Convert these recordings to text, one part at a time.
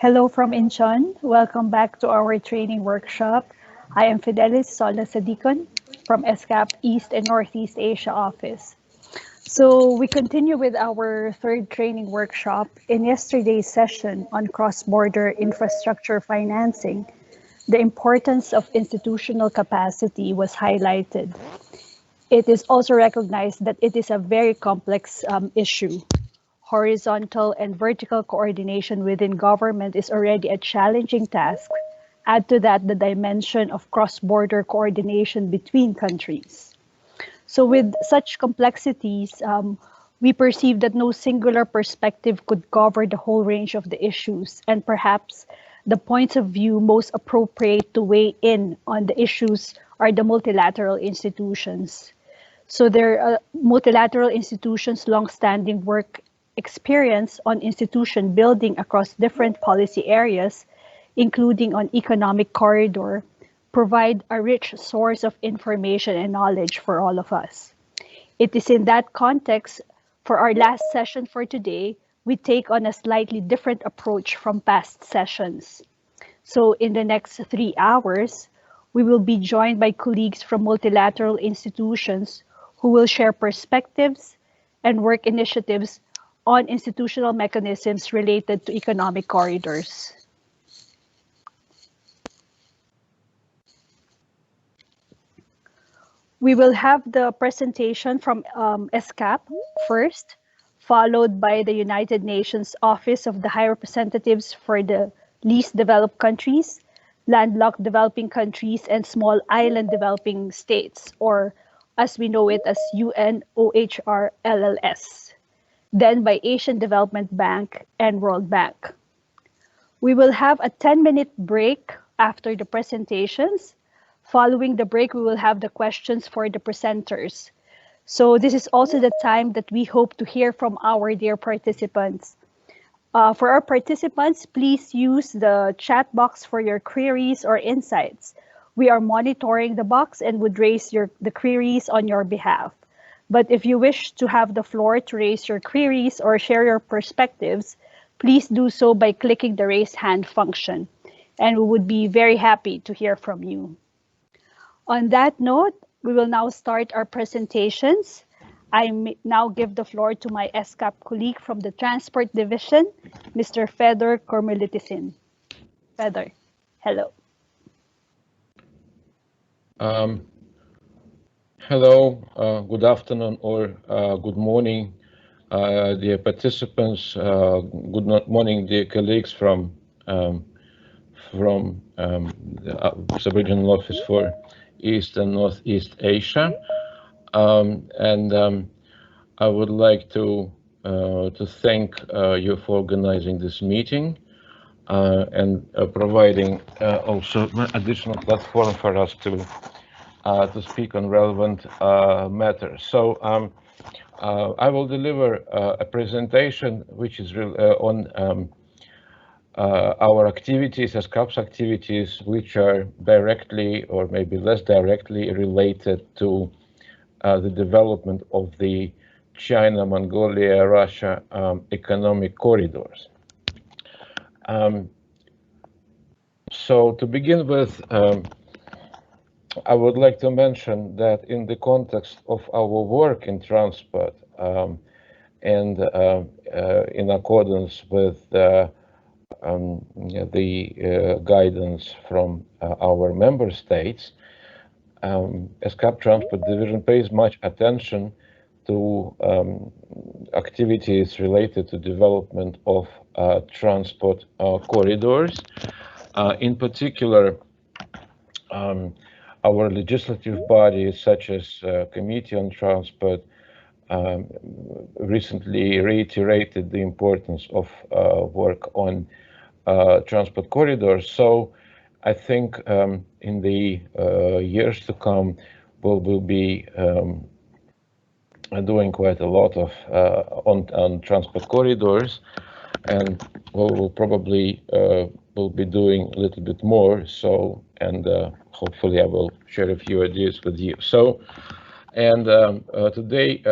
Hello from Incheon. Welcome back to our training workshop. I am Fidelis Sola-Sadicon from ESCAP East and Northeast Asia office. So we continue with our third training workshop. In yesterday's session on cross-border infrastructure financing, the importance of institutional capacity was highlighted. It is also recognized that it is a very complex issue. Horizontal and vertical coordination within government is already a challenging task. Add to that the dimension of cross-border coordination between countries. So with such complexities, we perceive that no singular perspective could cover the whole range of the issues, and perhaps the points of view most appropriate to weigh in on the issues are the multilateral institutions. So their multilateral institutions' long-standing work experience on institution building across different policy areas, including on economic corridor, provide a rich source of information and knowledge for all of us. It is in that context, for our last session for today, we take on a slightly different approach from past sessions. So in the next 3 hours, we will be joined by colleagues from multilateral institutions who will share perspectives and work initiatives on institutional mechanisms related to economic corridors. We will have the presentation from ESCAP first, followed by the United Nations Office of the High Representatives for the Least Developed Countries, Landlocked Developing Countries, and Small Island Developing States, or as we know it as UNOHRLLS. Then by Asian Development Bank and World Bank. We will have a 10-minute break after the presentations. Following the break, we will have the questions for the presenters. So this is also the time that we hope to hear from our dear participants. For our participants, please use the chat box for your queries or insights. We are monitoring the box and would raise the queries on your behalf. But if you wish to have the floor to raise your queries or share your perspectives, please do so by clicking the raise hand function, and we would be very happy to hear from you. On that note, we will now start our presentations. I now give the floor to my ESCAP colleague from the Transport Division, Mr. Fedor Kormelitisin. Fedor, hello. Hello, good afternoon or good morning, dear participants. Good morning, dear colleagues from the subregional office for East and Northeast Asia. I would like to thank you for organizing this meeting and providing also additional platform for us to speak on relevant matters. So I will deliver a presentation which is on our activities, ESCAP's activities, which are directly or maybe less directly related to the development of the China-Mongolia-Russia economic corridors. So to begin with, I would like to mention that in the context of our work in transport and in accordance with the guidance from our member states, ESCAP Transport Division pays much attention to activities related to development of transport corridors. In particular, our legislative bodies, such as Committee on Transport, recently reiterated the importance of work on transport corridors. So I think in the years to come, we will be doing quite a lot of on transport corridors, and we will probably will be doing a little bit more. So, and hopefully I will share a few ideas with you. So, and today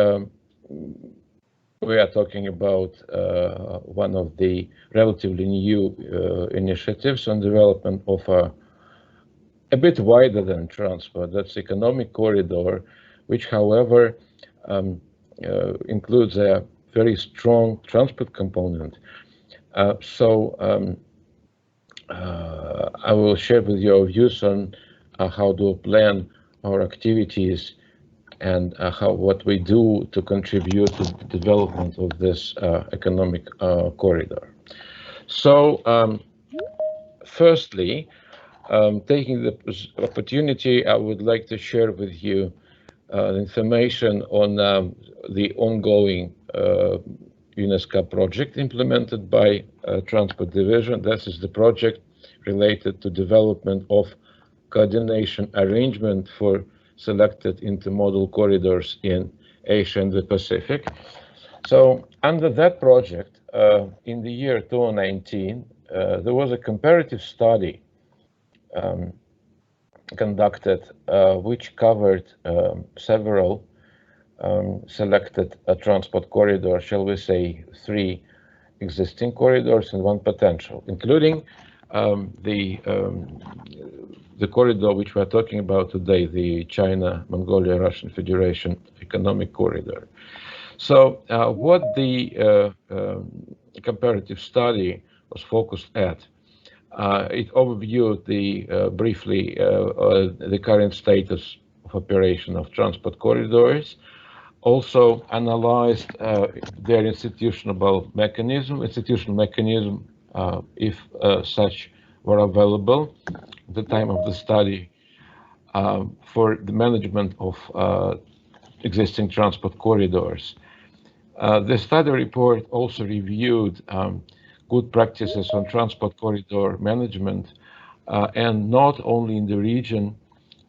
we are talking about one of the relatively new initiatives on development of a bit wider than transport. That's economic corridor, which, however, includes a very strong transport component. I will share with you our views on how to plan our activities and what we do to contribute to the development of this economic corridor. So, firstly, taking the opportunity, I would like to share with you information on the ongoing ESCAP project implemented by Transport Division. This is the project related to development of coordination arrangement for selected intermodal corridors in Asia and the Pacific. So under that project, in the year 2019, there was a comparative study conducted, which covered several selected transport corridors, shall we say 3 existing corridors and 1 potential, including the corridor which we're talking about today, the China-Mongolia-Russian Federation Economic Corridor. So what the comparative study was focused at, it overviewed briefly the current status of operation of transport corridors, also analyzed their institutional mechanism, if such were available at the time of the study for the management of existing transport corridors. The study report also reviewed good practices on transport corridor management, and not only in the region.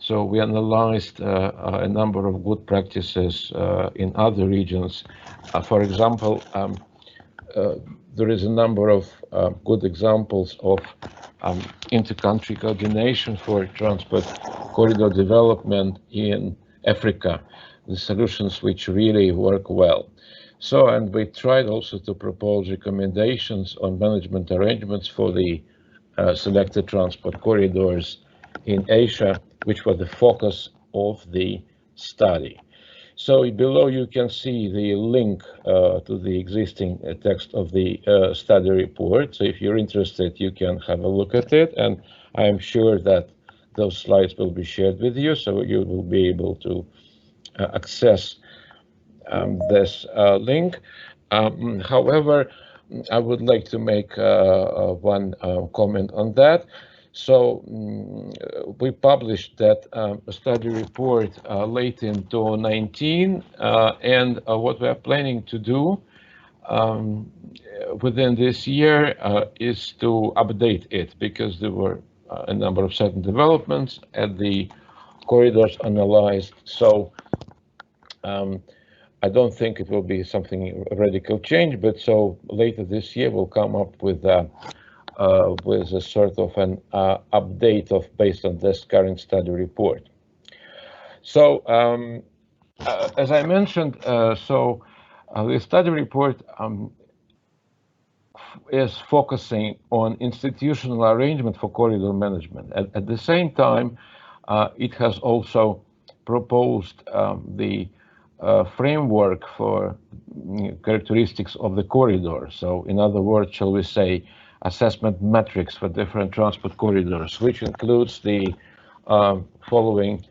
So we analyzed a number of good practices in other regions. For example, there is a number of good examples of inter-country coordination for transport corridor development in Africa, the solutions which really work well. So, and we tried also to propose recommendations on management arrangements for the selected transport corridors in Asia, which were the focus of the study. So below you can see the link to the existing text of the study report. So if you're interested, you can have a look at it, and I am sure that those slides will be shared with you, so you will be able to access this link. However, I would like to make one comment on that. So we published that study report late in 2019, and what we are planning to do within this year is to update it, because there were a number of certain developments at the corridors analyzed. So I don't think it will be something radical change, but so later this year we'll come up with a sort of an update based on this current study report. So as I mentioned, the study report is focusing on institutional arrangement for corridor management. At the same time, it has also proposed the framework for characteristics of the corridor. So in other words, shall we say, assessment metrics for different transport corridors, which includes the following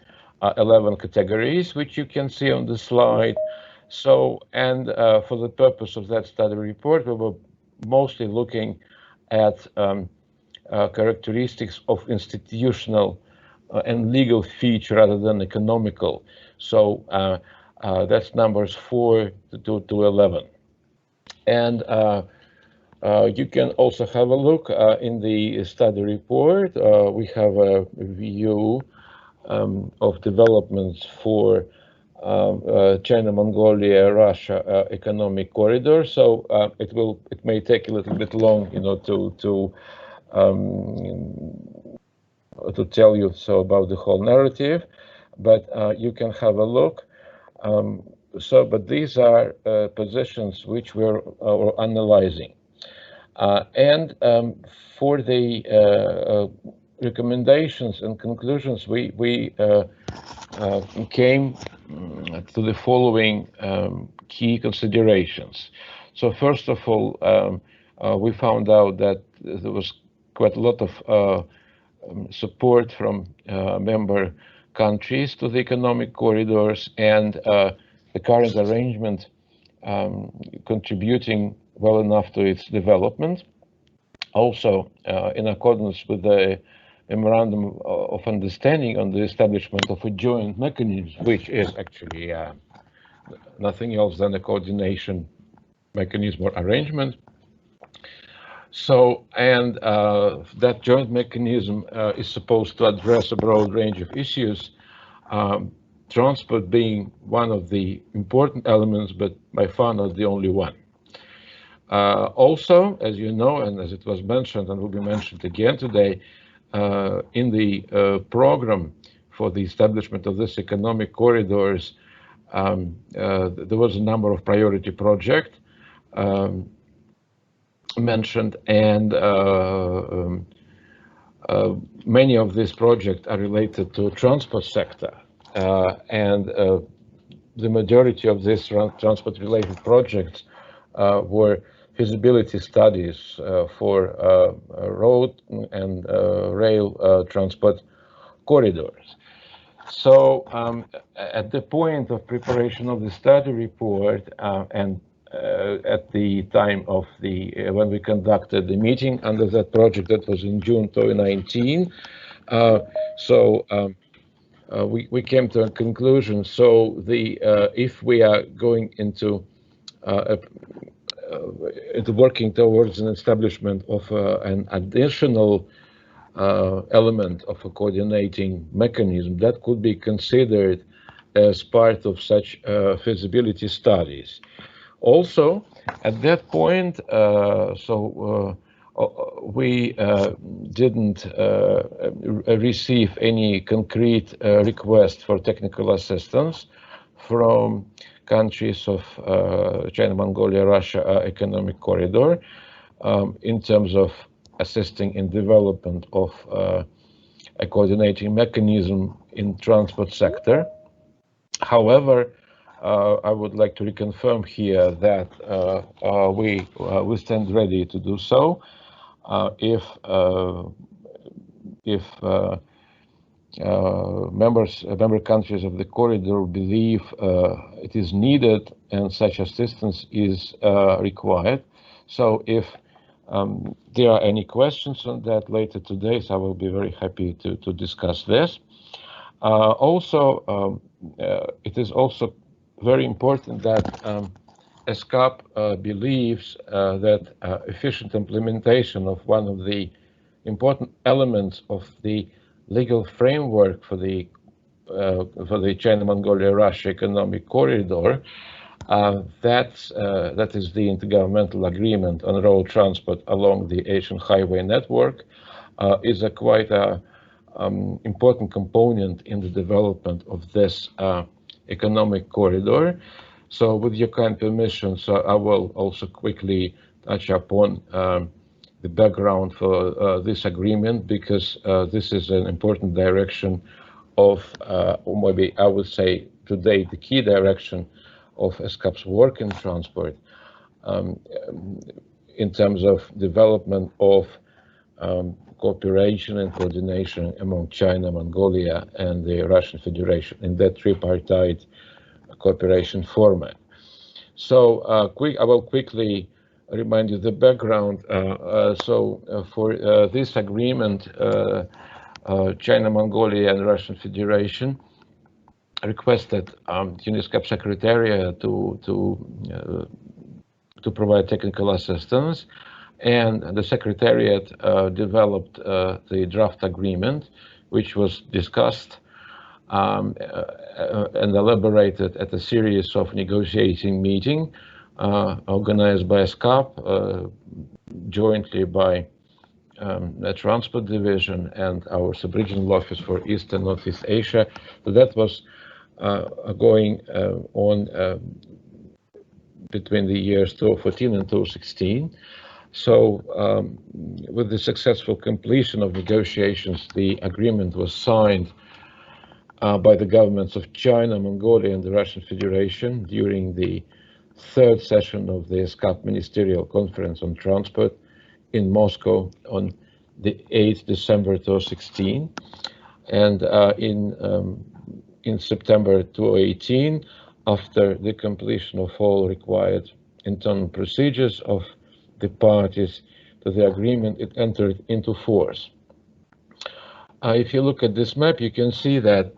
11 categories, which you can see on the slide. So, and for the purpose of that study report, we were mostly looking at characteristics of institutional and legal feature rather than economical. So that's numbers 4 to 11. And you can also have a look in the study report. We have a view of developments for China-Mongolia-Russia economic corridor. So it may take a little bit long, to tell you so about the whole narrative, but you can have a look. but these are positions which we're analyzing. And for the recommendations and conclusions, we came to the following key considerations. So first of all, we found out that there was quite a lot of support from member countries to the economic corridors, and the current arrangement contributing well enough to its development. Also, in accordance with the Memorandum of Understanding on the establishment of a joint mechanism, which is actually nothing else than a coordination mechanism or arrangement. So, and that joint mechanism is supposed to address a broad range of issues, transport being one of the important elements, but by far not the only one. Also, as you know, and as it was mentioned and will be mentioned again today, in the program for the establishment of this economic corridors, there was a number of priority projects mentioned, and many of these projects are related to transport sector, and the majority of these transport-related projects were feasibility studies for road and rail transport corridors. So at the point of preparation of the study report and at the time of the when we conducted the meeting under that project, that was in June 2019. We came to a conclusion. So the if we are going into working towards an establishment of an additional element of a coordinating mechanism that could be considered as part of such feasibility studies. Also, at that point, we didn't receive any concrete request for technical assistance from countries of China-Mongolia-Russia economic corridor in terms of assisting in development of a coordinating mechanism in transport sector. However, I would like to reconfirm here that we stand ready to do so if member countries of the corridor believe it is needed and such assistance is required. So if there are any questions on that later today, so I will be very happy to discuss this. Also, it is also very important that ESCAP believes that efficient implementation of one of the important elements of the legal framework for the China-Mongolia-Russia economic corridor, that is the intergovernmental agreement on road transport along the Asian highway network, is a quite important component in the development of this economic corridor. So with your kind permission, so I will also quickly touch upon the background for this agreement, because this is an important direction of, or maybe I would say today, the key direction of ESCAP's work in transport in terms of development of cooperation and coordination among China, Mongolia, and the Russian Federation in that tripartite cooperation format. So I will quickly remind you the background. For this agreement, China, Mongolia, and Russian Federation requested UNESCAP Secretariat to provide technical assistance, and the Secretariat developed the draft agreement, which was discussed and elaborated at a series of negotiating meetings organized by ESCAP jointly by the Transport Division and our subregional office for East and Northeast Asia. So that was going on between the years 2014 and 2016. So with the successful completion of negotiations, the agreement was signed by the governments of China, Mongolia, and the Russian Federation during the third session of the ESCAP Ministerial Conference on Transport in Moscow on the 8th December 2016. And in September 2018, after the completion of all required internal procedures of the parties to the agreement, it entered into force. If you look at this map, you can see that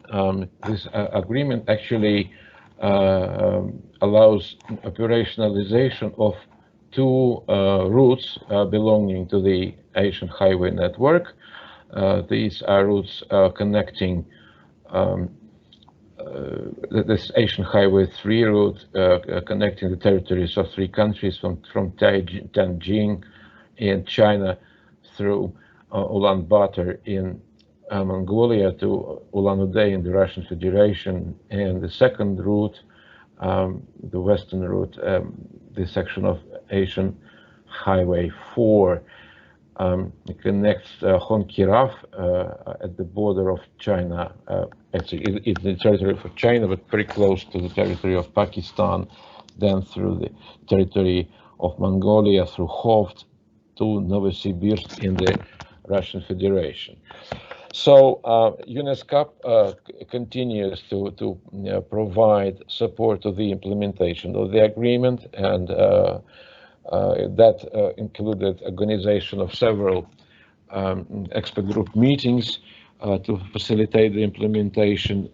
this agreement actually allows operationalization of two routes belonging to the Asian Highway Network. These are routes connecting this Asian Highway 3 route connecting the territories of three countries from Tianjin in China through Ulaanbaatar in Mongolia to Ulan-Ude in the Russian Federation, and the second route, the western route, this section of Asian Highway 4 connects Honkiraf at the border of China. Actually, it's the territory of China, but very close to the territory of Pakistan, then through the territory of Mongolia, through Khost to Novosibirsk in the Russian Federation. So UNESCAP continues to provide support to the implementation of the agreement, and that included organization of several expert group meetings to facilitate the implementation.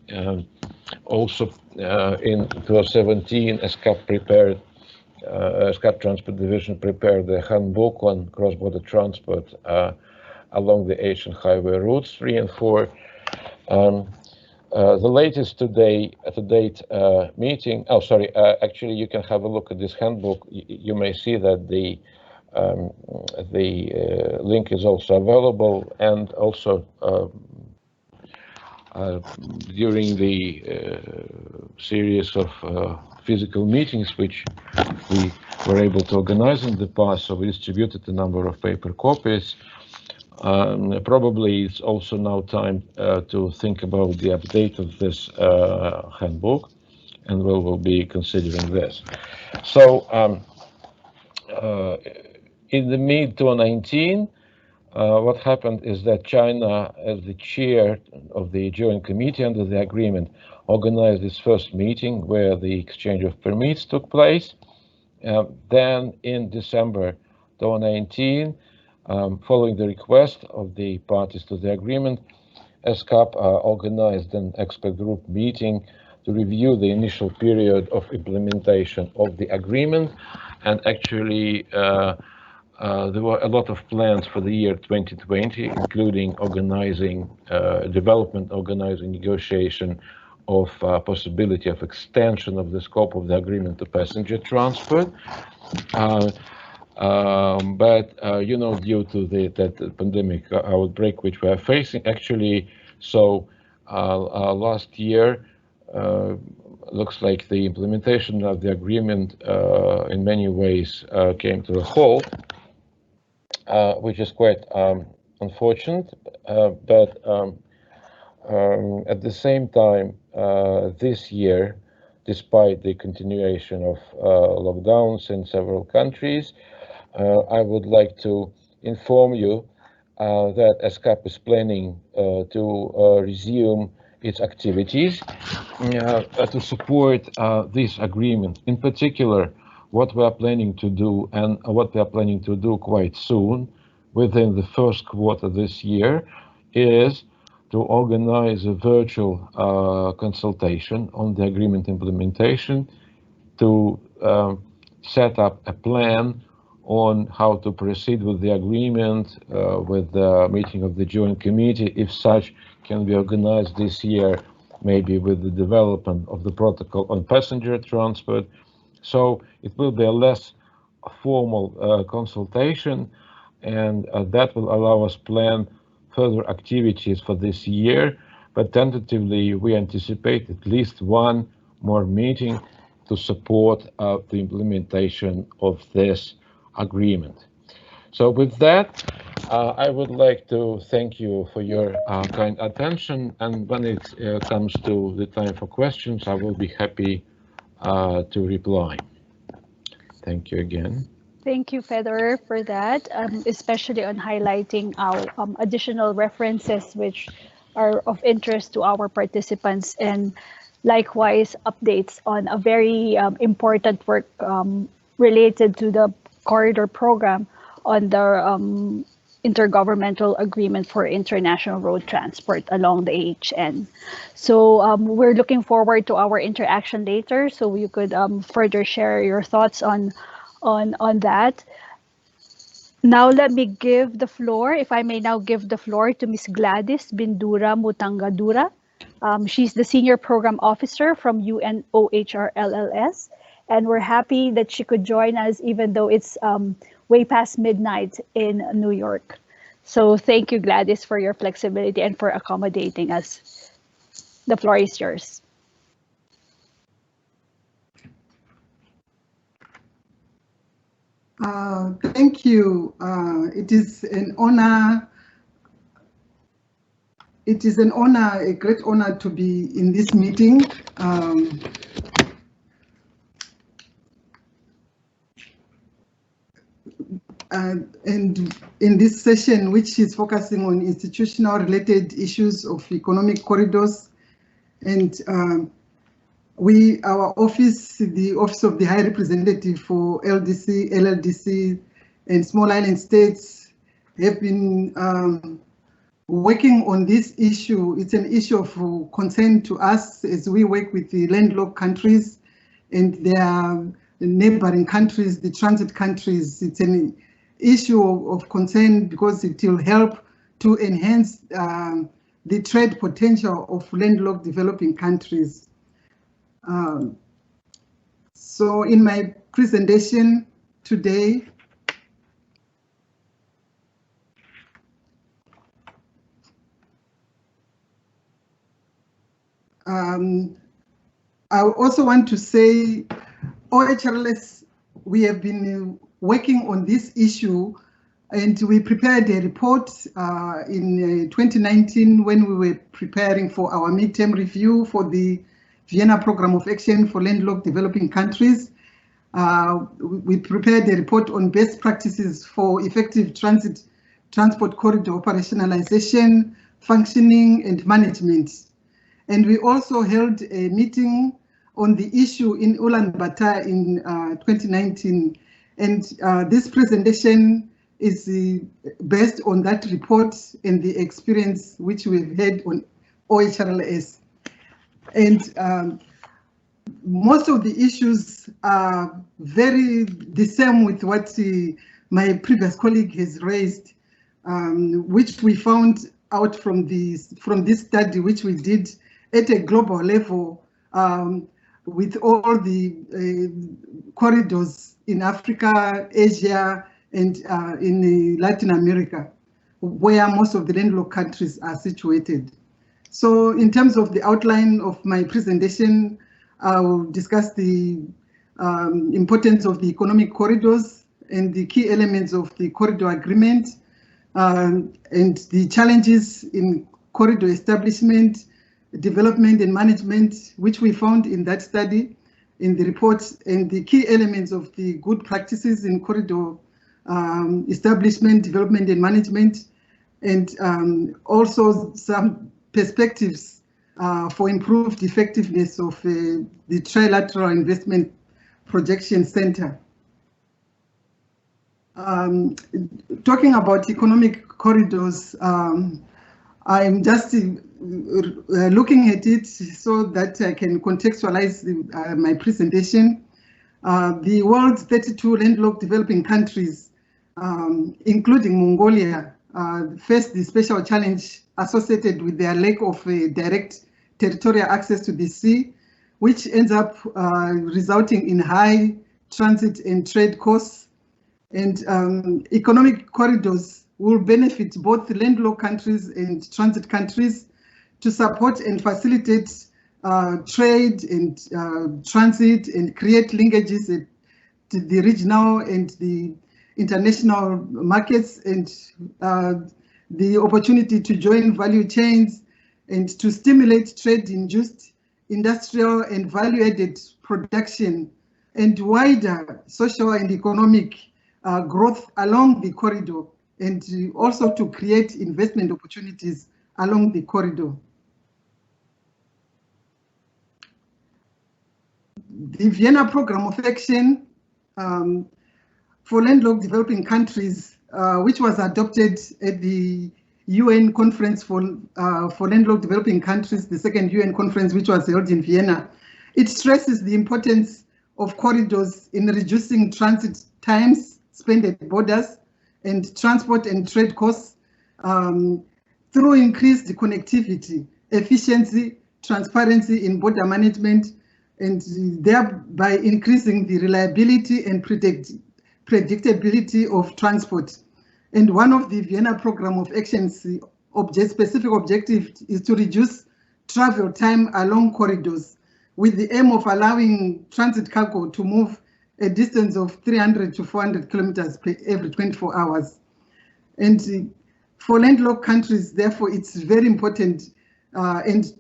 Also in 2017, ESCAP Transport Division prepared the handbook on cross-border transport along the Asian Highway routes 3 and 4. The latest to date meeting. Oh, sorry. Actually, you can have a look at this handbook. You may see that the link is also available, and also during the series of physical meetings which we were able to organize in the past, so we distributed a number of paper copies. Probably it's also now time to think about the update of this handbook, and we will be considering this. So in the mid-2019, what happened is that China, as the chair of the Joint Committee under the agreement, organized its first meeting where the exchange of permits took place. Then in December 2019, following the request of the parties to the agreement, ESCAP organized an expert group meeting to review the initial period of implementation of the agreement. And actually, there were a lot of plans for the year 2020, including organizing negotiation of possibility of extension of the scope of the agreement to passenger transport. But due to that pandemic outbreak which we are facing, actually, so last year looks like the implementation of the agreement in many ways came to a halt, which is quite unfortunate. But at the same time, this year, despite the continuation of lockdowns in several countries, I would like to inform you that ESCAP is planning to resume its activities to support this agreement. In particular, what we are planning to do, and what we are planning to do quite soon, within the first quarter this year, is to organize a virtual consultation on the agreement implementation, to set up a plan on how to proceed with the agreement, with the meeting of the Joint Committee, if such can be organized this year, maybe with the development of the protocol on passenger transport. So it will be a less formal consultation, and that will allow us plan further activities for this year, but tentatively we anticipate at least one more meeting to support the implementation of this agreement. So with that, I would like to thank you for your kind attention, and when it comes to the time for questions, I will be happy to reply. Thank you again. Thank you, Federer, for that, especially on highlighting our additional references which are of interest to our participants, and likewise updates on a very important work related to the corridor program on the intergovernmental agreement for international road transport along the AHN. So we're looking forward to our interaction later, so you could further share your thoughts on that. Now let me give the floor, if I may now give the floor to Ms. Gladys Bindura Mutangadura. She's the Senior Program Officer from UNOHR LLS, and we're happy that she could join us even though it's way past midnight in New York. So thank you, Gladys, for your flexibility and for accommodating us. The floor is yours. Thank you. It is an honor. It is an honor, a great honor to be in this meeting. And in this session, which is focusing on institutional related issues of economic corridors, and our office, the Office of the High Representative for LDC, LLDC, and Small Island States, have been working on this issue. It's an issue of concern to us as we work with the landlocked countries and their neighboring countries, the transit countries. It's an issue of concern because it will help to enhance the trade potential of landlocked developing countries. So in my presentation today, I also want to say, OHRLS, we have been working on this issue, and we prepared a report in 2019 when we were preparing for our midterm review for the Vienna Program of Action for Landlocked Developing Countries. We prepared a report on best practices for effective transport corridor operationalization, functioning, and management. And we also held a meeting on the issue in Ulaanbaatar in 2019. And this presentation is based on that report and the experience which we've had on OHRLS. And most of the issues are very the same with what my previous colleague has raised, which we found out from this study, which we did at a global level with all the corridors in Africa, Asia, and in Latin America, where most of the landlocked countries are situated. So in terms of the outline of my presentation, I will discuss the importance of the economic corridors and the key elements of the corridor agreement and the challenges in corridor establishment, development and management, which we found in that study, in the report, and the key elements of the good practices in corridor establishment, development and management, and also some perspectives for improved effectiveness of the Trilateral Investment Projection Center. Talking about economic corridors, I'm just looking at it so that I can contextualize my presentation. The world's 32 landlocked developing countries, including Mongolia, face the special challenge associated with their lack of direct territorial access to the sea, which ends up resulting in high transit and trade costs. And economic corridors will benefit both landlocked countries and transit countries to support and facilitate trade and transit and create linkages to the regional and the international markets, and the opportunity to join value chains and to stimulate trade-induced industrial and value-added production and wider social and economic growth along the corridor, and also to create investment opportunities along the corridor. The Vienna Programme of Action for landlocked developing countries, which was adopted at the UN Conference for Landlocked Developing Countries, the second UN conference, which was held in Vienna. It stresses the importance of corridors in reducing transit times spent at borders and transport and trade costs through increased connectivity, efficiency, transparency in border management, and thereby increasing the reliability and predictability of transport. And one of the Vienna Programme of Action's specific objective is to reduce travel time along corridors with the aim of allowing transit cargo to move a distance of 300 to 400 kilometers every 24 hours. And for landlocked countries, therefore, it's very important and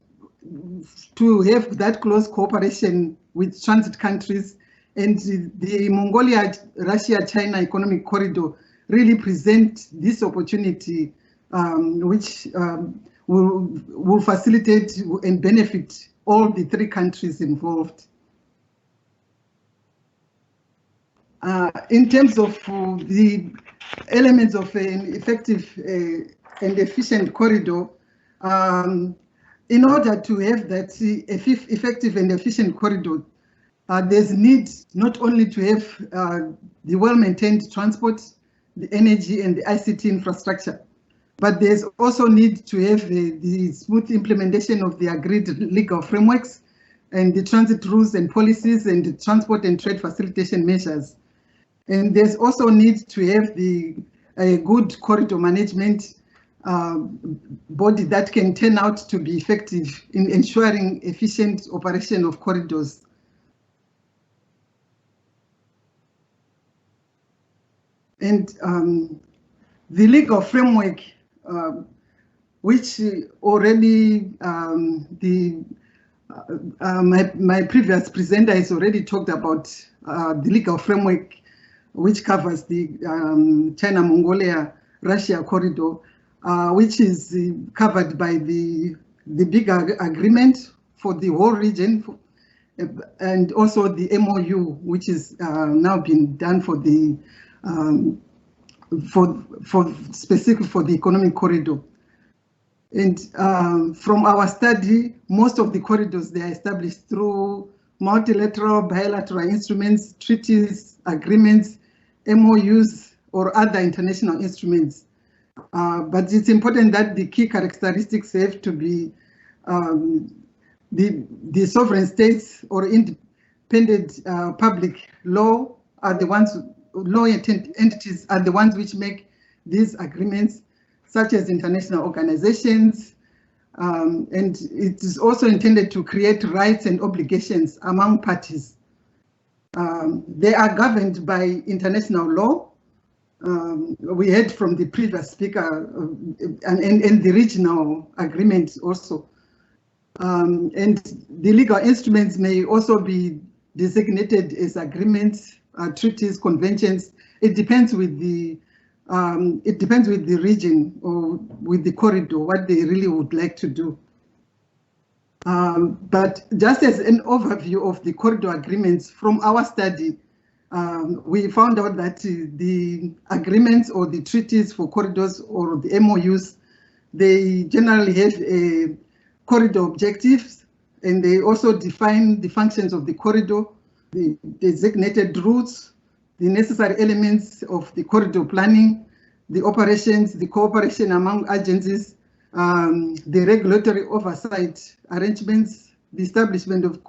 to have that close cooperation with transit countries, and the Mongolia-Russia-China economic corridor really present this opportunity, which will facilitate and benefit all the three countries involved. In terms of the elements of an effective and efficient corridor, in order to have that effective and efficient corridor, there's need not only to have the well-maintained transport, the energy and the ICT infrastructure, but there's also need to have the smooth implementation of the agreed legal frameworks and the transit rules and policies and the transport and trade facilitation measures. And there's also need to have a good corridor management body that can turn out to be effective in ensuring efficient operation of corridors. And the legal framework, which already my previous presenter has already talked about, the legal framework which covers the China-Mongolia-Russia corridor, which is covered by the big agreement for the whole region, and also the MOU, which is now been done for the specific for the economic corridor. And from our study, most of the corridors, they are established through multilateral, bilateral instruments, treaties, agreements, MOUs, or other international instruments. But it's important that the key characteristics have to be the sovereign states or independent public law are the ones, law entities are the ones which make these agreements, such as international organizations, and it is also intended to create rights and obligations among parties. They are governed by international law. We heard from the previous speaker, and the regional agreements also. And the legal instruments may also be designated as agreements, treaties, conventions. It depends with the region or with the corridor, what they really would like to do. But just as an overview of the corridor agreements from our study, we found out that the agreements or the treaties for corridors or the MOUs, they generally have a corridor objectives, and they also define the functions of the corridor, the designated routes, the necessary elements of the corridor planning, the operations, the cooperation among agencies, the regulatory oversight arrangements, the establishment of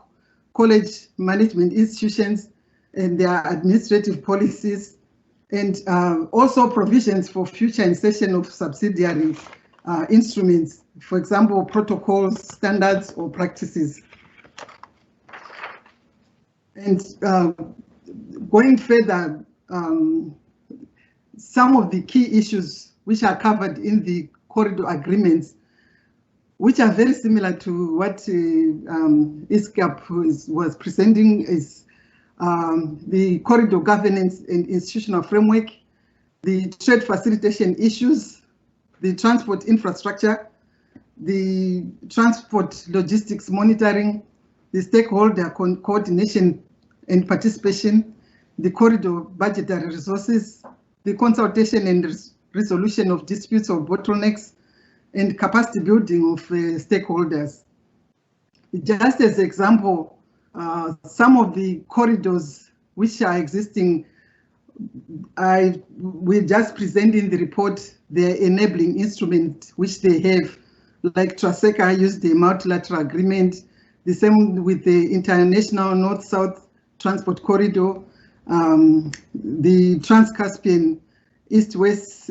college management institutions and their administrative policies, and also provisions for future insertion of subsidiaries instruments, for example, protocols, standards, or practices. And going further, some of the key issues which are covered in the corridor agreements, which are very similar to what ESCAP was presenting, is the corridor governance and institutional framework, the trade facilitation issues, the transport infrastructure, the transport logistics monitoring, the stakeholder coordination and participation, the corridor budgetary resources, the consultation and resolution of disputes or bottlenecks, and capacity building of stakeholders. Just as an example, some of the corridors which are existing, we just present in the report the enabling instrument which they have, like Traseka used the multilateral agreement, the same with the international North-South transport corridor, the Trans-Caspian East-West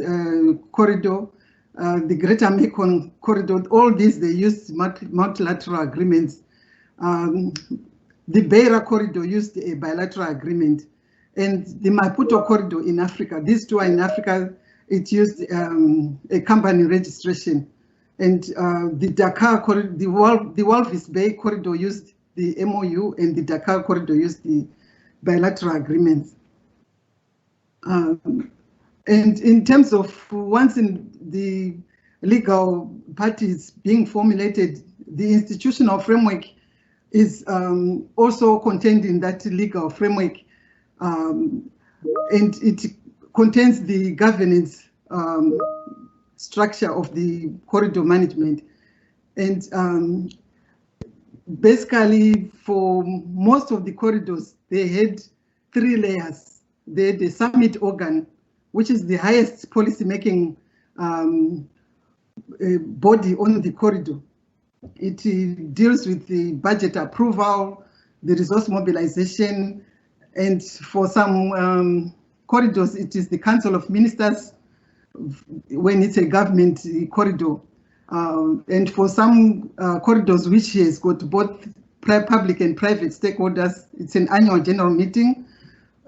corridor, the Greater Mekong corridor. All these, they used multilateral agreements. The Beira corridor used a bilateral agreement, and the Maputo corridor in Africa, these two are in Africa, it used a company registration. And the Dakar corridor, the Walvis Bay corridor used the MOU, and the Dakar corridor used the bilateral agreements. And in terms of once in the legal parties being formulated, the institutional framework is also contained in that legal framework, and it contains the governance structure of the corridor management. And basically, for most of the corridors, they had 3 layers. They had the summit organ, which is the highest policy-making body on the corridor. It deals with the budget approval, the resource mobilization, and for some corridors, it is the Council of Ministers when it's a government corridor. And for some corridors which has got both public and private stakeholders, it's an annual general meeting,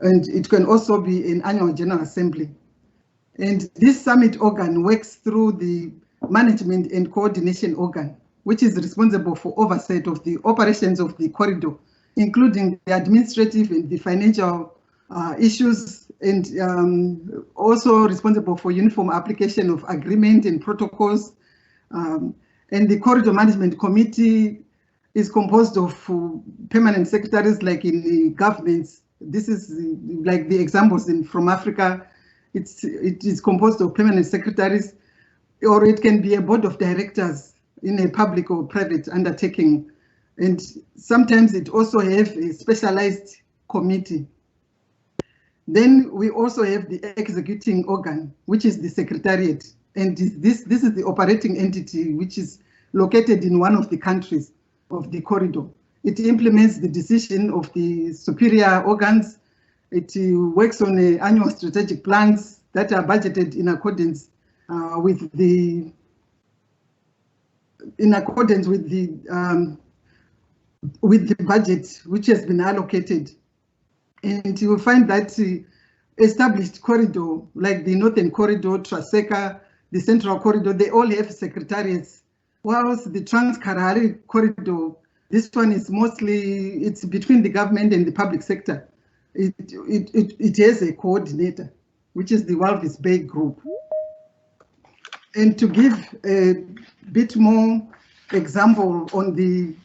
and it can also be an annual general assembly. And this summit organ works through the management and coordination organ, which is responsible for oversight of the operations of the corridor, including the administrative and the financial issues, and also responsible for uniform application of agreement and protocols. And the corridor management committee is composed of permanent secretaries, like in the governments. This is like the examples from Africa. It is composed of permanent secretaries, or it can be a board of directors in a public or private undertaking. And sometimes it also have a specialized committee. Then we also have the executing organ, which is the secretariat. And this is the operating entity, which is located in one of the countries of the corridor. It implements the decision of the superior organs. It works on annual strategic plans that are budgeted in accordance with the budget which has been allocated. And you will find that established corridor, like the Northern Corridor, Traseka, the Central Corridor, they all have secretariats. Whilst the Trans-Karahari Corridor, this one is mostly, it's between the government and the public sector. It has a coordinator, which is the Walvis Bay Group. And to give a bit more example on the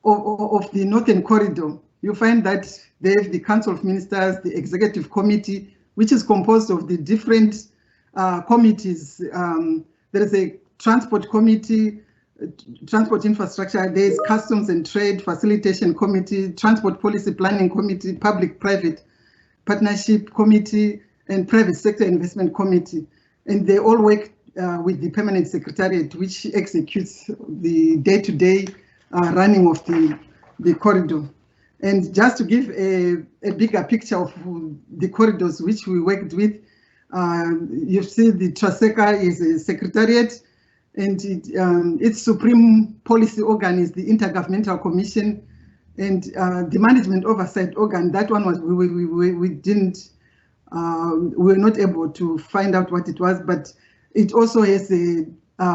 of the Northern Corridor, you find that they have the Council of Ministers, the Executive Committee, which is composed of the different committees. There is a Transport Committee, Transport Infrastructure, there is Customs and Trade Facilitation Committee, Transport Policy Planning Committee, Public-Private Partnership Committee, and Private Sector Investment Committee. And they all work with the Permanent Secretariat, which executes the day-to-day running of the corridor. And just to give a bigger picture of the corridors which we worked with, You see the TRASECA is a secretariat, and its supreme policy organ is the Intergovernmental Commission, and the management oversight organ, that one was, we didn't, we were not able to find out what it was, but it also has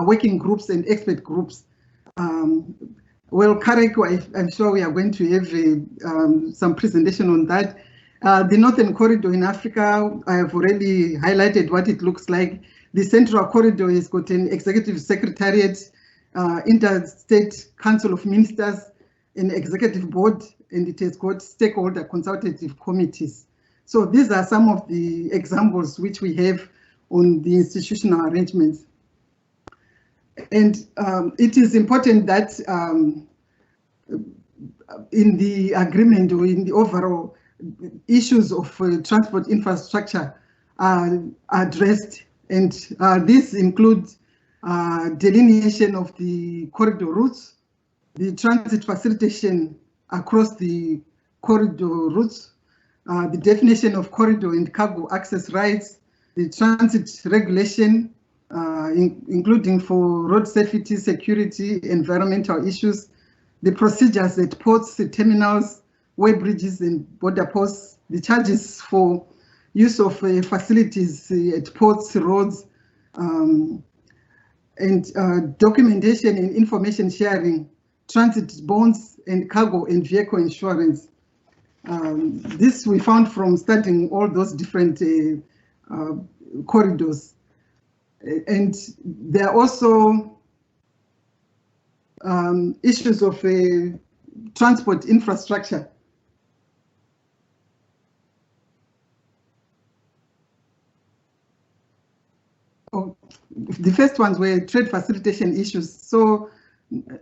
working groups and expert groups. Well, Karek, I'm sure we are going to have some presentation on that. The Northern Corridor in Africa, I have already highlighted what it looks like. The Central Corridor has got an executive secretariat, interstate council of ministers, an executive board, and it has got stakeholder consultative committees. So these are some of the examples which we have on the institutional arrangements. And it is important that in the agreement or in the overall issues of transport infrastructure are addressed, and this includes delineation of the corridor routes, the transit facilitation across the corridor routes, the definition of corridor and cargo access rights, the transit regulation, including for road safety, security, environmental issues, the procedures at ports, terminals, way bridges and border posts, the charges for use of facilities at ports, roads, and documentation and information sharing, transit bonds and cargo and vehicle insurance. This we found from studying all those different corridors. And there are also issues of transport infrastructure. The first ones were trade facilitation issues. So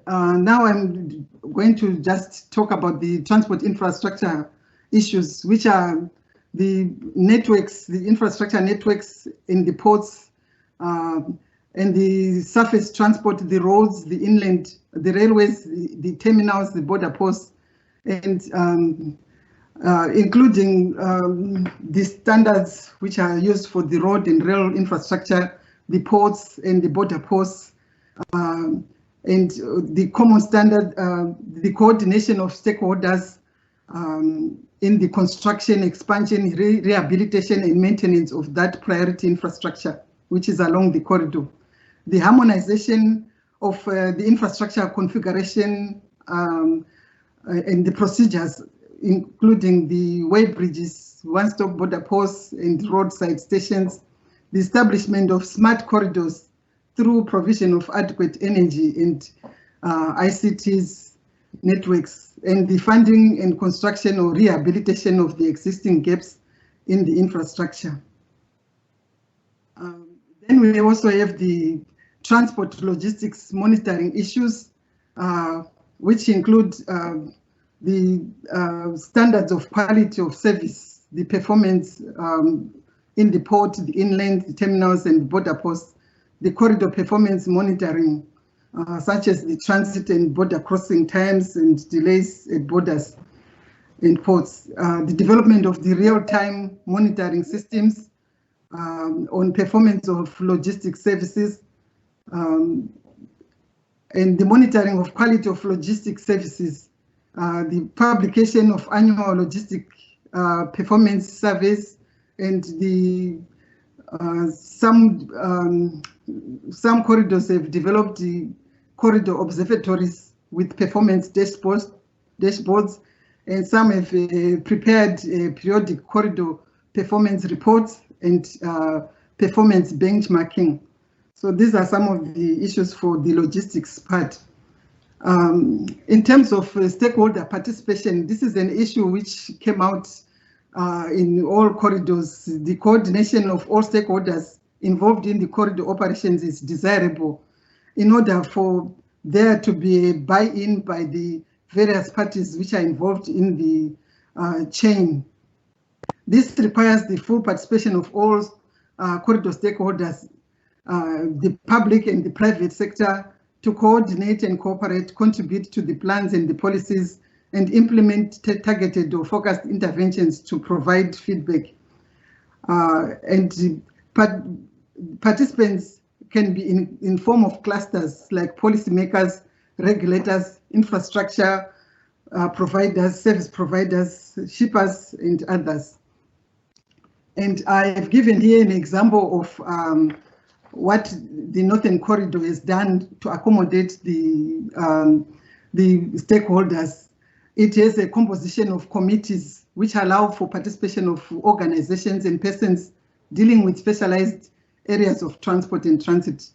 now I'm going to just talk about the transport infrastructure issues, which are the networks, the infrastructure networks in the ports, and the surface transport, the roads, the inland, the railways, the terminals, the border posts, and including the standards which are used for the road and rail infrastructure, the ports and the border posts, and the common standard, the coordination of stakeholders in the construction, expansion, rehabilitation and maintenance of that priority infrastructure, which is along the corridor. The harmonization of the infrastructure configuration and the procedures, including the way bridges, one-stop border posts and roadside stations, the establishment of smart corridors through provision of adequate energy and ICTs networks, and the funding and construction or rehabilitation of the existing gaps in the infrastructure. Then we also have the transport logistics monitoring issues, which include the standards of quality of service, the performance in the port, the inland, the terminals and border posts, the corridor performance monitoring, such as the transit and border crossing times and delays at borders and ports, the development of the real-time monitoring systems on performance of logistics services, and the monitoring of quality of logistics services, the publication of annual logistic performance surveys, and the some corridors have developed the corridor observatories with performance dashboards, and some have prepared periodic corridor performance reports and performance benchmarking. So these are some of the issues for the logistics part. In terms of stakeholder participation, this is an issue which came out in all corridors. The coordination of all stakeholders involved in the corridor operations is desirable in order for there to be a buy-in by the various parties which are involved in the chain. This requires the full participation of all corridor stakeholders, the public and the private sector, to coordinate and cooperate, contribute to the plans and the policies, and implement targeted or focused interventions to provide feedback. And participants can be in form of clusters like policymakers, regulators, infrastructure providers, service providers, shippers, and others. And I've given here an example of what the Northern Corridor has done to accommodate the stakeholders. It has a composition of committees which allow for participation of organizations and persons dealing with specialized areas of transport and transit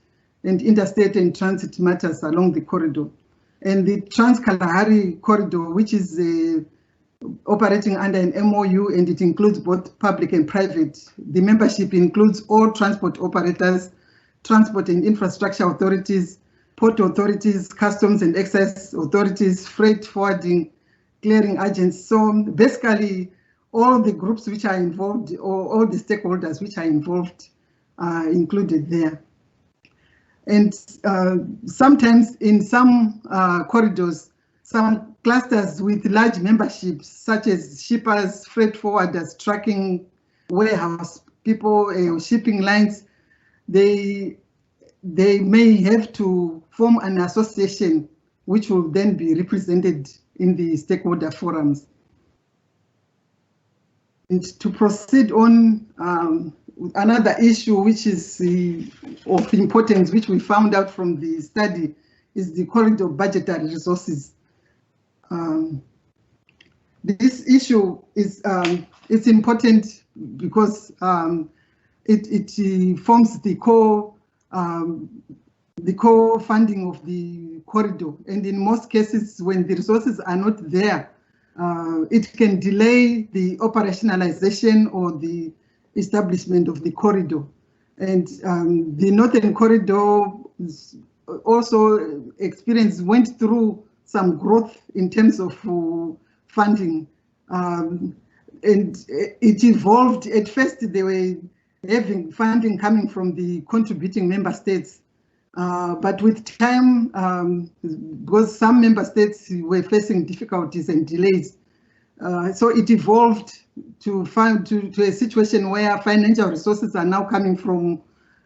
and interstate and transit matters along the corridor. And the Trans-Kalahari Corridor, which is operating under an MOU, and it includes both public and private. The membership includes all transport operators, transport and infrastructure authorities, port authorities, customs and excise authorities, freight forwarding, clearing agents. So basically, all the groups which are involved, or all the stakeholders which are involved, are included there. And sometimes in some corridors, some clusters with large memberships, such as shippers, freight forwarders, trucking, warehouse people, shipping lines, they may have to form an association which will then be represented in the stakeholder forums. And to proceed on, another issue which is of importance, which we found out from the study, is the corridor budgetary resources. This issue is it's important because it forms the core funding of the corridor, and in most cases, when the resources are not there, it can delay the operationalization or the establishment of the corridor. And the Northern Corridor also went through some growth in terms of funding, and it evolved. At first, they were having funding coming from the contributing member states, but with time, because some member states were facing difficulties and delays, so it evolved to a situation where financial resources are now coming from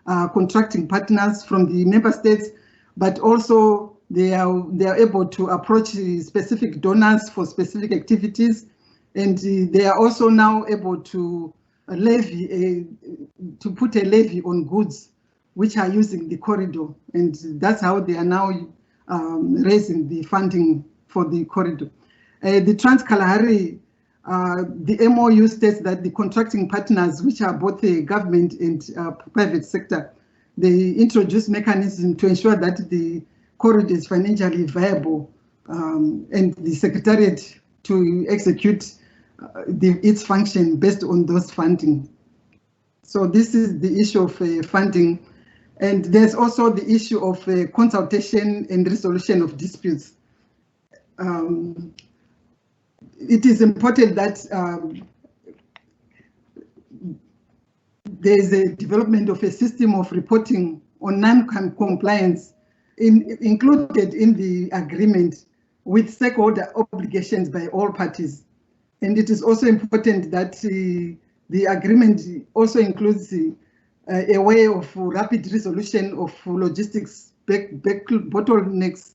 contracting partners from the member states, but also they are able to approach specific donors for specific activities, and they are also now able to put a levy on goods which are using the corridor, and that's how they are now raising the funding for the corridor. The Trans-Kalahari, the MOU states that the contracting partners, which are both the government and private sector, they introduce mechanisms to ensure that the corridor is financially viable, and the Secretariat to execute its function based on those funding. So this is the issue of funding. And there's also the issue of consultation and resolution of disputes. It is important that there's a development of a system of reporting on non-compliance included in the agreement with stakeholder obligations by all parties. And it is also important that the agreement also includes a way of rapid resolution of logistics bottlenecks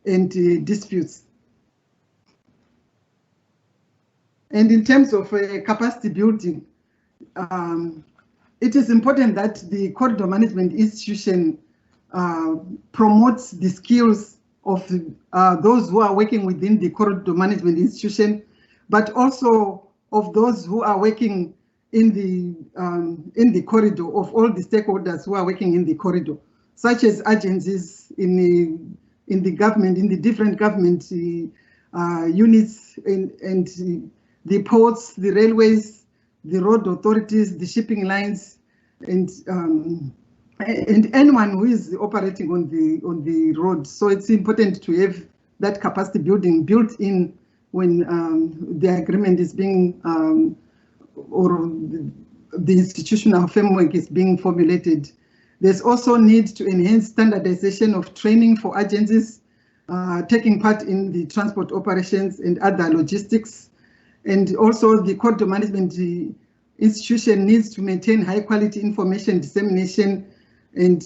and disputes. And in terms of capacity building, it is important that the corridor management institution promotes the skills of those who are working within the corridor management institution, but also of those who are working in the corridor, of all the stakeholders who are working in the corridor, such as agencies in the government, in the different government units, and the ports, the railways, the road authorities, the shipping lines, and anyone who is operating on the road. So it's important to have that capacity building built in when the agreement is being or the institutional framework is being formulated. There's also need to enhance standardization of training for agencies taking part in the transport operations and other logistics. And also the corridor management institution needs to maintain high quality information dissemination, and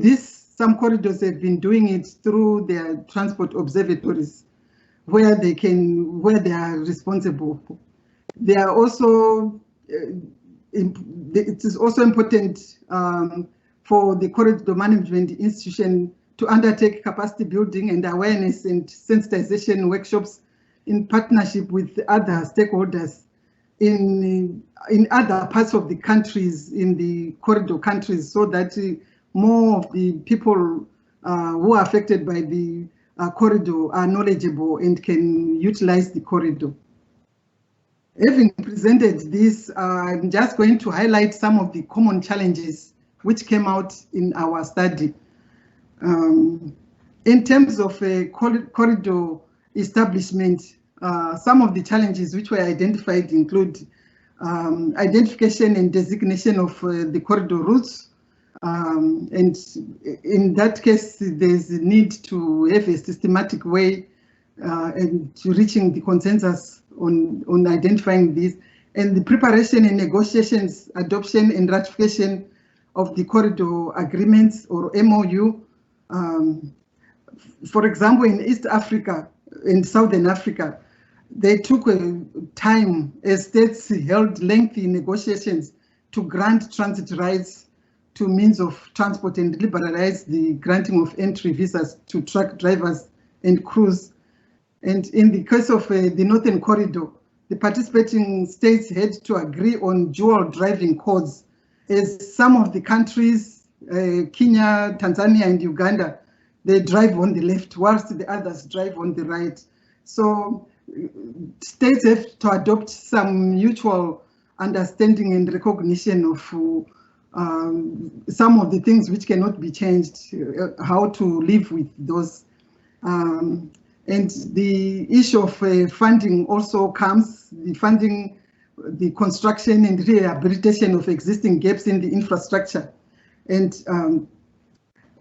this, some corridors have been doing it through their transport observatories, where they are responsible. They are also, it is also important for the corridor management institution to undertake capacity building and awareness and sensitization workshops in partnership with other stakeholders in other parts of the countries, in the corridor countries, so that more of the people who are affected by the corridor are knowledgeable and can utilize the corridor. Having presented this, I'm just going to highlight some of the common challenges which came out in our study. In terms of corridor establishment, some of the challenges which were identified include identification and designation of the corridor routes. And in that case, there's a need to have a systematic way and to reaching the consensus on identifying these, and the preparation and negotiations, adoption and ratification of the corridor agreements or MOU. For example, in East Africa, in Southern Africa, they took time as states held lengthy negotiations to grant transit rights to means of transport and liberalize the granting of entry visas to truck drivers and crews. And in the case of the Northern Corridor, the participating states had to agree on dual driving codes, as some of the countries, Kenya, Tanzania, and Uganda, they drive on the left, whilst the others drive on the right. So states have to adopt some mutual understanding and recognition of some of the things which cannot be changed, how to live with those. And the issue of funding also comes, the funding, the construction and rehabilitation of existing gaps in the infrastructure. And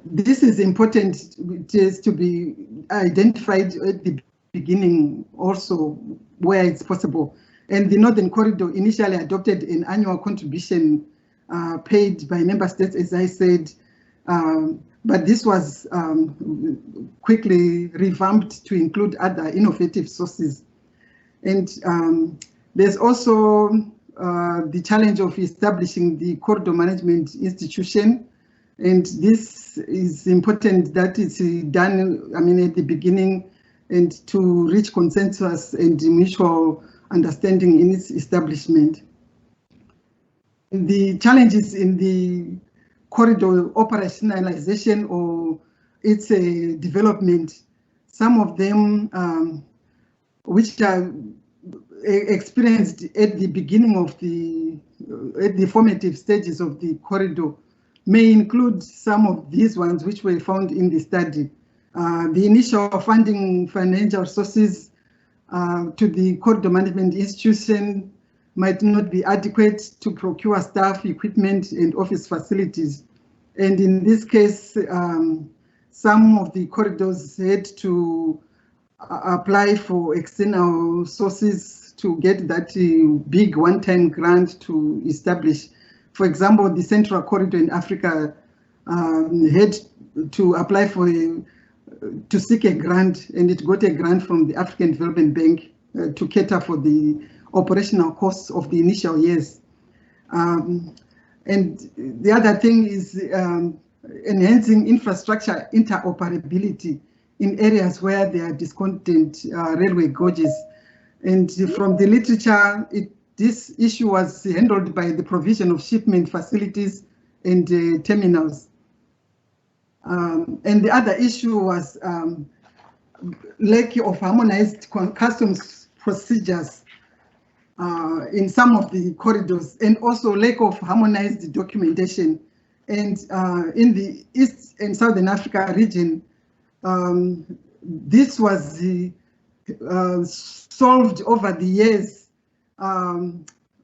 this is important, it is to be identified at the beginning also where it's possible. And the Northern Corridor initially adopted an annual contribution paid by member states, as I said, but this was quickly revamped to include other innovative sources. And there's also the challenge of establishing the corridor management institution. And this is important that it's done, I mean, at the beginning, and to reach consensus and mutual understanding in its establishment. The challenges in the corridor operationalization or its development, some of them which are experienced at the beginning of the formative stages of the corridor, may include some of these ones which were found in the study. The initial funding financial sources to the corridor management institution might not be adequate to procure staff, equipment, and office facilities. And in this case, some of the corridors had to apply for external sources to get that big one-time grant to establish. For example, the Central Corridor in Africa had to apply for to seek a grant, and it got a grant from the African Development Bank to cater for the operational costs of the initial years. And the other thing is enhancing infrastructure interoperability in areas where there are discontent railway gauges. And from the literature, this issue was handled by the provision of shipment facilities and terminals. And the other issue was lack of harmonized customs procedures in some of the corridors, and also lack of harmonized documentation. And in the East and Southern Africa region, this was solved over the years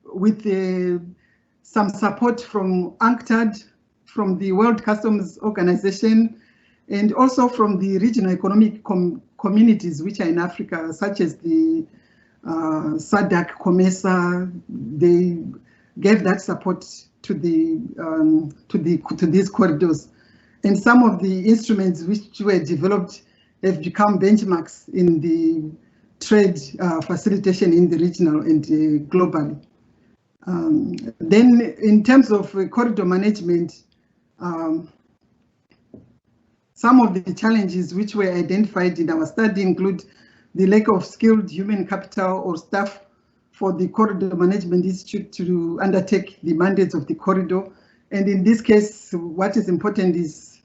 with some support from UNCTAD, from the World Customs Organization, and also from the regional economic communities which are in Africa, such as the SADC, COMESA, they gave that support to these corridors. And some of the instruments which were developed have become benchmarks in the trade facilitation in the regional and globally. Then in terms of corridor management, some of the challenges which were identified in our study include the lack of skilled human capital or staff for the Corridor Management Institute to undertake the mandates of the corridor. And in this case, what is important is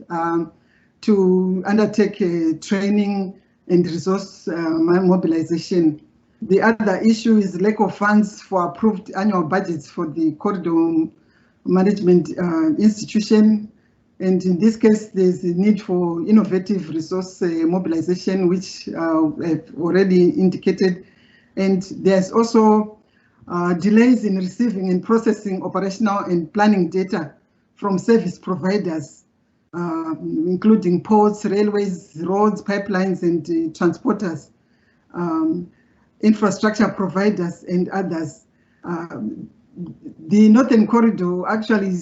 to undertake training and resource mobilization. The other issue is lack of funds for approved annual budgets for the Corridor Management Institution. And in this case, there's a need for innovative resource mobilization, which I've already indicated. And there's also delays in receiving and processing operational and planning data from service providers, including ports, railways, roads, pipelines, and transporters, infrastructure providers, and others. The Northern Corridor actually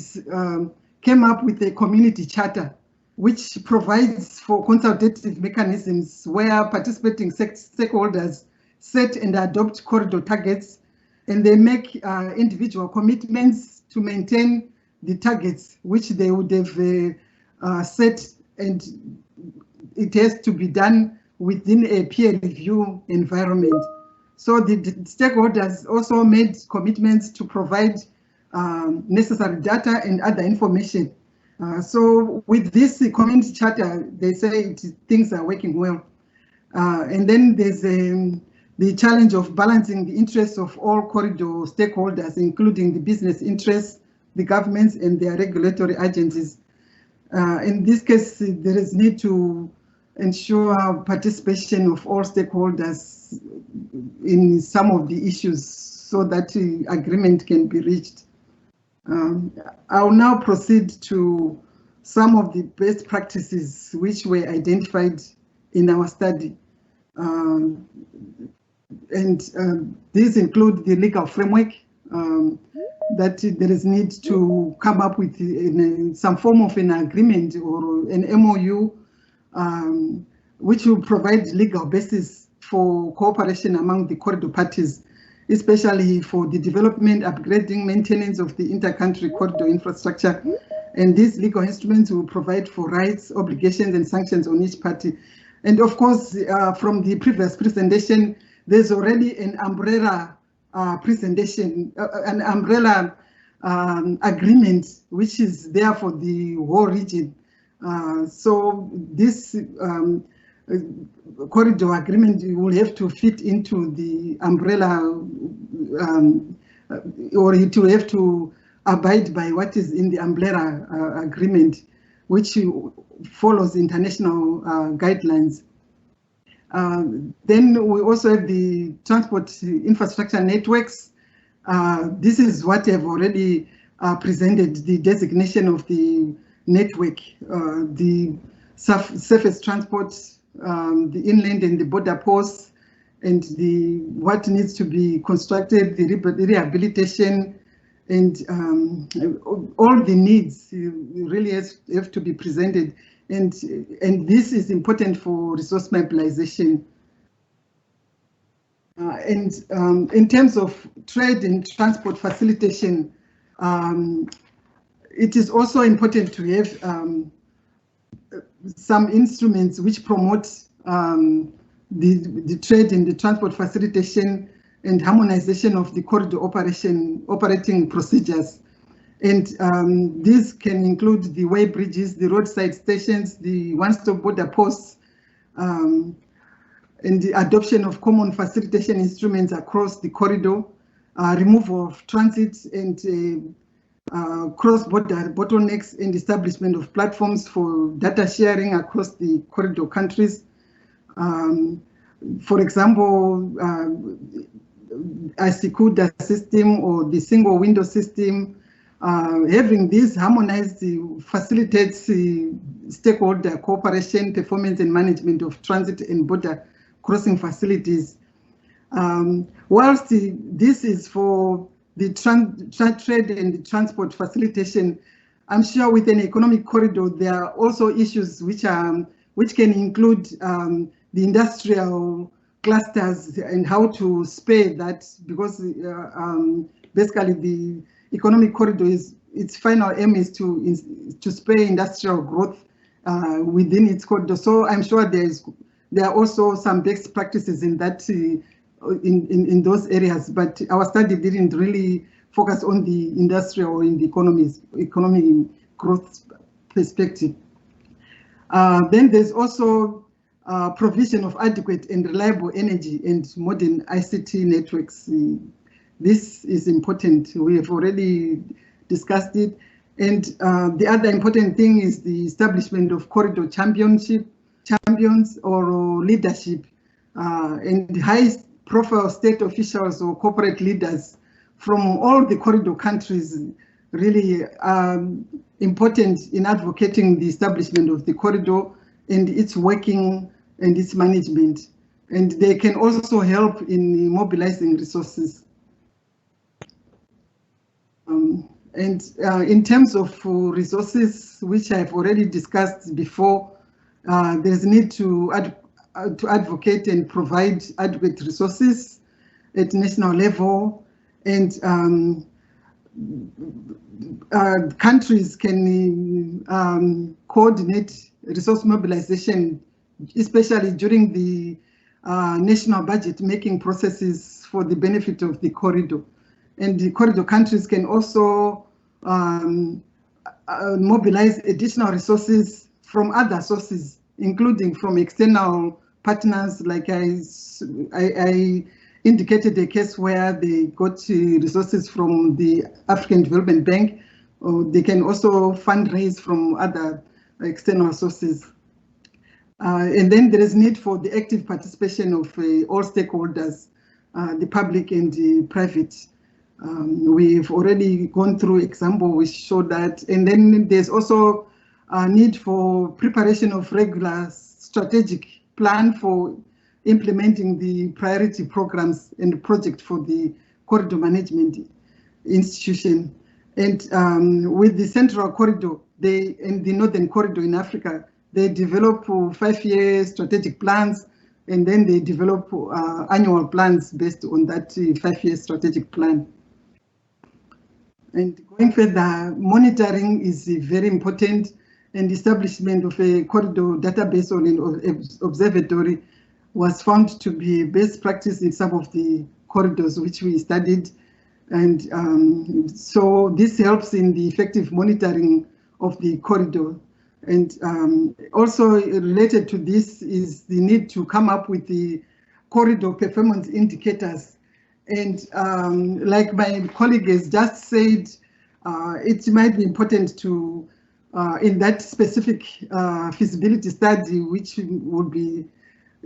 came up with a community charter, which provides for consultative mechanisms where participating stakeholders set and adopt corridor targets, and they make individual commitments to maintain the targets which they would have set, and it has to be done within a peer review environment. So the stakeholders also made commitments to provide necessary data and other information. So with this community charter, they say things are working well. And then there's the challenge of balancing the interests of all corridor stakeholders, including the business interests, the governments, and their regulatory agencies. In this case, there is need to ensure participation of all stakeholders in some of the issues so that agreement can be reached. I'll now proceed to some of the best practices which were identified in our study. These include the legal framework, that there is need to come up with some form of an agreement or an MOU, which will provide legal basis for cooperation among the corridor parties, especially for the development, upgrading, maintenance of the inter-country corridor infrastructure. And these legal instruments will provide for rights, obligations, and sanctions on each party. And of course, from the previous presentation, there's already an umbrella presentation, an umbrella agreement, which is there for the whole region. So this corridor agreement will have to fit into the umbrella, or it will have to abide by what is in the umbrella agreement, which follows international guidelines. Then we also have the transport infrastructure networks. This is what I've already presented, the designation of the network, the surface transport, the inland and the border posts, and what needs to be constructed, the rehabilitation, and all the needs really have to be presented. And this is important for resource mobilization. In terms of trade and transport facilitation, it is also important to have some instruments which promote the trade and the transport facilitation and harmonization of the corridor operating procedures. And these can include the way bridges, the roadside stations, the one-stop border posts, and the adoption of common facilitation instruments across the corridor, removal of transit and cross-border bottlenecks, and establishment of platforms for data sharing across the corridor countries. For example, a SICUDA system or the single window system, having this harmonized facilitates stakeholder cooperation, performance, and management of transit and border crossing facilities. Whilst this is for the trade and the transport facilitation, I'm sure with an economic corridor, there are also issues which can include the industrial clusters and how to spare that, because basically the economic corridor its final aim is to spare industrial growth within its corridor. So I'm sure there are also some best practices in that in those areas, but our study didn't really focus on the industrial or in the economic growth perspective. Then there's also provision of adequate and reliable energy and modern ICT networks. This is important. We have already discussed it. And the other important thing is the establishment of corridor champions or leadership and high-profile state officials or corporate leaders from all the corridor countries really important in advocating the establishment of the corridor and its working and its management. And they can also help in mobilizing resources. And in terms of resources, which I've already discussed before, there's a need to advocate and provide adequate resources at national level, and countries can coordinate resource mobilization, especially during the national budget making processes for the benefit of the corridor. And the corridor countries can also mobilize additional resources from other sources, including from external partners. Like I indicated a case where they got resources from the African Development Bank, or they can also fundraise from other external sources. And then there is need for the active participation of all stakeholders, the public and the private. We've already gone through example which show that. And then there's also a need for preparation of regular strategic plan for implementing the priority programs and project for the corridor management institution. And with the central corridor, and the northern corridor in Africa, they develop 5-year strategic plans, and then they develop annual plans based on that 5-year strategic plan. And going further, monitoring is very important, and establishment of a corridor database or an observatory was found to be best practice in some of the corridors which we studied. And so this helps in the effective monitoring of the corridor. And also related to this is the need to come up with the corridor performance indicators. And like my colleague has just said, it might be important to, in that specific feasibility study, which will be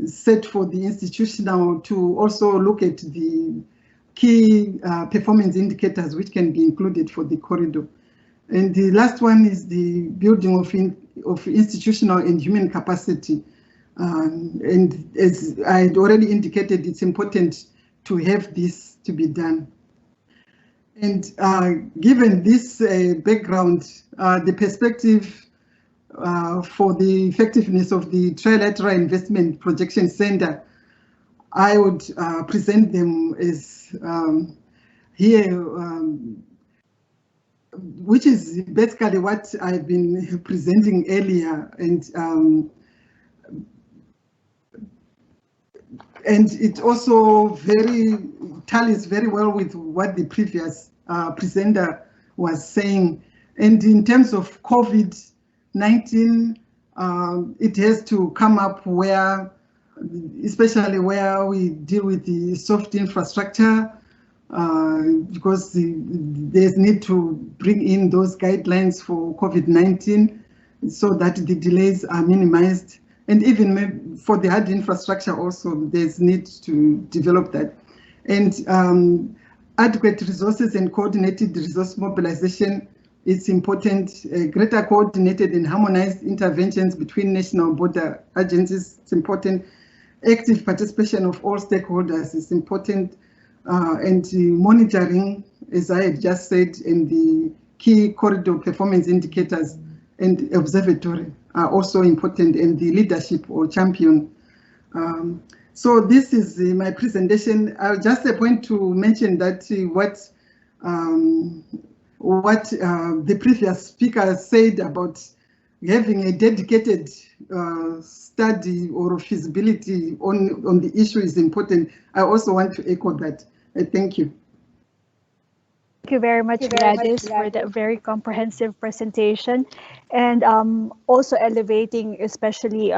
set for the institutional, to also look at the key performance indicators which can be included for the corridor. And the last one is the building of institutional and human capacity. And as I had already indicated, it's important to have this to be done. And given this background, the perspective for the effectiveness of the Trilateral Investment Projection Center, I would present them as here, which is basically what I've been presenting earlier, and it also tallies very well with what the previous presenter was saying. And in terms of COVID-19, it has to come up where, especially where we deal with the soft infrastructure, because there's need to bring in those guidelines for COVID-19 so that the delays are minimized. And even for the hard infrastructure also, there's need to develop that. And adequate resources and coordinated resource mobilization is important. Greater coordinated and harmonized interventions between national border agencies is important. active participation of all stakeholders is important, and monitoring, as I had just said, and the key corridor performance indicators and observatory are also important, and the leadership or champion. So this is my presentation. I'll just point to mention that what the previous speaker said about having a dedicated study or feasibility on the issue is important. I also want to echo that. Thank you. Thank you very much, Gladys, for that very comprehensive presentation, and also elevating, especially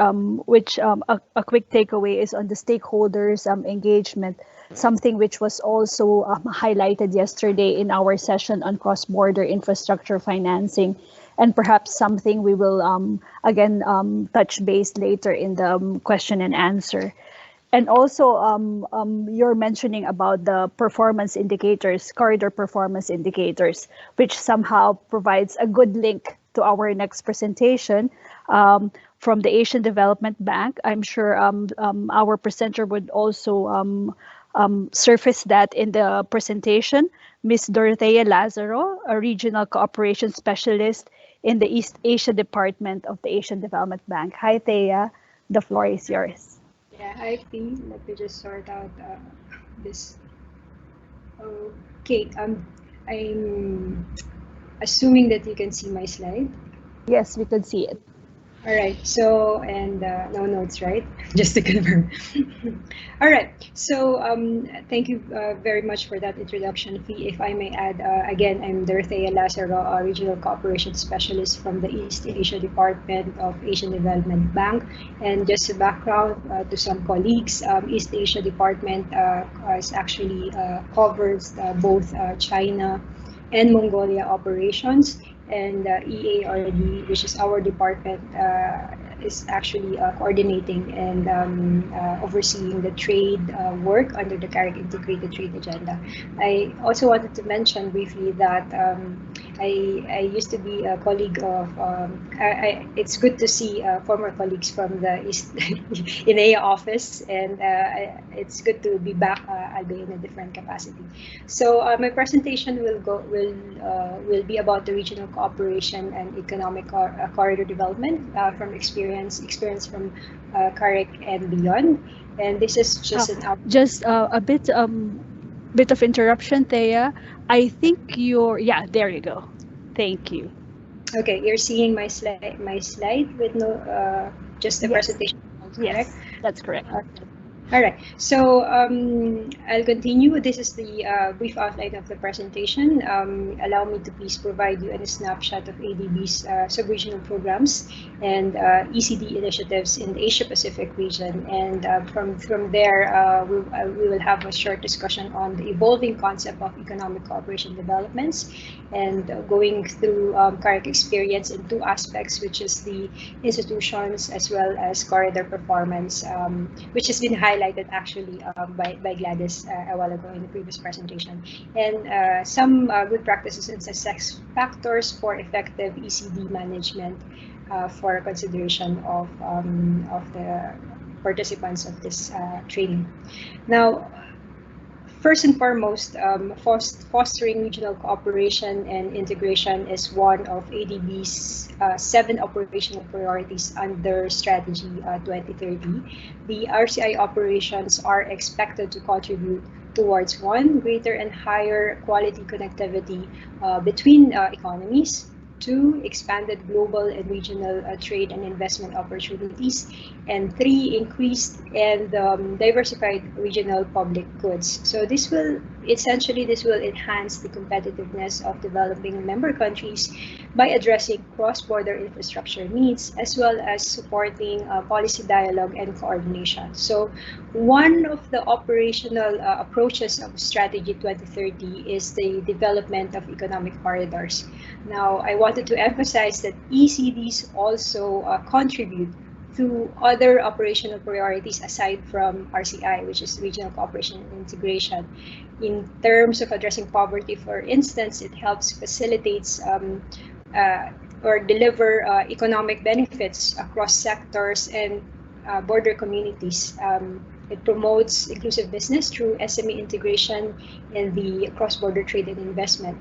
which a quick takeaway is on the stakeholders engagement, something which was also highlighted yesterday in our session on cross-border infrastructure financing, and perhaps something we will again touch base later in the question and answer. And also, you're mentioning about the performance indicators, corridor performance indicators, which somehow provides a good link to our next presentation from the Asian Development Bank. I'm sure our presenter would also surface that in the presentation. Ms. Dorothea Lazaro, a Regional Cooperation Specialist in the East Asia Department of the Asian Development Bank. Hi, Thea. The floor is yours. Yeah, hi P. Let me just sort out this. Okay, I'm assuming that you can see my slide. Yes, we could see it. All right, so, and no notes, right? Just to confirm. All right, so thank you very much for that introduction, Fee. If I may add, again, I'm Dorothea Lazaro, a Regional Cooperation Specialist from the East Asia Department of Asian Development Bank. And just a background to some colleagues, East Asia Department actually covers both China and Mongolia operations. And EARD, which is our department, is actually coordinating and overseeing the trade work under the CARIC Integrated Trade Agenda. I also wanted to mention briefly that I used to be a colleague of, it's good to see former colleagues from the East INEA office, and it's good to be back, albeit in a different capacity. So my presentation will be about the regional cooperation and economic corridor development from experience from CARIC and beyond. And this is just a bit of interruption, Thea. I think yeah, there you go. Thank you. Okay, you're seeing my slide with no just the presentation. Yes, that's correct. All right, so I'll continue. This is the brief outline of the presentation. Allow me to please provide you a snapshot of ADB's sub-regional programs and ECD initiatives in the Asia-Pacific region. And from there, we will have a short discussion on the evolving concept of economic cooperation developments, and going through CARIC experience in two aspects, which is the institutions as well as corridor performance, which has been highlighted actually by Gladys a while ago in the previous presentation, and some good practices and success factors for effective ECD management for consideration of the participants of this training. Now, first and foremost, fostering regional cooperation and integration is one of ADB's 7 operational priorities under Strategy 2030. The RCI operations are expected to contribute towards 1, greater and higher quality connectivity between economies, 2, expanded global and regional trade and investment opportunities, and 3, increased and diversified regional public goods. So this will enhance the competitiveness of developing member countries by addressing cross-border infrastructure needs, as well as supporting policy dialogue and coordination. So one of the operational approaches of Strategy 2030 is the development of economic corridors. Now, I wanted to emphasize that ECDs also contribute to other operational priorities aside from RCI, which is regional cooperation and integration. In terms of addressing poverty, for instance, it helps facilitates or deliver economic benefits across sectors and border communities. It promotes inclusive business through SME integration and the cross-border trade and investment.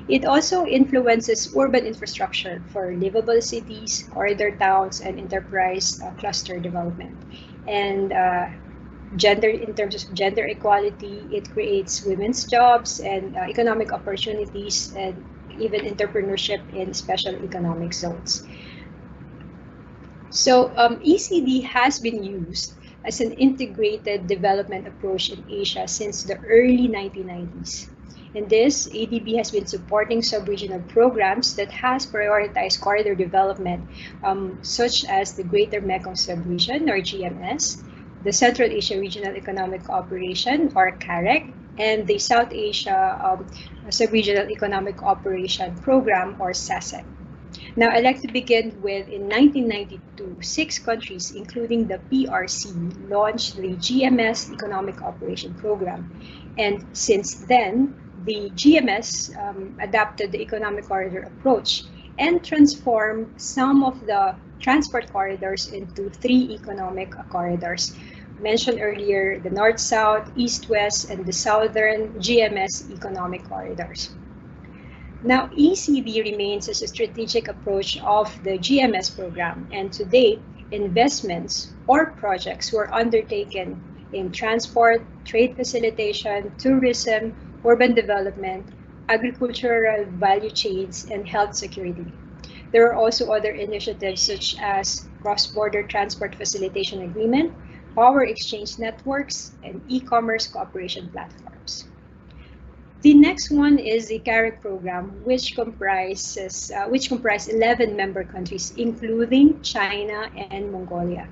It also influences urban infrastructure for livable cities, corridor towns, and enterprise cluster development. And gender, in terms of gender equality, it creates women's jobs and economic opportunities and even entrepreneurship in special economic zones. So ECD has been used as an integrated development approach in Asia since the early 1990s. In this, ADB has been supporting sub-regional programs that has prioritized corridor development, such as the Greater Mekong Sub-Region, or GMS, the Central Asia Regional Economic Cooperation, or CAREC, and the South Asia Sub-Regional Economic Cooperation Program, or SASEC. Now, I'd like to begin with, in 1992, 6 countries, including the PRC, launched the GMS Economic Cooperation Program. And since then, the GMS adapted the economic corridor approach and transformed some of the transport corridors into 3 economic corridors. Mentioned earlier, the North-South, East-West, and the Southern GMS economic corridors. Now, ECD remains as a strategic approach of the GMS program, and to date, investments or projects were undertaken in transport, trade facilitation, tourism, urban development, agricultural value chains, and health security. There are also other initiatives such as cross-border transport facilitation agreement, power exchange networks, and e-commerce cooperation platforms. The next one is the CAREC program, which comprise 11 member countries, including China and Mongolia.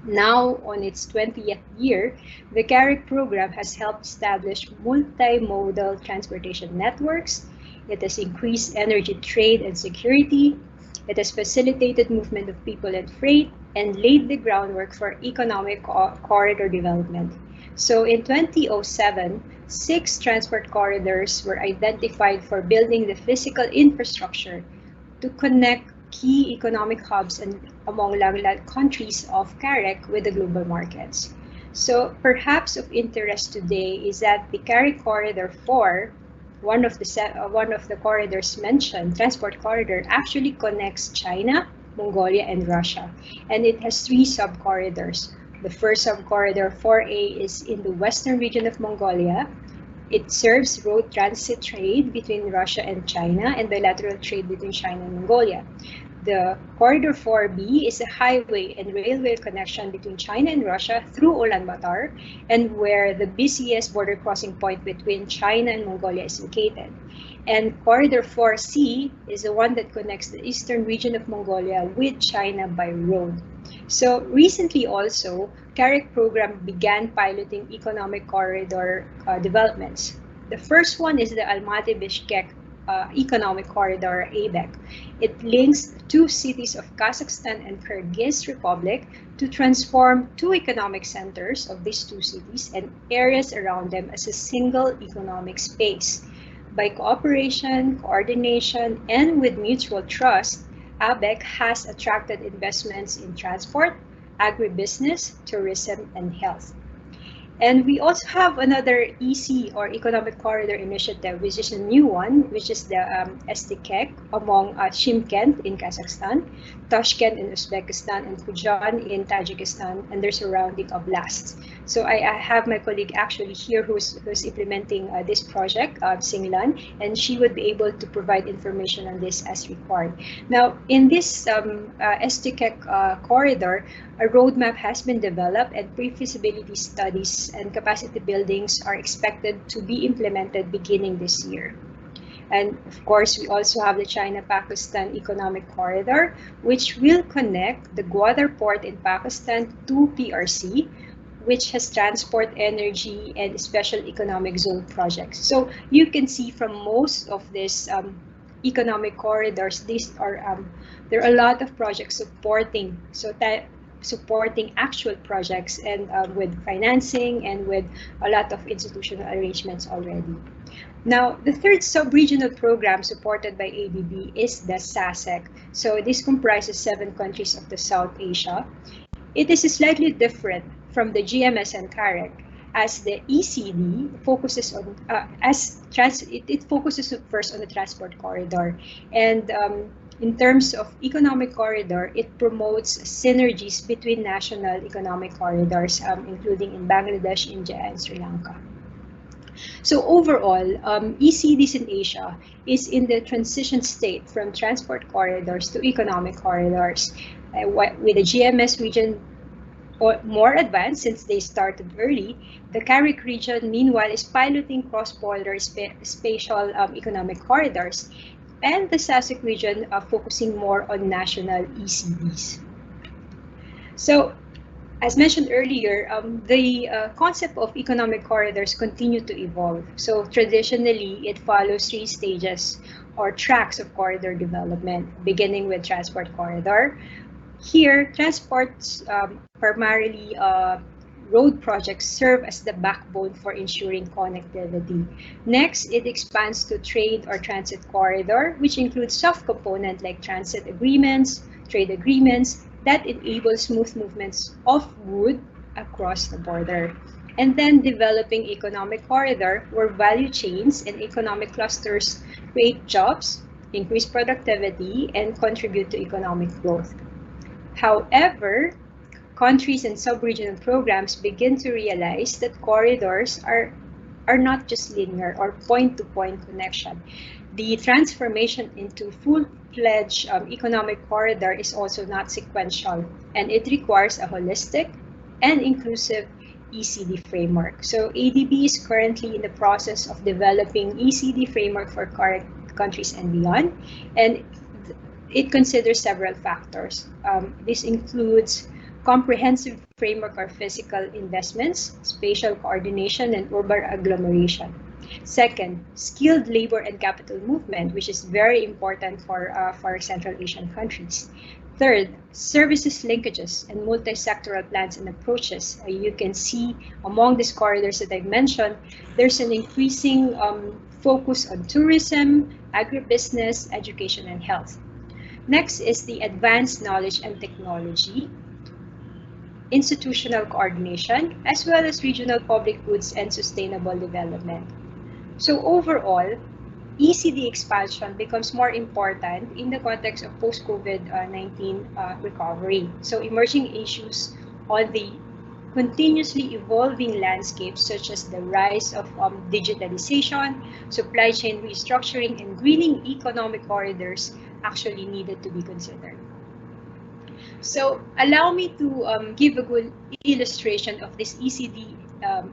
Now, on its 20th year, the CAREC program has helped establish multimodal transportation networks. It has increased energy trade and security. It has facilitated movement of people and freight and laid the groundwork for economic corridor development. So in 2007, 6 transport corridors were identified for building the physical infrastructure to connect key economic hubs and among landlocked countries of CAREC with the global markets. So perhaps of interest today is that the CAREC Corridor 4, one of the corridors mentioned, transport corridor, actually connects China, Mongolia, and Russia. And it has 3 sub-corridors. The first sub-corridor 4A is in the western region of Mongolia. It serves road transit trade between Russia and China and bilateral trade between China and Mongolia. The Corridor 4B is a highway and railway connection between China and Russia through Ulaanbaatar, and where the busiest border crossing point between China and Mongolia is located. And Corridor 4C is the one that connects the eastern region of Mongolia with China by road. So recently also, CAREC program began piloting economic corridor developments. The first one is the Almaty-Bishkek Economic Corridor, ABEC. It links 2 cities of Kazakhstan and Kyrgyz Republic to transform 2 economic centers of these 2 cities and areas around them as a single economic space. By cooperation, coordination, and with mutual trust, ABEC has attracted investments in transport, agribusiness, tourism, and health. And we also have another EC, or Economic Corridor Initiative, which is a new one, which is the STKEC among Shymkent in Kazakhstan, Tashkent in Uzbekistan, and Fujian in Tajikistan and their surrounding oblasts. So I have my colleague actually here who's implementing this project, Singlan, and she would be able to provide information on this as required. Now, in this STKEC corridor, a roadmap has been developed and pre-feasibility studies and capacity buildings are expected to be implemented beginning this year. And of course, we also have the China-Pakistan Economic Corridor, which will connect the Gwadar port in Pakistan to PRC, which has transport, energy, and special economic zone projects. So you can see from most of these economic corridors, there are a lot of projects supporting actual projects and with financing and with a lot of institutional arrangements already. Now, the third sub-regional program supported by ADB is the SASEC. So this comprises 7 countries of the South Asia. It is slightly different from the GMS and CAREC, as the ECD focuses on it focuses first on the transport corridor, and in terms of economic corridor, it promotes synergies between national economic corridors, including in Bangladesh, India, and Sri Lanka. So overall, ECDs in Asia is in the transition state from transport corridors to economic corridors, with the GMS region more advanced since they started early. The CAREC region, meanwhile, is piloting cross-border spatial economic corridors, and the SASEC region focusing more on national ECDs. So, as mentioned earlier, the concept of economic corridors continue to evolve. So traditionally, it follows 3 stages or tracks of corridor development, beginning with transport corridor. Here, transports, primarily road projects, serve as the backbone for ensuring connectivity. Next, it expands to trade or transit corridor, which includes soft component like transit agreements, trade agreements, that enable smooth movements of goods across the border. And then developing economic corridor, where value chains and economic clusters create jobs, increase productivity, and contribute to economic growth. However, countries and sub-regional programs begin to realize that corridors are not just linear or point-to-point connection. The transformation into full-fledged economic corridor is also not sequential, and it requires a holistic and inclusive ECD framework. So ADB is currently in the process of developing ECD framework for countries and beyond, and it considers several factors. This includes comprehensive framework or physical investments, spatial coordination, and urban agglomeration. Second, skilled labor and capital movement, which is very important for Central Asian countries. Third, services linkages and multi-sectoral plans and approaches. You can see among these corridors that I've mentioned, there's an increasing focus on tourism, agribusiness, education, and health. Next is the advanced knowledge and technology, institutional coordination, as well as regional public goods and sustainable development. So overall, ECD expansion becomes more important in the context of post-COVID-19 recovery. So emerging issues on the continuously evolving landscapes, such as the rise of digitalization, supply chain restructuring, and greening economic corridors actually needed to be considered. So allow me to give a good illustration of this ECD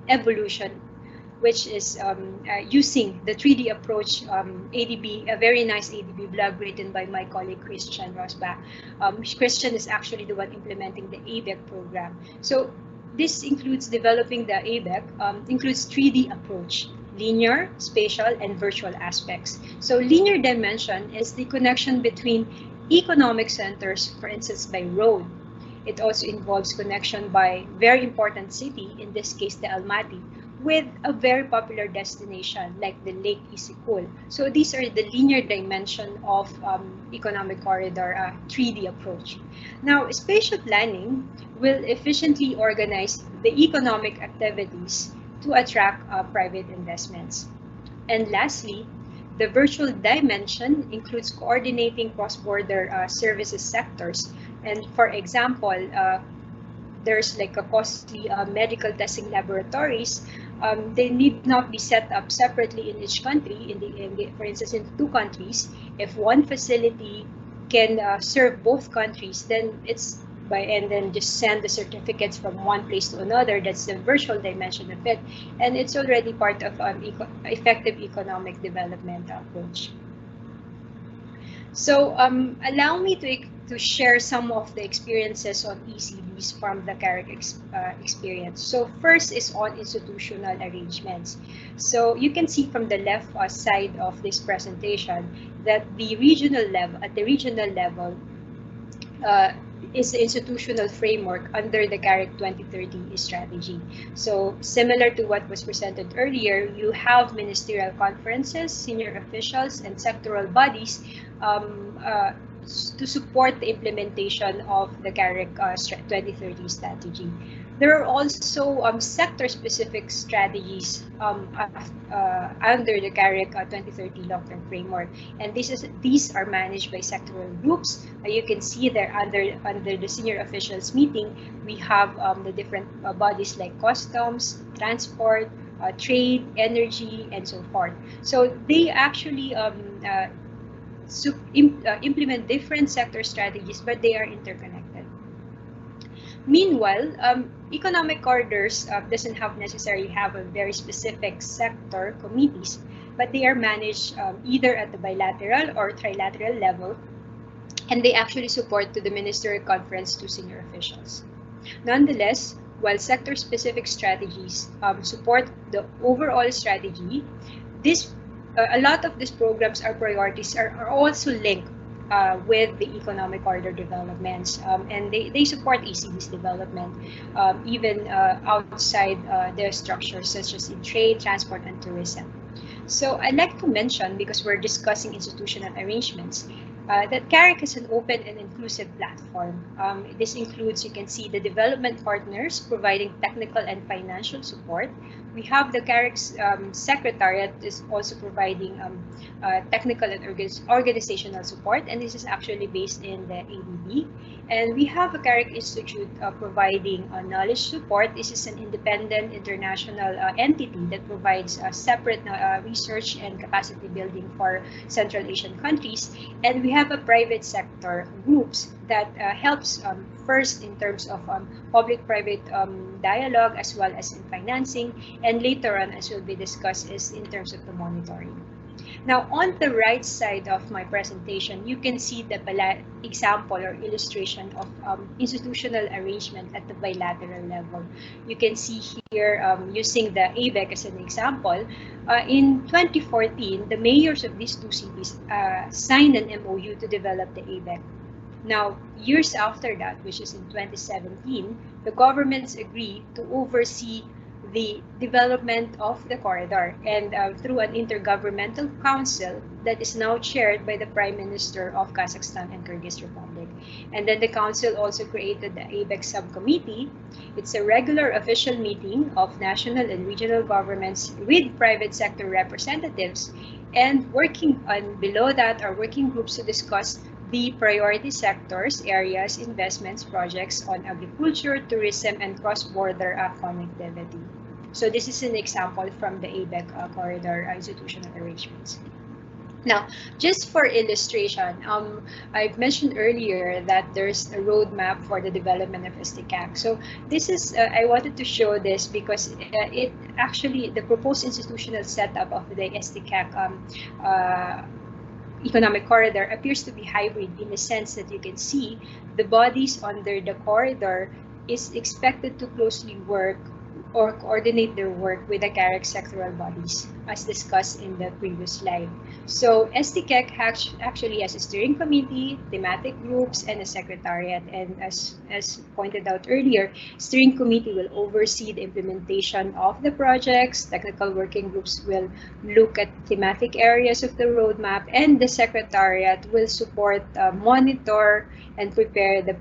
evolution, which is using the 3D approach, ADB, a very nice ADB blog written by my colleague Christian Rosbach. Christian is actually the one implementing the ABEC program. So this includes developing the ABEC, includes 3D approach, linear, spatial, and virtual aspects. So linear dimension is the connection between economic centers, for instance, by road. It also involves connection by very important city, in this case, the Almaty, with a very popular destination like the Lake Isikul. So these are the linear dimension of economic corridor 3D approach. Now, spatial planning will efficiently organize the economic activities to attract private investments. And lastly, the virtual dimension includes coordinating cross-border services sectors. And for example, there's like a costly medical testing laboratories. They need not be set up separately in each country. For instance, in 2 countries, if one facility can serve both countries, then it's and then just send the certificates from one place to another. That's the virtual dimension of it, and it's already part of effective economic development approach. So allow me to share some of the experiences on ECDs from the CAREC experience. So first is on institutional arrangements. So you can see from the left side of this presentation that the regional level, at the regional level, is the institutional framework under the CAREC 2030 strategy. So similar to what was presented earlier, you have ministerial conferences, senior officials, and sectoral bodies to support the implementation of the CAREC 2030 strategy. There are also sector-specific strategies under the CAREC 2030 long-term framework, and these are managed by sectoral groups. You can see there under the senior officials meeting, we have the different bodies like customs, transport, trade, energy, and so forth. So they actually implement different sector strategies, but they are interconnected. Meanwhile, economic corridors doesn't necessarily have a very specific sector committees, but they are managed either at the bilateral or trilateral level, and they actually support to the ministerial conference to senior officials. Nonetheless, while sector-specific strategies support the overall strategy, a lot of these programs or priorities are also linked with the economic corridor developments, and they support ECD's development even outside their structures, such as in trade, transport, and tourism. So I'd like to mention, because we're discussing institutional arrangements, that CAREC is an open and inclusive platform. This includes, you can see, the development partners providing technical and financial support. We have the CAREC's secretariat is also providing technical and organizational support, and this is actually based in the ADB. And we have a CAREC Institute providing knowledge support. This is an independent international entity that provides separate research and capacity building for Central Asian countries. And we have a private sector groups that helps first in terms of public-private dialogue, as well as in financing, and later on, as will be discussed, is in terms of the monitoring. Now, on the right side of my presentation, you can see the example or illustration of institutional arrangement at the bilateral level. You can see here, using the ABEC as an example, in 2014, the mayors of these two cities signed an MOU to develop the ABEC. Now, years after that, which is in 2017, the governments agree to oversee the development of the corridor, and through an intergovernmental council that is now chaired by the Prime Minister of Kazakhstan and Kyrgyz Republic. And then the council also created the ABEC subcommittee. It's a regular official meeting of national and regional governments with private sector representatives, and working on below that are working groups to discuss the priority sectors, areas, investments, projects on agriculture, tourism, and cross-border connectivity. So this is an example from the ABEC corridor institutional arrangements. Now, just for illustration, I've mentioned earlier that there's a roadmap for the development of STCAC. So this is, I wanted to show this because it actually, the proposed institutional setup of the STCAC economic corridor appears to be hybrid, in the sense that you can see the bodies under the corridor is expected to closely work or coordinate their work with the CAREC sectoral bodies, as discussed in the previous slide. So STCAC actually has a steering committee, thematic groups, and a secretariat. And as pointed out earlier, steering committee will oversee the implementation of the projects, technical working groups will look at thematic areas of the roadmap, and the secretariat will support, monitor, and prepare the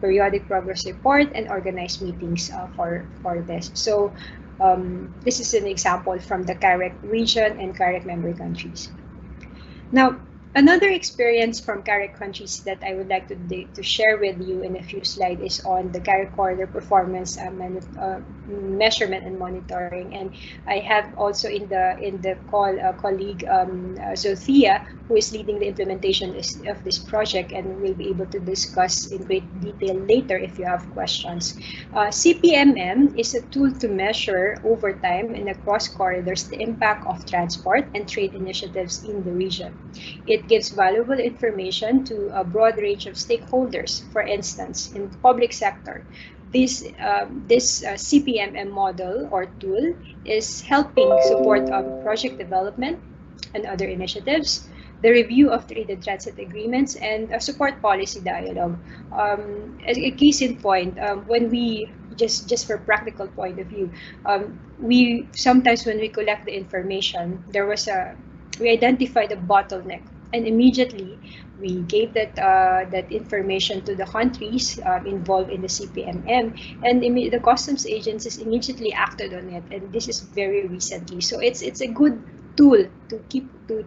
periodic progress report and organize meetings for this. So this is an example from the CAREC region and CAREC member countries. Now, another experience from CAREC countries that I would like to share with you in a few slides is on the CAREC corridor performance measurement and monitoring. And I have also in the call a colleague, Zothia, who is leading the implementation of this project, and will be able to discuss in great detail later if you have questions. CPMM is a tool to measure over time and across corridors the impact of transport and trade initiatives in the region. It gives valuable information to a broad range of stakeholders. For instance, in the public sector, this CPMM model or tool is helping support project development and other initiatives, the review of trade and transit agreements, and support policy dialogue. A case in point, when we just for practical point of view, we sometimes when we collect the information, we identified a bottleneck And immediately, we gave that information to the countries involved in the CPMM, and the customs agencies immediately acted on it. And this is very recently, so it's a good tool to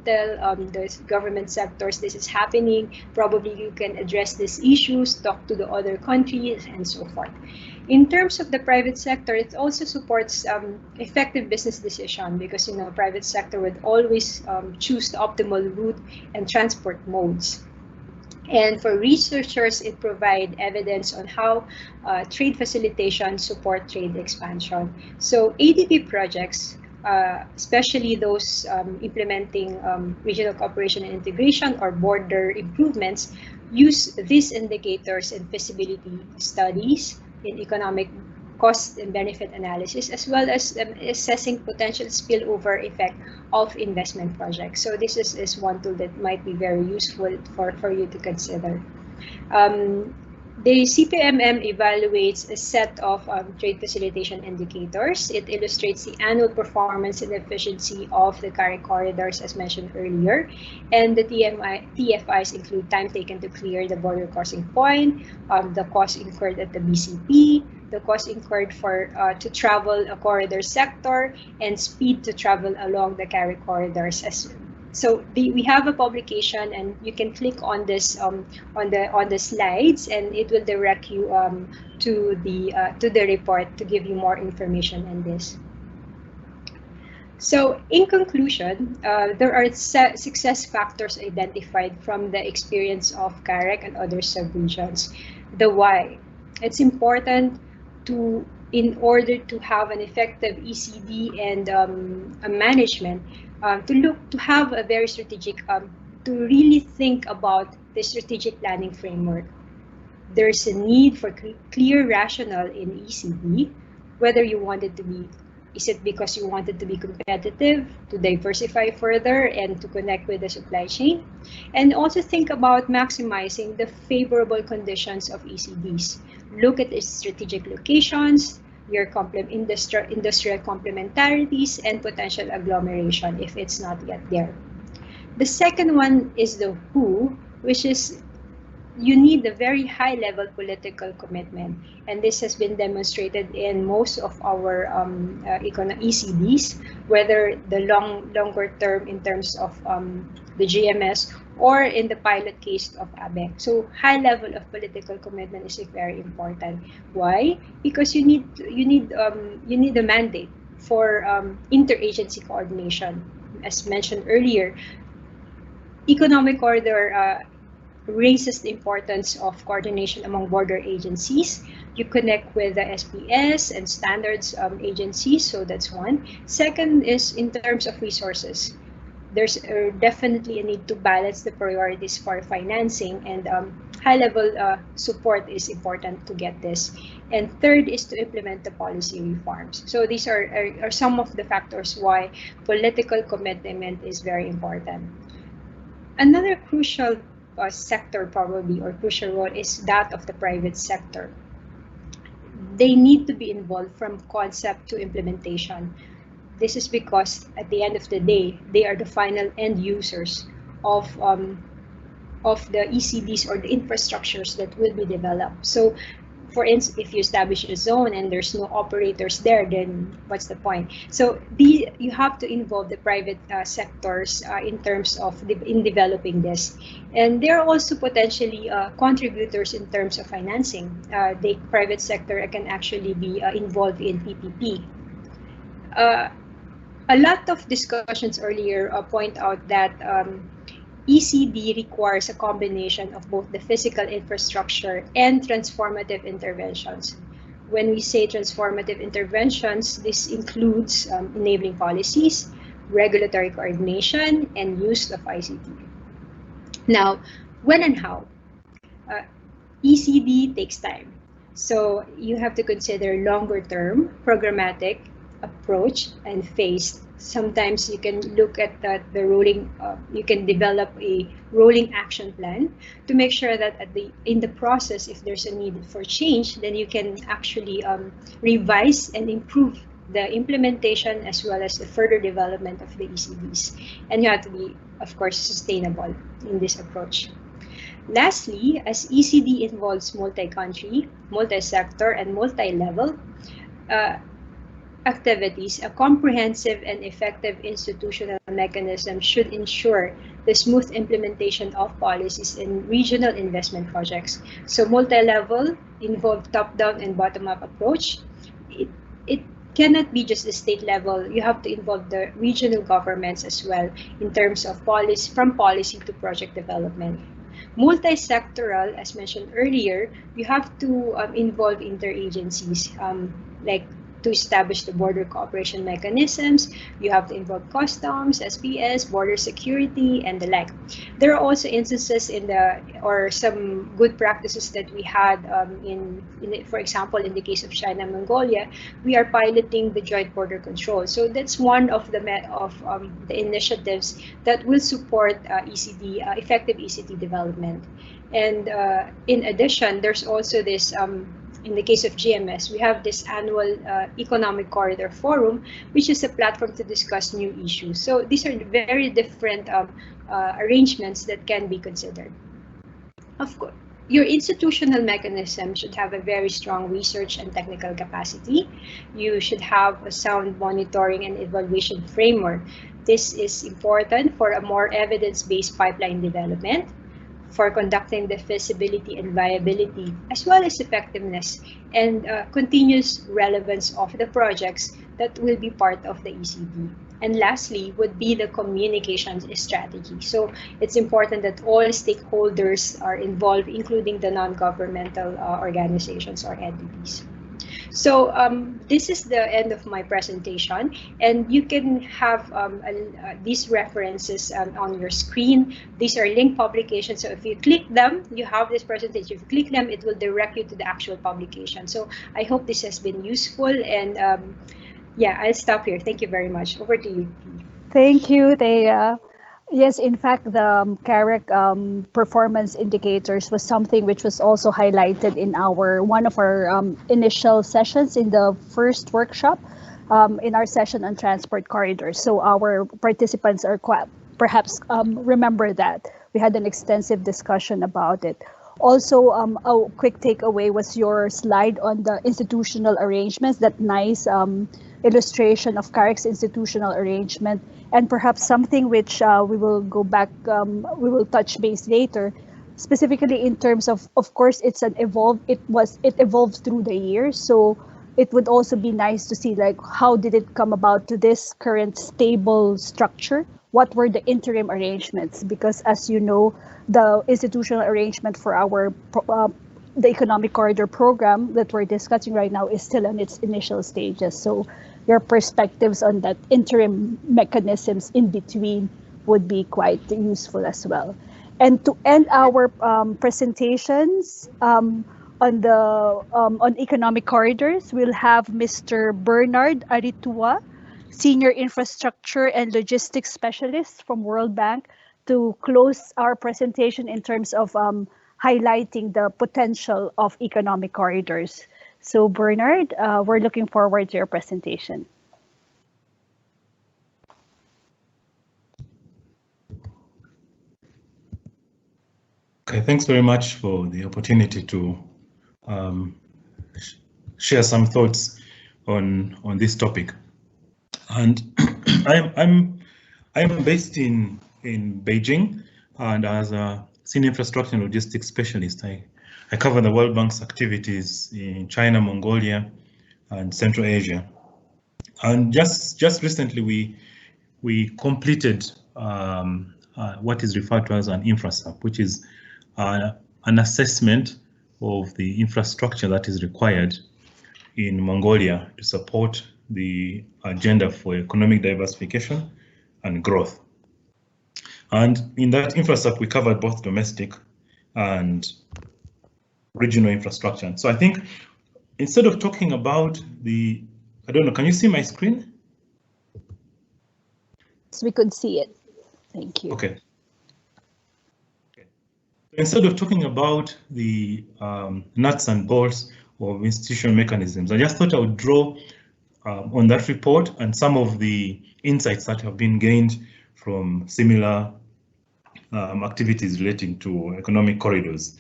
tell the government sectors this is happening. Probably you can address these issues, talk to the other countries, and so forth. In terms of the private sector, it also supports effective business decision, because private sector would always choose the optimal route and transport modes. And for researchers, it provides evidence on how trade facilitation support trade expansion. So ADB projects, especially those implementing regional cooperation and integration or border improvements, use these indicators in feasibility studies, in economic cost and benefit analysis, as well as assessing potential spillover effect of investment projects. So this is one tool that might be very useful for you to consider. The CPMM evaluates a set of trade facilitation indicators. It illustrates the annual performance and efficiency of the CARIC corridors, as mentioned earlier. And the TFIs include time taken to clear the border crossing point, the cost incurred at the BCP, the cost incurred to travel a corridor sector, and speed to travel along the CARIC corridors. So we have a publication, and you can click on this on the slides, and it will direct you to the report to give you more information on this. So in conclusion, there are success factors identified from the experience of CARIC and other subregions. The why. It's important in order to have an effective ECD and a management, to have a very strategic, to really think about the strategic planning framework. There's a need for clear rationale in ECD, whether you want it to be, is it because you want it to be competitive, to diversify further, and to connect with the supply chain? And also think about maximizing the favorable conditions of ECDs. Look at its strategic locations, your industrial complementarities, and potential agglomeration if it's not yet there. The second one is the who, which is you need a very high-level political commitment, and this has been demonstrated in most of our ECDs, whether the longer term in terms of the GMS or in the pilot case of ABEC. So high level of political commitment is very important. Why? Because you need a mandate for interagency coordination. As mentioned earlier, economic corridor raises the importance of coordination among border agencies. You connect with the SPS and standards agencies, so that's one. Second is in terms of resources. There's definitely a need to balance the priorities for financing, and high-level support is important to get this. And third is to implement the policy reforms. So these are some of the factors why political commitment is very important. Another crucial sector probably, or crucial role, is that of the private sector. They need to be involved from concept to implementation. This is because at the end of the day, they are the final end users of the ECDs or the infrastructures that will be developed. So for instance, if you establish a zone and there's no operators there, then what's the point? So you have to involve the private sectors in terms of in developing this. And they're also potentially contributors in terms of financing. The private sector can actually be involved in PPP. A lot of discussions earlier point out that ECD requires a combination of both the physical infrastructure and transformative interventions. When we say transformative interventions, this includes enabling policies, regulatory coordination, and use of ICT. Now, when and how? ECD takes time. So you have to consider longer term, programmatic approach, and phased. Sometimes you can look at the rolling, you can develop a rolling action plan to make sure that in the process, if there's a need for change, then you can actually revise and improve the implementation as well as the further development of the ECDs. And you have to be, of course, sustainable in this approach. Lastly, as ECD involves multi-country, multi-sector, and multi-level activities, a comprehensive and effective institutional mechanism should ensure the smooth implementation of policies in regional investment projects. So multi-level involve top-down and bottom-up approach. It cannot be just the state level. You have to involve the regional governments as well in terms of policy, from policy to project development. Multi-sectoral, as mentioned earlier, you have to involve interagencies, like to establish the border cooperation mechanisms. You have to involve customs, SPS, border security, and the like. There are also instances or some good practices that we had for example, in the case of China-Mongolia, we are piloting the joint border control. So that's one of the initiatives that will support effective ECD development. And in addition, there's also this in the case of GMS, we have this annual Economic Corridor Forum, which is a platform to discuss new issues. So these are very different arrangements that can be considered. Of course, your institutional mechanism should have a very strong research and technical capacity. You should have a sound monitoring and evaluation framework. This is important for a more evidence-based pipeline development, for conducting the feasibility and viability, as well as effectiveness and continuous relevance of the projects that will be part of the ECD. And lastly would be the communications strategy. So it's important that all stakeholders are involved, including the non-governmental organizations or entities. So this is the end of my presentation, and you can have these references on your screen. These are linked publications, so if you click them, you have this presentation. If you click them, it will direct you to the actual publication. So I hope this has been useful, and yeah, I'll stop here. Thank you very much. Over to you. Thank you, Thea. Yes, in fact, the CAREC performance indicators was something which was also highlighted in one of our initial sessions in the first workshop, in our session on transport corridors. So our participants are perhaps remember that. We had an extensive discussion about it. Also, a quick takeaway was your slide on the institutional arrangements, that nice illustration of CAREC's institutional arrangement, and perhaps something which we will go back, we will touch base later, specifically in terms of course, it evolved through the years. So it would also be nice to see, like, how did it come about to this current stable structure? What were the interim arrangements? Because as you know, the institutional arrangement for the Economic Corridor program that we're discussing right now is still in its initial stages. So your perspectives on that interim mechanisms in between would be quite useful as well. And to end our presentations on economic corridors, we'll have Mr. Bernard Aritua, Senior Infrastructure and Logistics Specialist from World Bank, to close our presentation in terms of highlighting the potential of economic corridors. So Bernard, we're looking forward to your presentation. Okay, thanks very much for the opportunity to share some thoughts on this topic. And I'm based in Beijing, and as a Senior Infrastructure and Logistics Specialist, I cover the World Bank's activities in China, Mongolia, and Central Asia. And just recently, we completed what is referred to as an InfraSAP, which is an assessment of the infrastructure that is required in Mongolia to support the agenda for economic diversification and growth. And in that InfraSAP, we covered both domestic and regional infrastructure. So I think instead of talking about I don't know, can you see my screen? Yes, we could see it. Thank you. Okay. Instead of talking about the nuts and bolts of institutional mechanisms, I just thought I would draw on that report and some of the insights that have been gained from similar activities relating to economic corridors.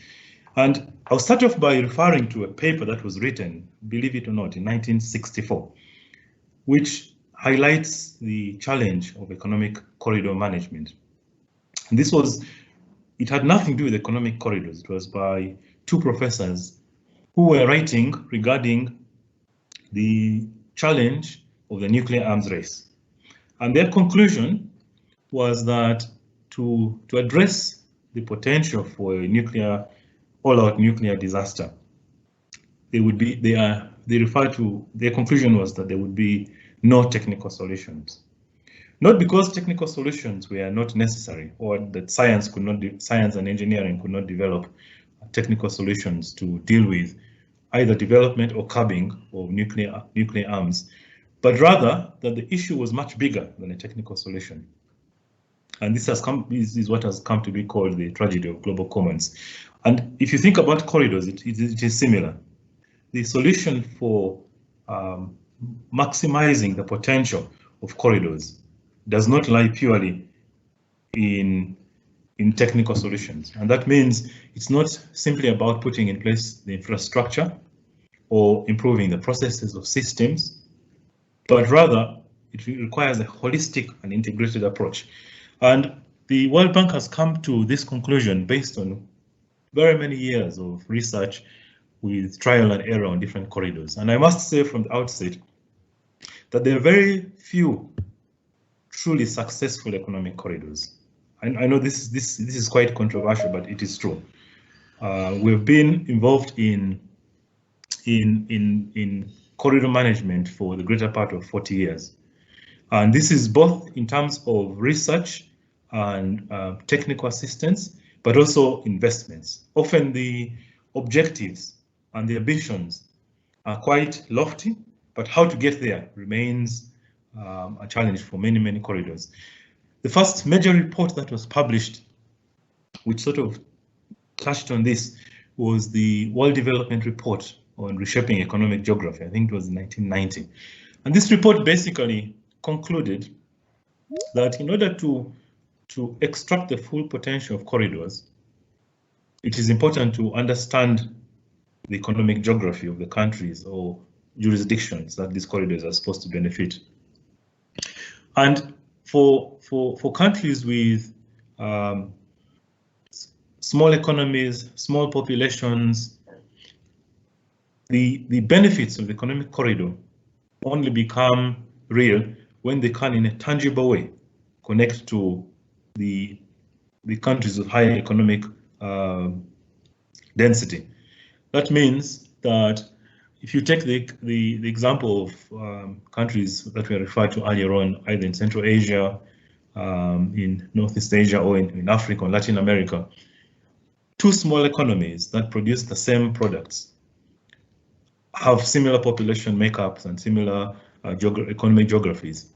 And I'll start off by referring to a paper that was written, believe it or not, in 1964, which highlights the challenge of economic corridor management. And it had nothing to do with economic corridors. It was by two professors who were writing regarding the challenge of the nuclear arms race. And their conclusion was that to address the potential for a all-out nuclear disaster, their conclusion was that there would be no technical solutions. Not because technical solutions were not necessary or that science and engineering could not develop technical solutions to deal with either development or curbing of nuclear arms, but rather that the issue was much bigger than a technical solution. And this is what has come to be called the tragedy of global commons. And if you think about corridors, it is similar. The solution for maximizing the potential of corridors does not lie purely in technical solutions. And that means it's not simply about putting in place the infrastructure or improving the processes of systems, but rather it requires a holistic and integrated approach. And the World Bank has come to this conclusion based on very many years of research with trial and error on different corridors. And I must say from the outset that there are very few truly successful economic corridors. I know this is quite controversial, but it is true. We've been involved in corridor management for the greater part of 40 years. And this is both in terms of research and technical assistance, but also investments. Often the objectives and the ambitions are quite lofty, but how to get there remains a challenge for many corridors. The first major report that was published, which sort of touched on this, was the World Development Report on Reshaping Economic Geography. I think it was in 1990. And this report basically concluded that in order to extract the full potential of corridors, it is important to understand the economic geography of the countries or jurisdictions that these corridors are supposed to benefit. And for countries with small economies, small populations, the benefits of the economic corridor only become real when they can, in a tangible way, connect to the countries with high economic density. That means that if you take the example of countries that were referred to earlier on, either in Central Asia, in Northeast Asia, or in Africa or Latin America, two small economies that produce the same products have similar population makeups and similar economic geographies.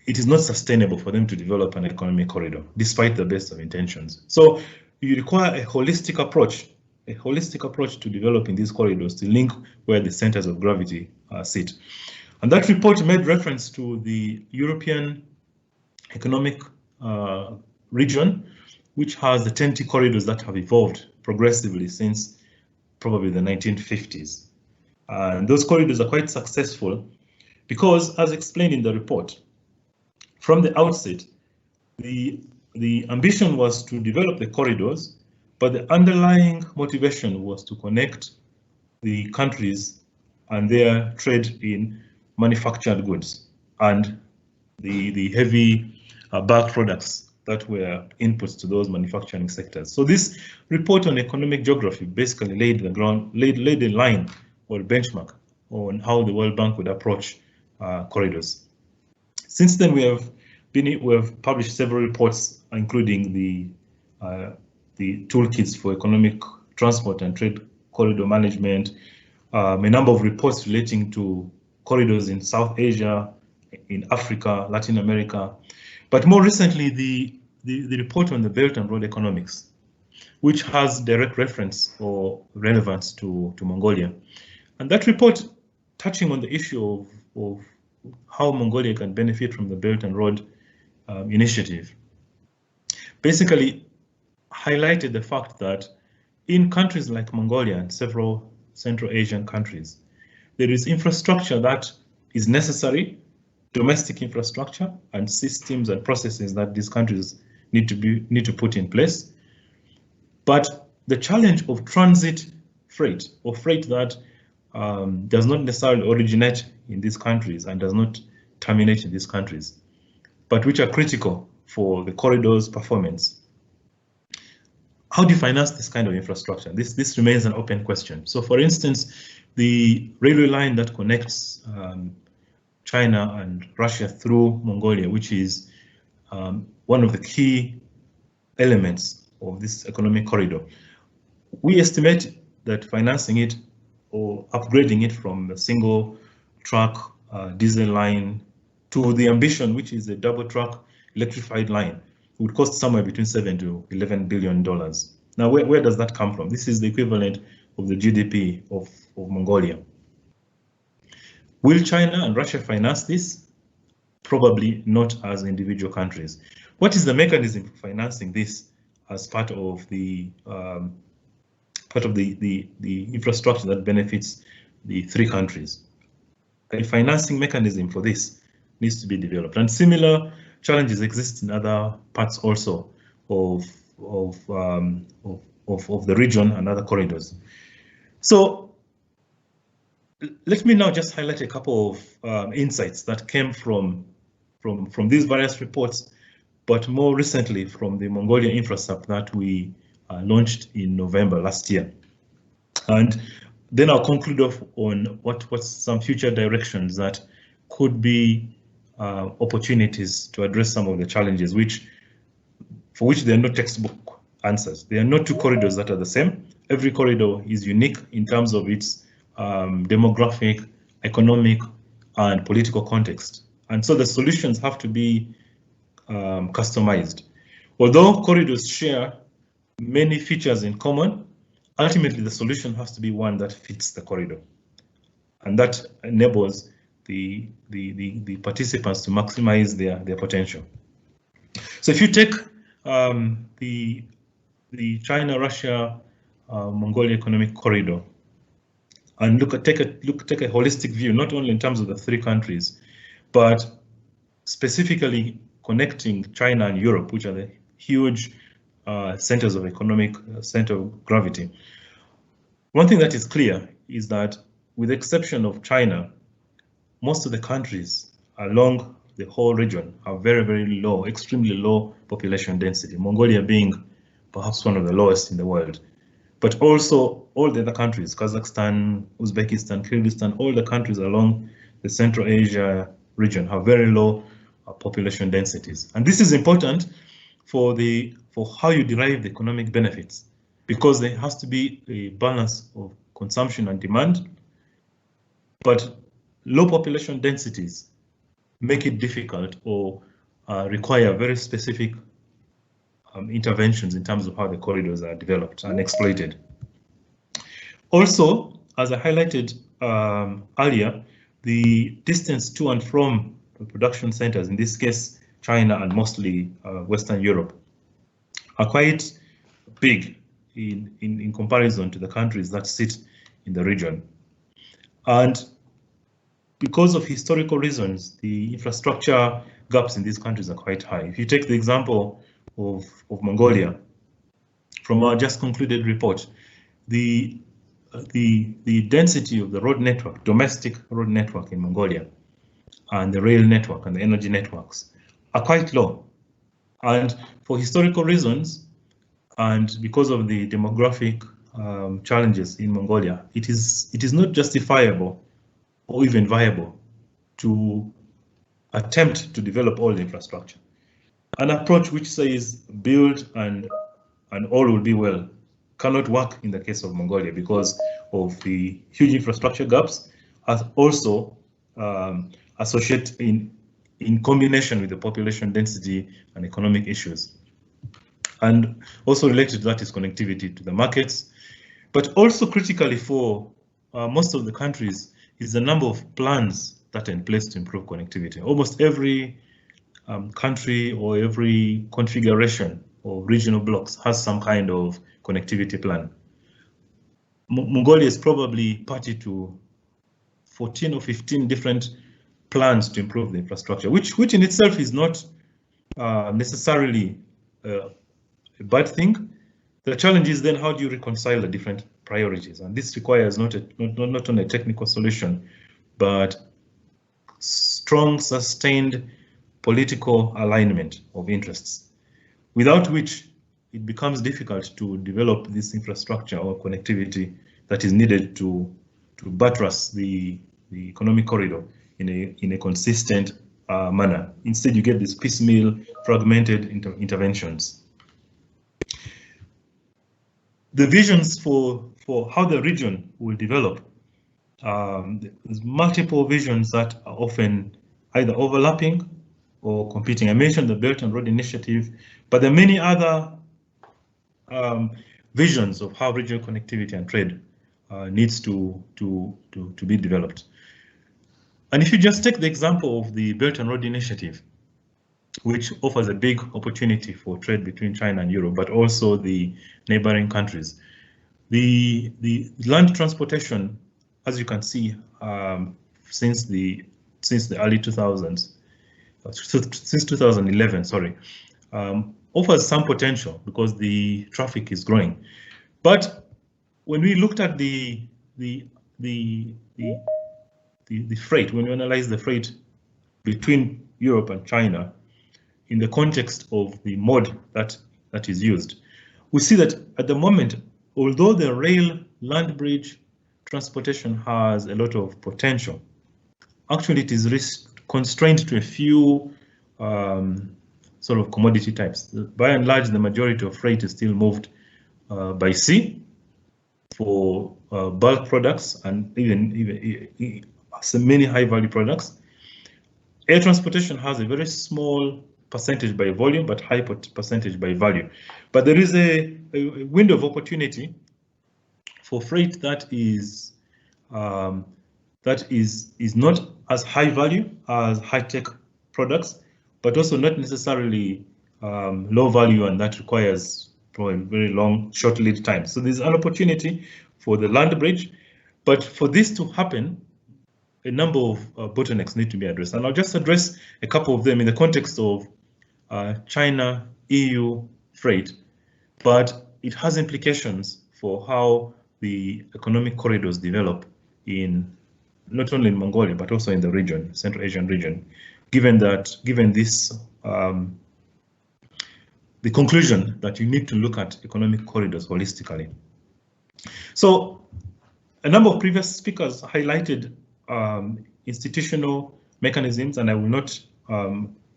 It is not sustainable for them to develop an economic corridor, despite the best of intentions. So you require a holistic approach to developing these corridors to link where the centers of gravity sit. And that report made reference to the European Economic Region, which has the 10 corridors that have evolved progressively since probably the 1950s. And those corridors are quite successful because, as explained in the report, from the outset, the ambition was to develop the corridors, but the underlying motivation was to connect the countries and their trade in manufactured goods and the heavy bulk products that were inputs to those manufacturing sectors. So this report on economic geography basically laid the line or benchmark on how the World Bank would approach corridors. Since then, we have published several reports, including the toolkits for economic transport and trade corridor management, a number of reports relating to corridors in South Asia, in Africa, Latin America, but more recently the report on the Belt and Road economics, which has direct reference or relevance to Mongolia. And that report, touching on the issue of how Mongolia can benefit from the Belt and Road Initiative. Basically highlighted the fact that in countries like Mongolia and several Central Asian countries, there is infrastructure that is necessary, domestic infrastructure and systems and processes that these countries need to put in place. But the challenge of transit freight, or freight that does not necessarily originate in these countries and does not terminate in these countries, but which are critical for the corridor's performance. How do you finance this kind of infrastructure? This remains an open question. So for instance, the railway line that connects China and Russia through Mongolia, which is one of the key elements of this economic corridor, we estimate that financing it or upgrading it from a single track diesel line to the ambition, which is a double track electrified line, would cost somewhere between $7 to $11 billion. Now, where does that come from? This is the equivalent of the GDP of Mongolia. Will China and Russia finance this? Probably not as individual countries. What is the mechanism for financing this as part of the infrastructure that benefits the three countries? A financing mechanism for this needs to be developed, and similar challenges exist in other parts also of the region and other corridors. So let me now just highlight a couple of insights that came from these various reports, but more recently from the Mongolia InfraSUP that we launched in November last year. And then I'll conclude off on what's some future directions that could be opportunities to address some of the challenges for which there are no textbook answers. There are no two corridors that are the same. Every corridor is unique in terms of its demographic, economic, and political context. And so the solutions have to be customized. Although corridors share many features in common, ultimately the solution has to be one that fits the corridor. And that enables the participants to maximize their potential. So if you take the China-Russia Mongolia economic corridor and take a holistic view, not only in terms of the three countries, but specifically connecting China and Europe, which are the huge centers of economic center of gravity. One thing that is clear is that, with the exception of China, most of the countries along the whole region have very, very low, extremely low population density, Mongolia being perhaps one of the lowest in the world. But also all the other countries, Kazakhstan, Uzbekistan, Kyrgyzstan, all the countries along the Central Asia region have very low population densities. And this is important for how you derive the economic benefits, because there has to be a balance of consumption and demand, but low population densities make it difficult or require very specific interventions in terms of how the corridors are developed and exploited. Also, as I highlighted earlier, the distance to and from the production centers, in this case China and mostly Western Europe, are quite big in comparison to the countries that sit in the region. And because of historical reasons, the infrastructure gaps in these countries are quite high. If you take the example of Mongolia, from our just concluded report, the density of the road network, domestic road network in Mongolia, and the rail network and the energy networks are quite low. And for historical reasons, and because of the demographic challenges in Mongolia, it is not justifiable or even viable to attempt to develop all the infrastructure. An approach which says build and all will be well cannot work in the case of Mongolia because of the huge infrastructure gaps, as also associated in combination with the population density and economic issues. And also related to that is connectivity to the markets, but also critically for most of the countries is the number of plans that are in place to improve connectivity. Almost every country or every configuration of regional blocks has some kind of connectivity plan. Mongolia is probably party to 14 or 15 different plans to improve the infrastructure, which in itself is not necessarily a bad thing. The challenge is then how do you reconcile the different priorities, and this requires not only a technical solution, but strong, sustained political alignment of interests, without which it becomes difficult to develop this infrastructure or connectivity that is needed to buttress the economic corridor in a consistent manner. Instead, you get these piecemeal, fragmented interventions. The visions for how the region will develop, there's multiple visions that are often either overlapping or competing. I mentioned the Belt and Road Initiative, but there are many other visions of how regional connectivity and trade needs to be developed. And if you just take the example of the Belt and Road Initiative, which offers a big opportunity for trade between China and Europe, but also the neighboring countries. The land transportation, as you can see, since the early 2000s, since 2011, sorry, offers some potential because the traffic is growing. But when we looked at the freight, when we analyze the freight between Europe and China, in the context of the mode that is used, we see that at the moment, although the rail land bridge transportation has a lot of potential, actually it is constrained to a few sort of commodity types. By and large, the majority of freight is still moved by sea for bulk products and even many high value products. Air transportation has a very small percentage by volume, but high percentage by value. But there is a window of opportunity for freight that is not as high value as high-tech products, but also not necessarily low value, and that requires probably very long, short lead time. So there's an opportunity for the land bridge, but for this to happen, a number of bottlenecks need to be addressed. And I'll just address a couple of them in the context of China-EU freight, but it has implications for how the economic corridors develop in not only in Mongolia, but also in the region, Central Asian region, given this, the conclusion that you need to look at economic corridors holistically. So a number of previous speakers highlighted institutional mechanisms, and I will not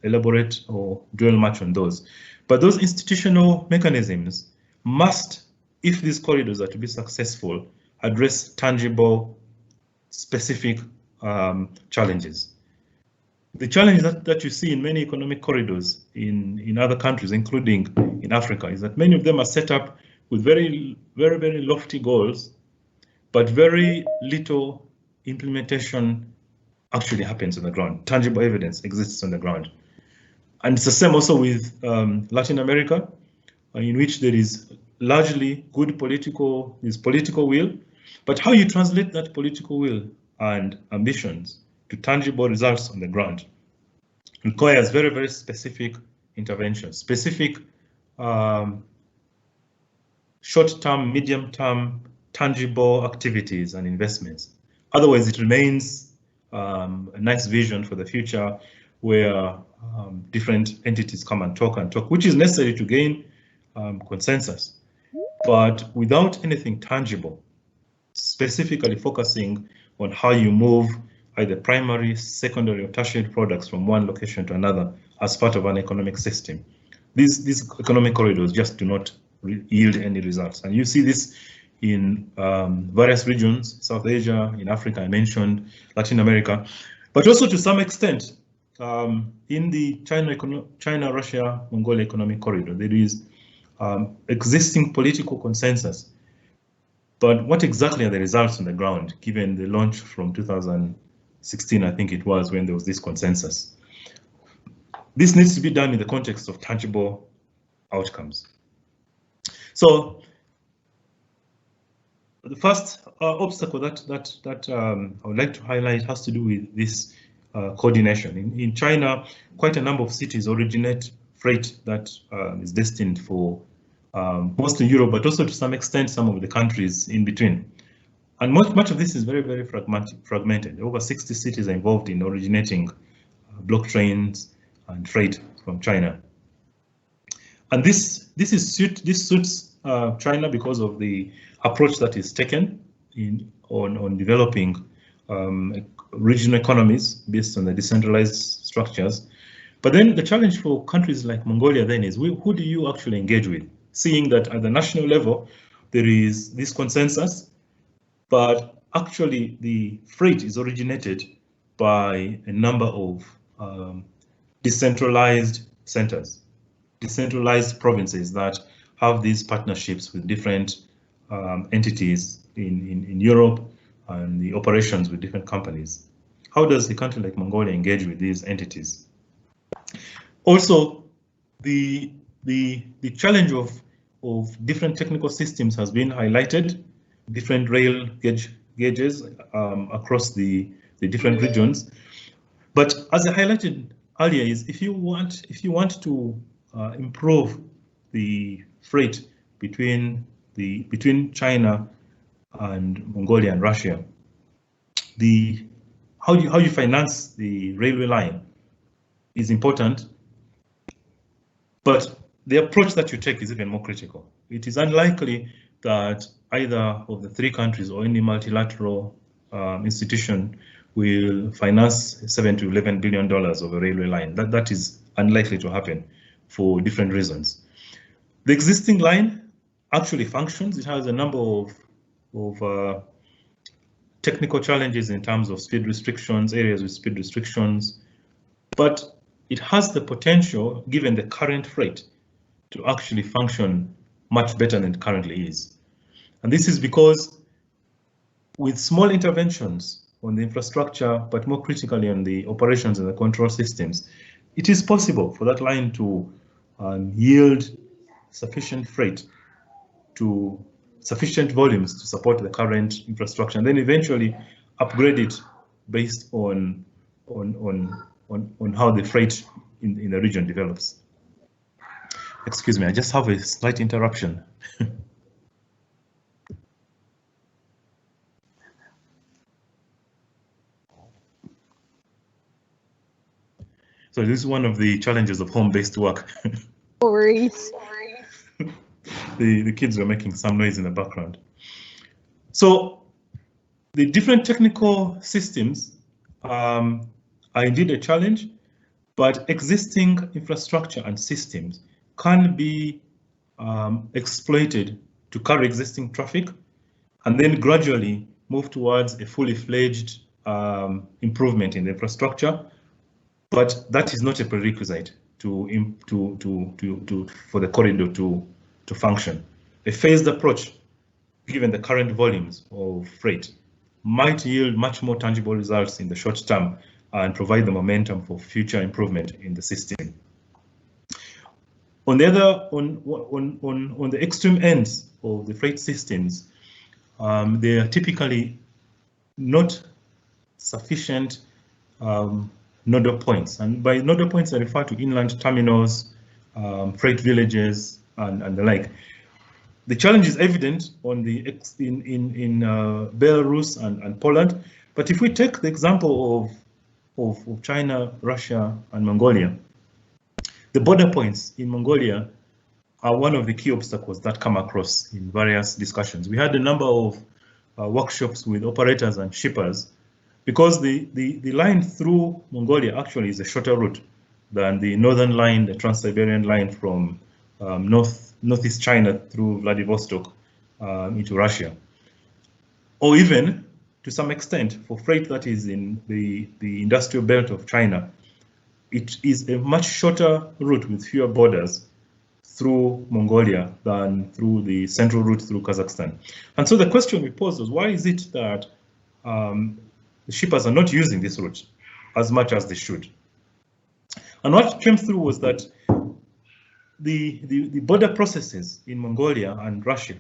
elaborate or dwell much on those. But those institutional mechanisms must, if these corridors are to be successful, address tangible, specific challenges. The challenge that you see in many economic corridors in other countries, including in Africa, is that many of them are set up with very lofty goals, but very little implementation actually happens on the ground. Tangible evidence exists on the ground. And it's the same also with Latin America, in which there is largely good political will, but how you translate that political will and ambitions to tangible results on the ground requires very specific interventions, specific short-term, medium-term, tangible activities and investments. Otherwise, it remains a nice vision for the future where different entities come and talk, which is necessary to gain consensus, but without anything tangible, specifically focusing on how you move either primary, secondary, or tertiary products from one location to another as part of an economic system. These economic corridors just do not yield any results. And you see this in various regions, South Asia, in Africa, I mentioned, Latin America, but also to some extent in the China-Russia-Mongolia economic corridor. There is existing political consensus, but what exactly are the results on the ground, given the launch from 2000 2016, I think it was, when there was this consensus. This needs to be done in the context of tangible outcomes. So the first obstacle that I would like to highlight has to do with this coordination. In China, quite a number of cities originate freight that is destined for mostly Europe, but also to some extent some of the countries in between. And much of this is very, very fragmented. Over 60 cities are involved in originating block trains and freight from China. And this suits China because of the approach that is taken on developing regional economies based on the decentralized structures. But then the challenge for countries like Mongolia then is who do you actually engage with? Seeing that at the national level, there is this consensus, but actually the freight is originated by a number of decentralized centers, decentralized provinces that have these partnerships with different entities in Europe and the operations with different companies. How does a country like Mongolia engage with these entities? Also, the challenge of different technical systems has been highlighted, different rail gauges across the different regions. But as I highlighted earlier, is if you want to improve the freight between China and Mongolia and Russia, how you finance the railway line is important, but the approach that you take is even more critical. It is unlikely that either of the three countries or any multilateral institution will finance $7 to $11 billion of a railway line. That is unlikely to happen for different reasons. The existing line actually functions. It has a number of technical challenges in terms of speed restrictions, areas with speed restrictions, but it has the potential, given the current freight, to actually function much better than it currently is. And this is because with small interventions on the infrastructure, but more critically on the operations and the control systems, it is possible for that line to yield sufficient freight to sufficient volumes to support the current infrastructure, and then eventually upgrade it based on how the freight in the region develops. Excuse me, I just have a slight interruption. So this is one of the challenges of home-based work. No worries. The kids were making some noise in the background. So the different technical systems are indeed a challenge, but existing infrastructure and systems can be exploited to carry existing traffic and then gradually move towards a fully fledged improvement in the infrastructure. But that is not a prerequisite for the corridor to function. A phased approach, given the current volumes of freight, might yield much more tangible results in the short term and provide the momentum for future improvement in the system. On the other, on the extreme ends of the freight systems, they are typically not sufficient nodal points, and by nodal points I refer to inland terminals, freight villages, and the like. The challenge is evident on in Belarus and Poland, but if we take the example of China, Russia, and Mongolia, the border points in Mongolia are one of the key obstacles that come across in various discussions. We had a number of workshops with operators and shippers, because the line through Mongolia actually is a shorter route than the northern line, the Trans-Siberian line from northeast China through Vladivostok into Russia. Or even, to some extent, for freight that is in the industrial belt of China, it is a much shorter route with fewer borders through Mongolia than through the central route through Kazakhstan. And so the question we posed was, why is it that the shippers are not using this route as much as they should. And what came through was that the border processes in Mongolia and Russia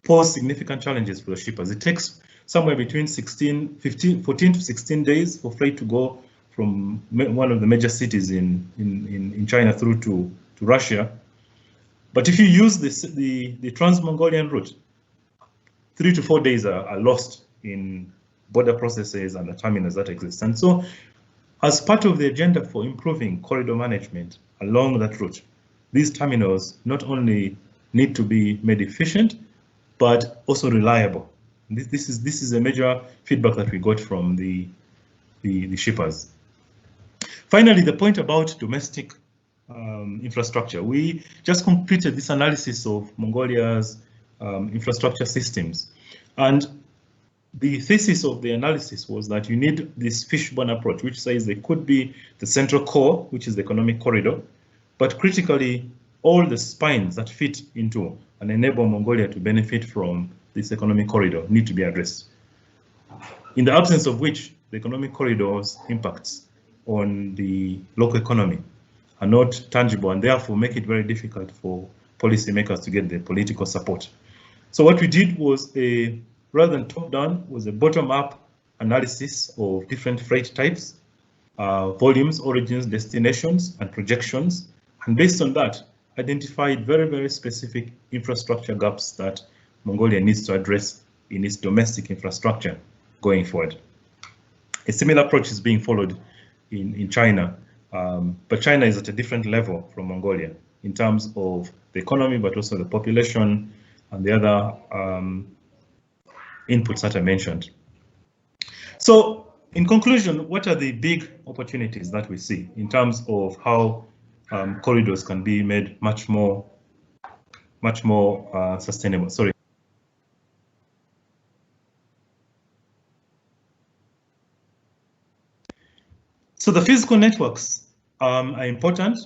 pose significant challenges for the shippers. It takes somewhere between 14 to 16 days for freight to go from one of the major cities in China through to Russia. But if you use the Trans-Mongolian route, 3 to 4 days are lost in border processes and the terminals that exist. And so, as part of the agenda for improving corridor management along that route, these terminals not only need to be made efficient, but also reliable. This is a major feedback that we got from the shippers. Finally, the point about domestic infrastructure. We just completed this analysis of Mongolia's infrastructure systems. And the thesis of the analysis was that you need this fishbone approach, which says there could be the central core, which is the economic corridor, but critically, all the spines that fit into and enable Mongolia to benefit from this economic corridor need to be addressed. In the absence of which, the economic corridor's impacts on the local economy are not tangible and therefore make it very difficult for policymakers to get the political support. So what we did was rather than top-down, was a bottom-up analysis of different freight types, volumes, origins, destinations, and projections. And based on that, identified very, very specific infrastructure gaps that Mongolia needs to address in its domestic infrastructure going forward. A similar approach is being followed in China, but China is at a different level from Mongolia in terms of the economy, but also the population and the other inputs that I mentioned. So in conclusion, what are the big opportunities that we see in terms of how corridors can be made much more sustainable? Sorry. So the physical networks are important,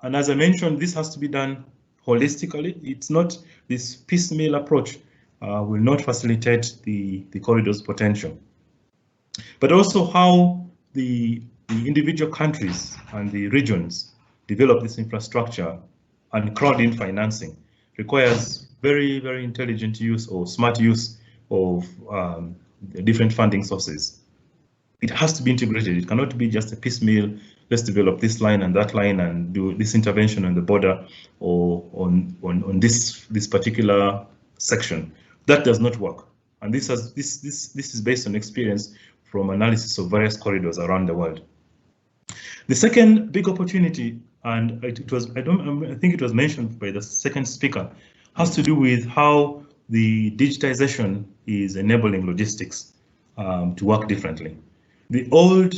and as I mentioned, this has to be done holistically. It's not this piecemeal approach will not facilitate the corridor's potential, but also how the individual countries and the regions develop this infrastructure and crowd in financing requires very, very intelligent use or smart use of the different funding sources. It has to be integrated. It cannot be just a piecemeal, let's develop this line and that line and do this intervention on the border or on this particular section. That does not work. And this is based on experience from analysis of various corridors around the world. The second big opportunity, and I think it was mentioned by the second speaker, has to do with how the digitization is enabling logistics to work differently. The old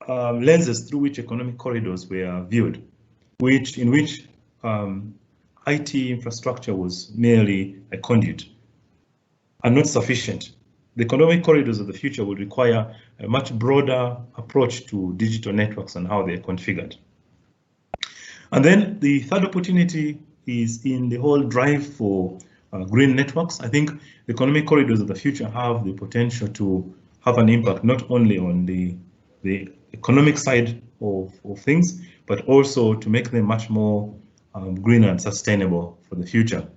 lenses through which economic corridors were viewed, in which IT infrastructure was merely a conduit, are not sufficient. The economic corridors of the future will require a much broader approach to digital networks and how they're configured. And then the third opportunity is in the whole drive for green networks. I think the economic corridors of the future have the potential to have an impact not only on the economic side of things, but also to make them much more green and sustainable for the future.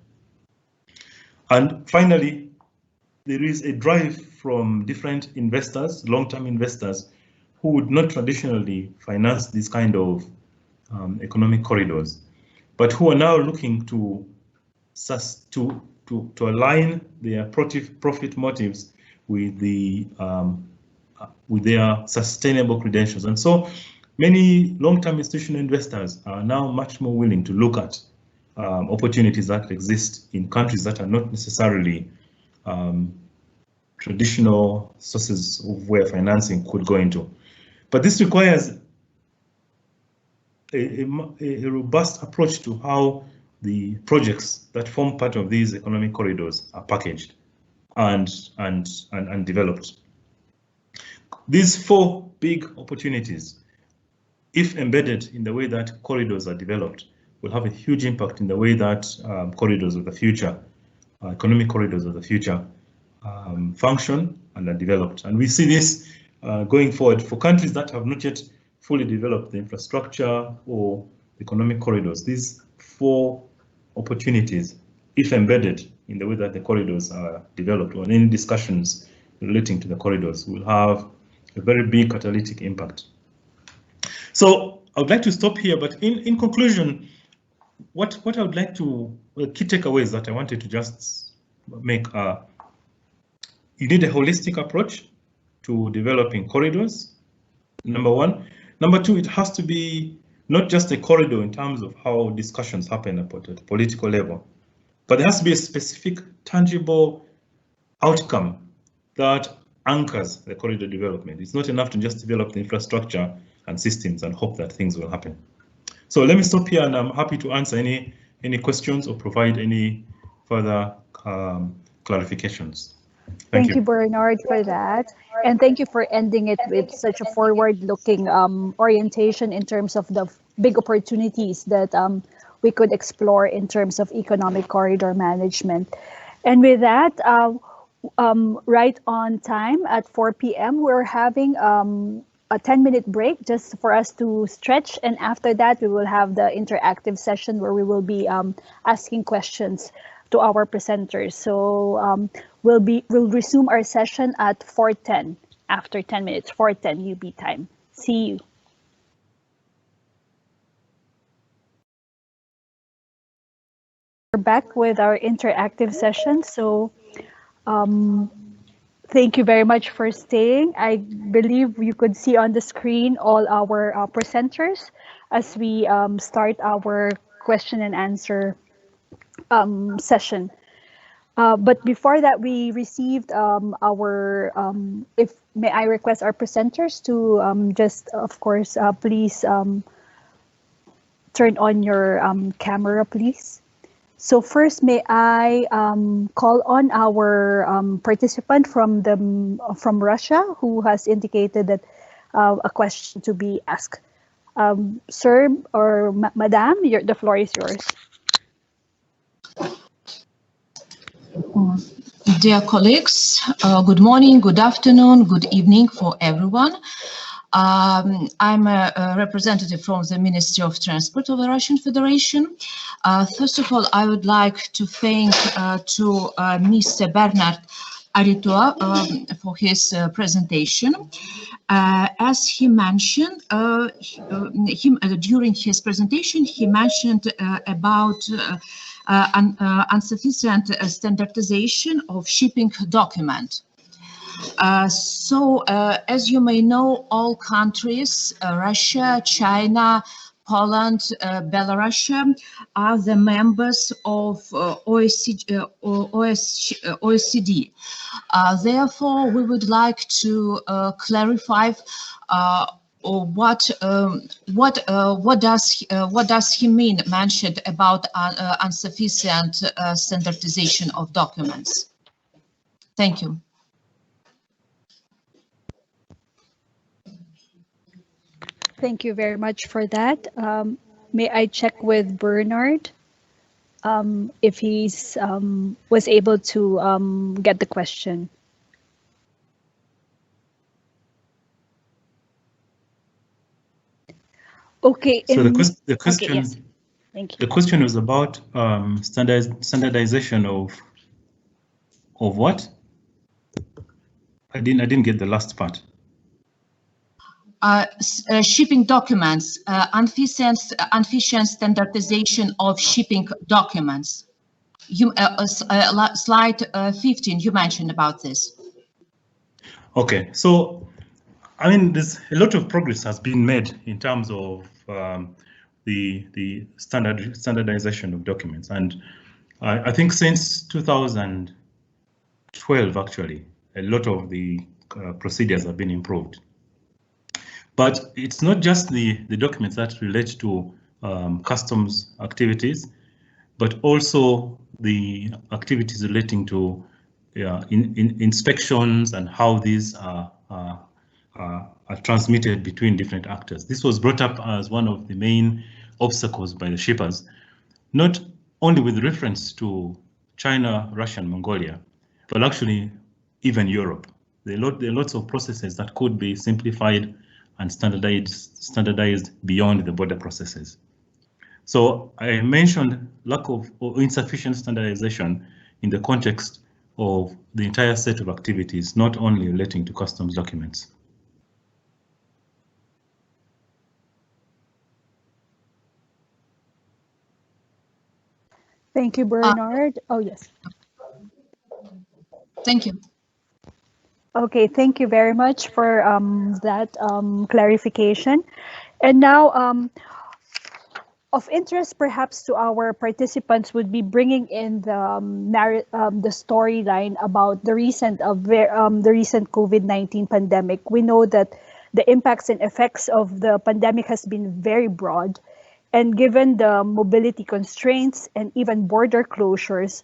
And finally, there is a drive from different investors, long-term investors, who would not traditionally finance this kind of economic corridors, but who are now looking to align their profit motives with their sustainable credentials. And so many long-term institutional investors are now much more willing to look at opportunities that exist in countries that are not necessarily traditional sources of where financing could go into. But this requires a robust approach to how the projects that form part of these economic corridors are packaged and developed. These four big opportunities, if embedded in the way that corridors are developed, will have a huge impact in the way that corridors of the future, economic corridors of the future, function and are developed. And we see this going forward for countries that have not yet fully developed the infrastructure or economic corridors. These 4 opportunities, if embedded in the way that the corridors are developed or in any discussions relating to the corridors, will have a very big catalytic impact. So I would like to stop here, but in conclusion, what I would like to, key takeaways that I wanted to just make are, you need a holistic approach to developing corridors, number 1. Number 2, it has to be not just a corridor in terms of how discussions happen at the political level, but there has to be a specific, tangible outcome that anchors the corridor development. It's not enough to just develop the infrastructure and systems and hope that things will happen. So let me stop here, and I'm happy to answer any questions or provide any further clarifications. Thank you, Bernard, for that. And thank you for ending it with such a forward-looking orientation in terms of the big opportunities that we could explore in terms of economic corridor management. And with that, right on time at 4 p.m., we're having a 10-minute break just for us to stretch. And after that, we will have the interactive session where we will be asking questions to our presenters. So we'll resume our session at 4:10 after 10 minutes, 4:10 UB time. See you. We're back with our interactive session. So thank you very much for staying. I believe you could see on the screen all our presenters as we start our question and answer session. But before that, we received our, if may I request our presenters to just, of course, please turn on your camera, please. So first, may I call on our participant from Russia who has indicated that a question to be asked. Sir or Madam, the floor is yours. Dear colleagues, good morning, good afternoon, good evening for everyone. I'm a representative from the Ministry of Transport of the Russian Federation. First of all, I would like to thank to Mr. Bernard Aritua for his presentation. As he mentioned, during his presentation, he mentioned about insufficient standardization of shipping document. So, as you may know, all countries, Russia, China, Poland, Belarus, are the members of OECD. Therefore, we would like to clarify what does he mean mentioned about insufficient standardization of documents. Thank you. Thank you very much for that. May I check with Bernard if he's was able to get the question? Okay. So the question, okay, yes. Thank you. The question was about standardization of what? I didn't get the last part. Shipping documents, insufficient standardization of shipping documents. Slide 15, you mentioned about this. Okay, so I mean, there's a lot of progress has been made in terms of the standardization of documents, and I think since 2012, actually, a lot of the procedures have been improved. But it's not just the documents that relate to customs activities, but also the activities relating to inspections and how these are transmitted between different actors. This was brought up as one of the main obstacles by the shippers, not only with reference to China, Russia, and Mongolia, but actually even Europe. There are lots of processes that could be simplified and standardized beyond the border processes. So I mentioned lack of or insufficient standardization in the context of the entire set of activities, not only relating to customs documents. Thank you, Bernard. Oh, yes. Thank you. Okay, thank you very much for that clarification. And now, of interest perhaps to our participants would be bringing in the storyline about the recent COVID-19 pandemic. We know that the impacts and effects of the pandemic has been very broad, and given the mobility constraints and even border closures,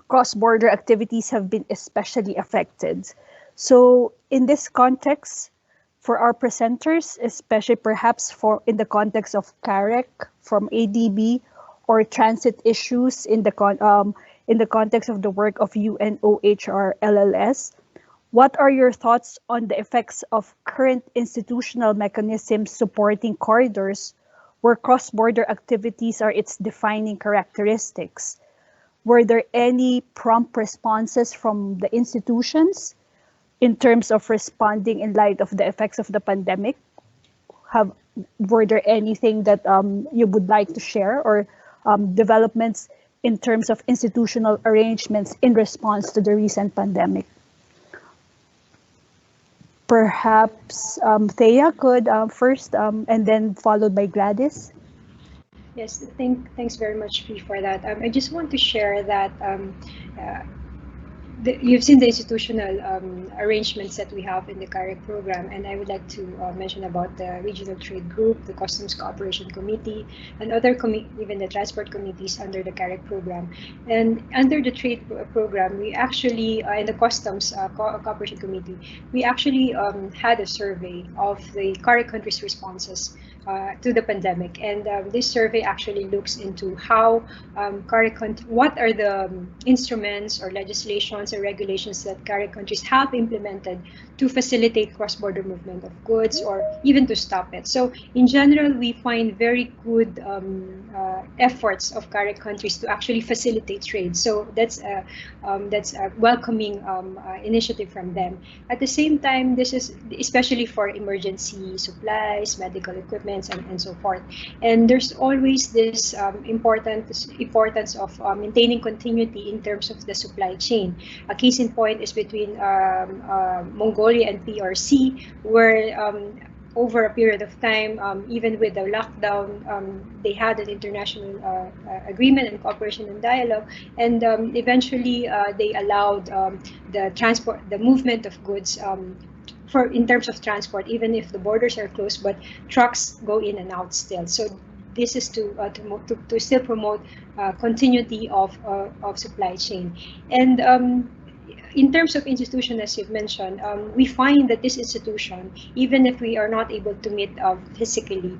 cross-border activities have been especially affected. So in this context, for our presenters, especially perhaps in the context of CAREC from ADB, or transit issues in the context of the work of UNOHR LLS, what are your thoughts on the effects of current institutional mechanisms supporting corridors where cross-border activities are its defining characteristics? Were there any prompt responses from the institutions in terms of responding in light of the effects of the pandemic? Were there anything that you would like to share, or developments in terms of institutional arrangements in response to the recent pandemic? Perhaps Thea could first, and then followed by Gladys. Yes, thanks very much, Fee, for that. I just want to share that you've seen the institutional arrangements that we have in the CAREC program, and I would like to mention about the Regional Trade Group, the Customs Cooperation Committee, and other even the transport committees under the CAREC program. And under the trade program, we actually, in the Customs Cooperation Committee, we actually had a survey of the CAREC countries' responses to the pandemic, and this survey actually looks into how what are the instruments or legislations or regulations that CAREC countries have implemented to facilitate cross-border movement of goods, or even to stop it. So in general, we find very good efforts of CAREC countries to actually facilitate trade. So that's a welcoming initiative from them. At the same time, this is especially for emergency supplies, medical equipment, and so forth. And there's always this importance of maintaining continuity in terms of the supply chain. A case in point is between Mongolia and PRC, where over a period of time, even with the lockdown, they had an international agreement and cooperation and dialogue, and eventually they allowed the movement of goods in terms of transport, even if the borders are closed, but trucks go in and out still. So this is to still promote continuity of supply chain. And in terms of institution, as you've mentioned, we find that this institution, even if we are not able to meet physically,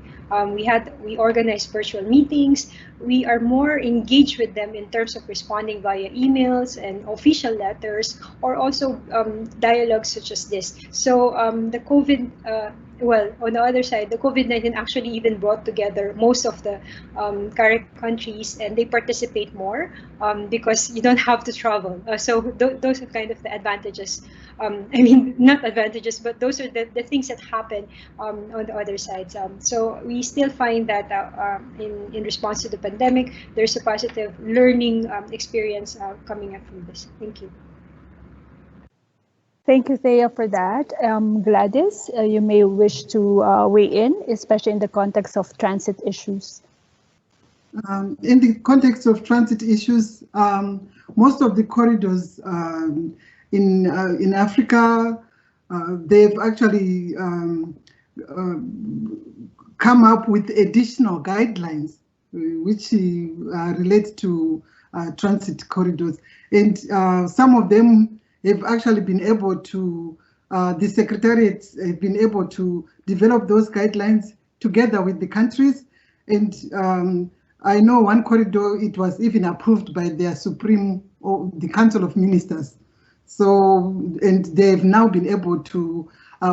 we organize virtual meetings. We are more engaged with them in terms of responding via emails and official letters, or also dialogues such as this. So the COVID, well, on the other side, the COVID-19 actually even brought together most of the CAREC countries, and they participate more because you don't have to travel. So those are kind of the advantages. I mean, not advantages, but those are the things that happen on the other side. So we still find that in response to the pandemic, there's a positive learning experience coming up from this. Thank you. Thank you, Thea, for that. Gladys, you may wish to weigh in, especially in the context of transit issues. In the context of transit issues, most of the corridors in Africa, they've actually come up with additional guidelines which relate to transit corridors, and some of them have actually been able to, the secretariats have been able to develop those guidelines together with the countries. And I know one corridor, it was even approved by their Supreme, or the Council of Ministers. So, and they've now been able to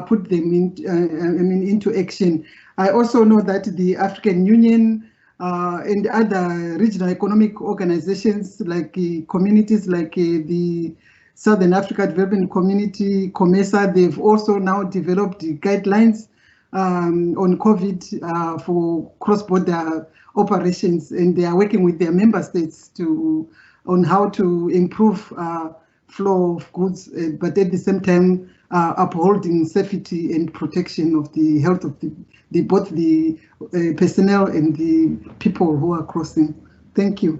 put them into action. I also know that the African Union and other regional economic organizations, like communities like the Southern Africa Development Community, COMESA, they've also now developed guidelines on COVID for cross-border operations, and they are working with their member states on how to improve flow of goods, but at the same time upholding safety and protection of the health of both the personnel and the people who are crossing. Thank you.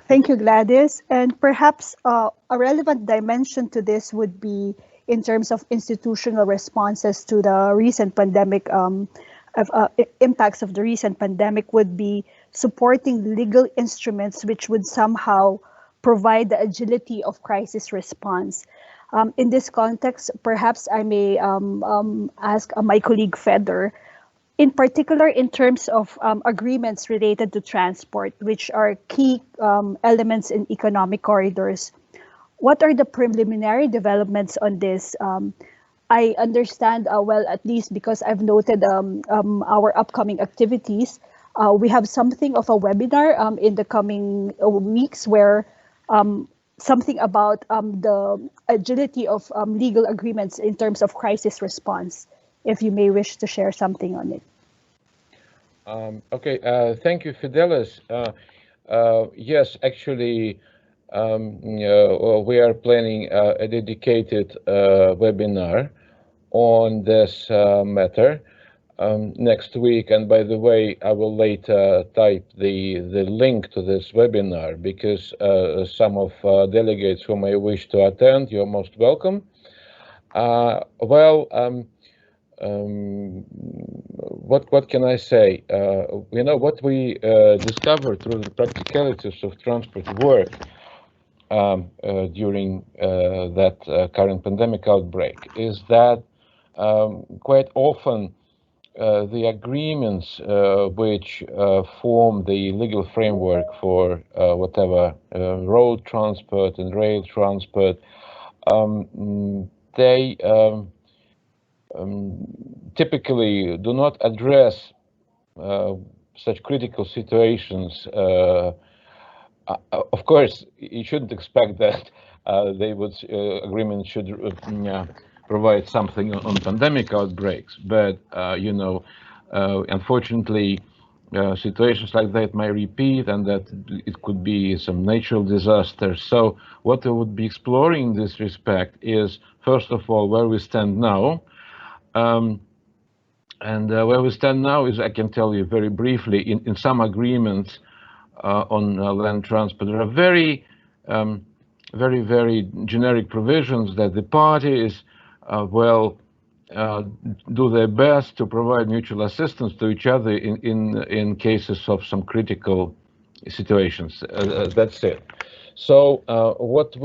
Thank you, Gladys. And perhaps a relevant dimension to this would be in terms of institutional responses to the recent pandemic, impacts of the recent pandemic would be supporting legal instruments which would somehow provide the agility of crisis response. In this context, perhaps I may ask my colleague Feder, in particular in terms of agreements related to transport, which are key elements in economic corridors. What are the preliminary developments on this? I understand well, at least because I've noted our upcoming activities. We have something of a webinar in the coming weeks where something about the agility of legal agreements in terms of crisis response, if you may wish to share something on it. Okay, thank you, Fidelis. Yes, actually, we are planning a dedicated webinar on this matter next week. And by the way, I will later type the link to this webinar, because some of delegates who may wish to attend, you're most welcome. What can I say? What we discovered through the practicalities of transport work during that current pandemic outbreak is that quite often the agreements which form the legal framework for whatever road transport and rail transport, they typically do not address such critical situations. Of course, you shouldn't expect that agreements should provide something on pandemic outbreaks, but unfortunately, situations like that may repeat, and that it could be some natural disasters. So what I would be exploring in this respect is, first of all, where we stand now. Where we stand now is, I can tell you very briefly, in some agreements on land transport, there are very generic provisions that the parties do their best to provide mutual assistance to each other in cases of some critical situations. That's it. So what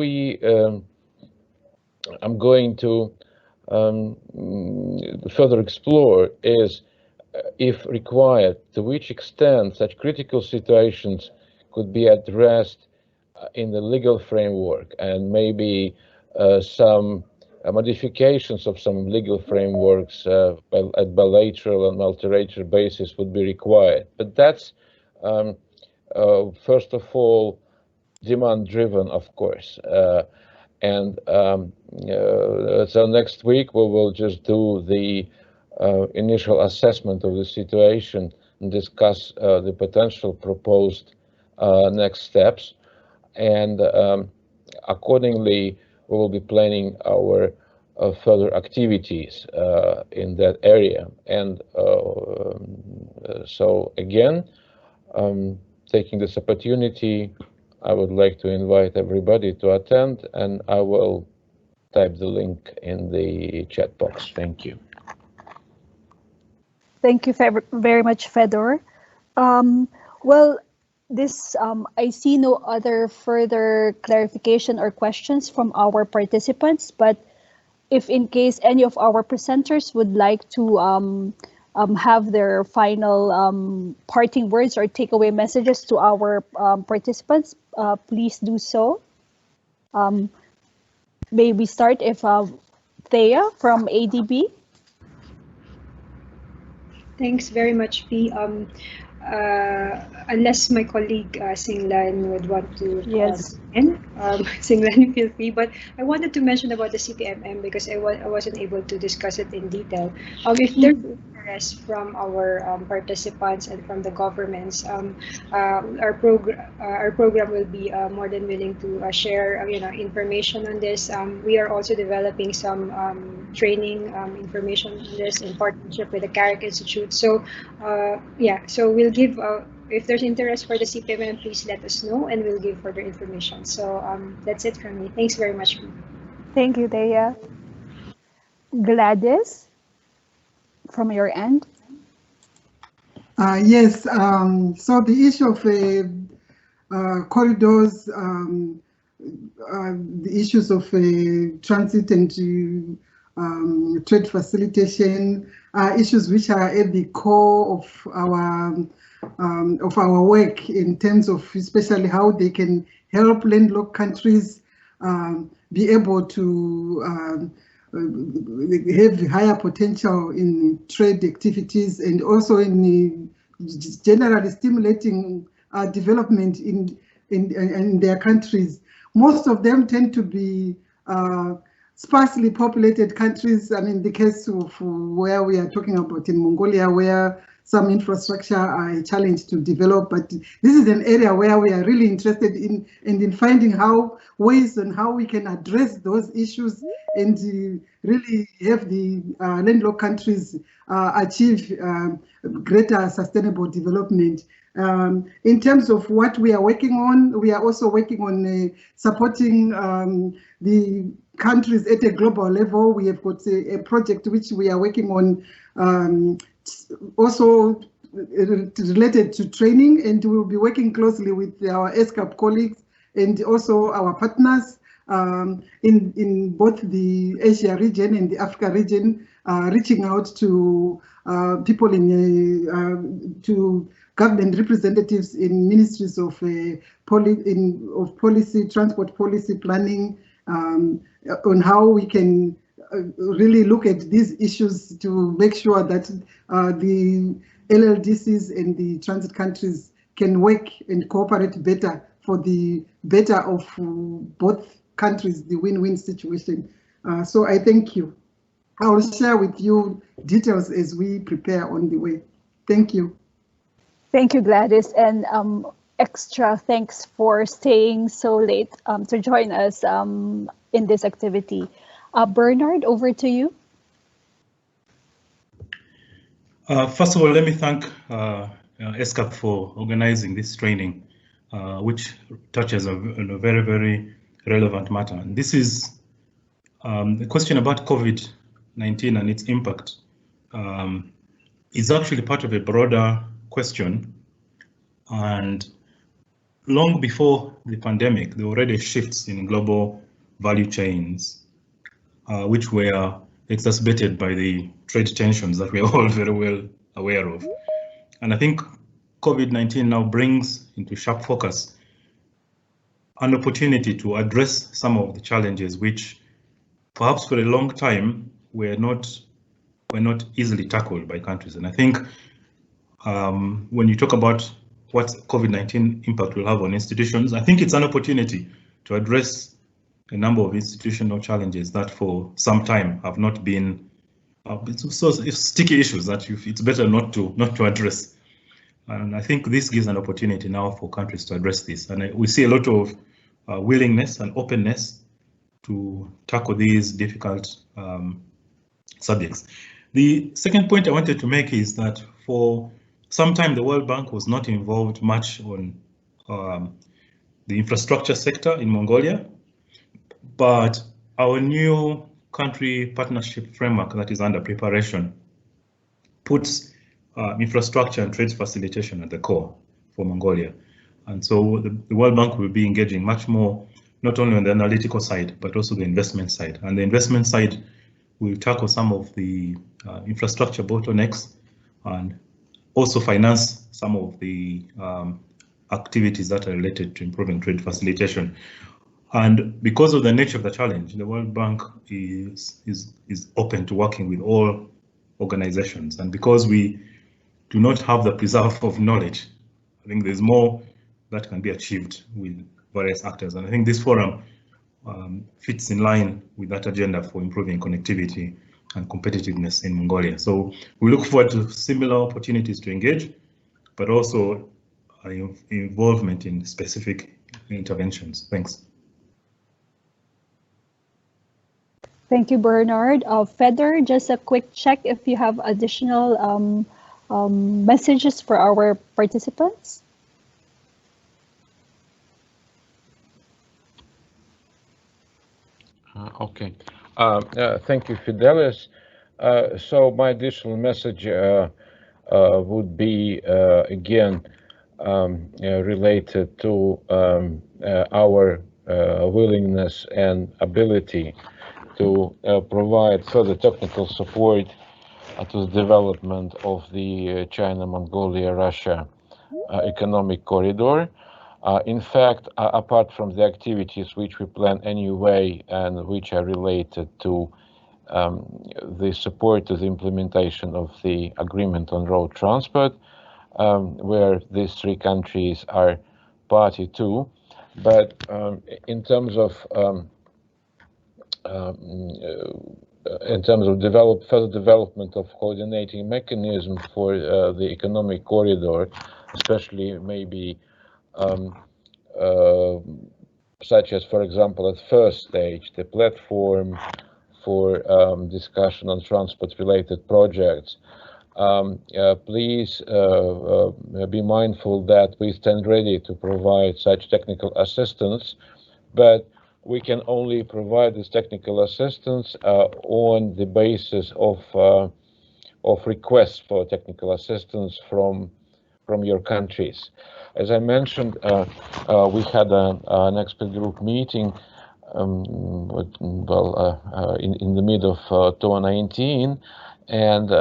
I'm going to further explore is, if required, to which extent such critical situations could be addressed in the legal framework, and maybe some modifications of some legal frameworks at bilateral and multilateral basis would be required. But that's first of all demand driven, of course. So next week we will just do the initial assessment of the situation and discuss the potential proposed next steps, and accordingly we will be planning our further activities in that area. And so again, taking this opportunity, I would like to invite everybody to attend, and I will type the link in the chat box. Thank you. Thank you very much, Fedor. I see no other further clarification or questions from our participants, but if in case any of our presenters would like to have their final parting words or takeaway messages to our participants, please do so. May we start if Thea from ADB? Thanks very much, P. Unless my colleague Singlan would want to Singlan, feel free. But I wanted to mention about the CPMM because I wasn't able to discuss it in detail. If there's interest from our participants and from the governments, our program will be more than willing to share information on this. We are also developing some training information on this in partnership with the Carrick Institute. So so we'll give, if there's interest for the CPMM, please let us know and we'll give further information. So that's it from me. Thanks very much. Thank you, Thea. Gladys, from your end? Yes, so the issue of corridors, the issues of transit and trade facilitation are issues which are at the core of our work in terms of especially how they can help landlocked countries be able to have higher potential in trade activities and also in generally stimulating development in their countries. Most of them tend to be sparsely populated countries. I mean, the case of where we are talking about in Mongolia, where some infrastructure are a challenge to develop, but this is an area where we are really interested in finding ways on how we can address those issues and really have the landlocked countries achieve greater sustainable development. In terms of what we are working on, we are also working on supporting the countries at a global level. We have got a project which we are working on also related to training, and we will be working closely with our ESCAP colleagues and also our partners in both the Asia region and the Africa region, reaching out to people to government representatives in ministries of policy, transport policy planning, on how we can really look at these issues to make sure that the LLDCs and the transit countries can work and cooperate better for the better of both countries, the win-win situation. So I thank you. I will share with you details as we prepare on the way. Thank you. Thank you, Gladys, and extra thanks for staying so late to join us in this activity. Bernard, over to you. First of all, let me thank ESCAP for organizing this training, which touches on a very, very relevant matter. And this is the question about COVID-19 and its impact is actually part of a broader question. And long before the pandemic, there were already shifts in global value chains, which were exacerbated by the trade tensions that we are all very well aware of. And I think COVID-19 now brings into sharp focus an opportunity to address some of the challenges which perhaps for a long time were not easily tackled by countries. And I think when you talk about what COVID-19 impact will have on institutions, I think it's an opportunity to address a number of institutional challenges that for some time have not been it's sticky issues that it's better not to address. And I think this gives an opportunity now for countries to address this. And we see a lot of willingness and openness to tackle these difficult subjects. The second point I wanted to make is that for some time the World Bank was not involved much on the infrastructure sector in Mongolia, but our new country partnership framework that is under preparation puts infrastructure and trade facilitation at the core for Mongolia. And so the World Bank will be engaging much more, not only on the analytical side, but also the investment side. And the investment side will tackle some of the infrastructure bottlenecks and also finance some of the activities that are related to improving trade facilitation. And because of the nature of the challenge, the World Bank is open to working with all organizations. And because we do not have the preserve of knowledge, I think there's more that can be achieved with various actors. And I think this forum fits in line with that agenda for improving connectivity and competitiveness in Mongolia. So we look forward to similar opportunities to engage, but also involvement in specific interventions. Thanks. Thank you, Bernard. Feder, just a quick check if you have additional messages for our participants. Okay. Thank you, Fidelis. So my additional message would be again related to our willingness and ability to provide further technical support to the development of the China-Mongolia-Russia economic corridor. In fact, apart from the activities which we plan anyway and which are related to the support to the implementation of the agreement on road transport, where these three countries are party to, but in terms of further development of coordinating mechanism for the economic corridor, especially maybe such as, for example, at first stage, the platform for discussion on transport-related projects. Please be mindful that we stand ready to provide such technical assistance, but we can only provide this technical assistance on the basis of requests for technical assistance from your countries. As I mentioned, we had an expert group meeting in the mid of 2019, and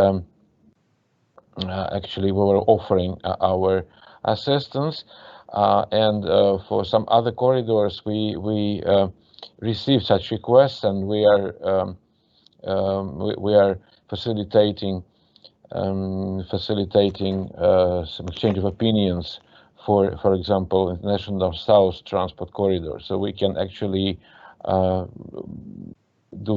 actually we were offering our assistance. And for some other corridors, we received such requests, and we are facilitating some exchange of opinions for example, International South Transport Corridor. So we can actually do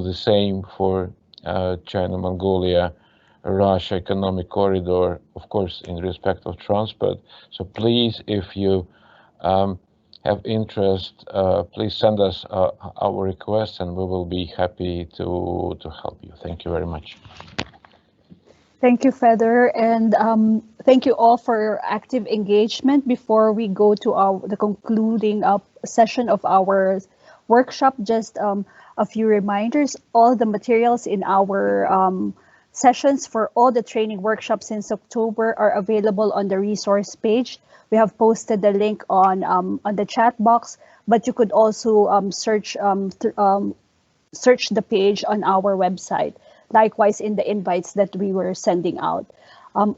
the same for China-Mongolia-Russia economic corridor, of course, in respect of transport. So please, if you have interest, please send us our requests, and we will be happy to help you. Thank you very much. Thank you, Feder, and thank you all for your active engagement. Before we go to the concluding session of our workshop, just a few reminders. All the materials in our sessions for all the training workshops since October are available on the resource page. We have posted the link on the chat box, but you could also search the page on our website. Likewise, in the invites that we were sending out.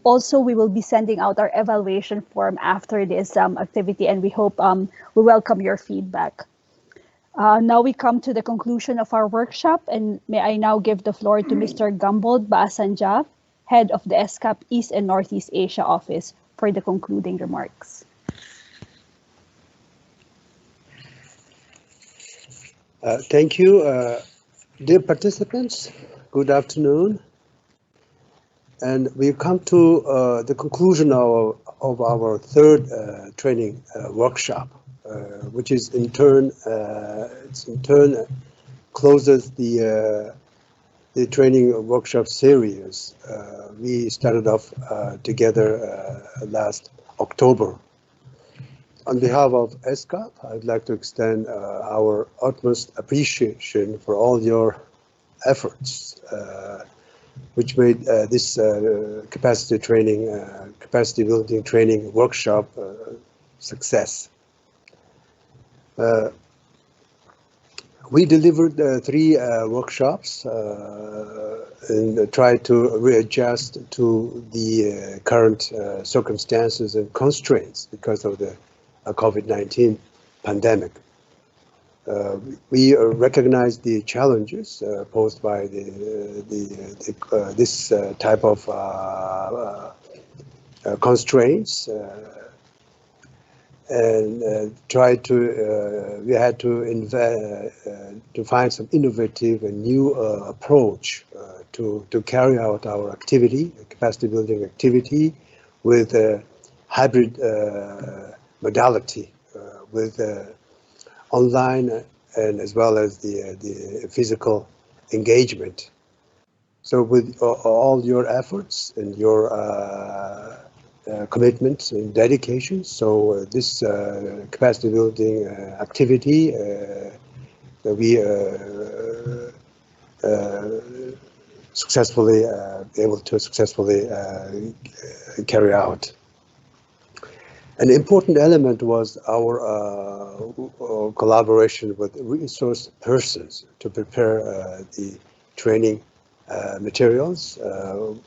Also, we will be sending out our evaluation form after this activity, and we hope we welcome your feedback. Now we come to the conclusion of our workshop, and may I now give the floor to Mr. Gambold Baasanjaf, Head of the ESCAP East and Northeast Asia Office, for the concluding remarks. Thank you, dear participants. Good afternoon, and we've come to the conclusion of our third training workshop, which is in turn closes the training workshop series we started off together last October. On behalf of ESCAP, I'd like to extend our utmost appreciation for all your efforts, which made this capacity building training workshop success. We delivered 3 workshops and tried to readjust to the current circumstances and constraints because of the COVID-19 pandemic. We recognize the challenges posed by this type of constraints, and try to we had to find some innovative and new approach to carry out our activity, capacity building activity, with a hybrid modality, with online and as well as the physical engagement. So with all your efforts and your commitment and dedication, so this capacity building activity we successfully able to successfully carry out. An important element was our collaboration with resource persons to prepare the training materials,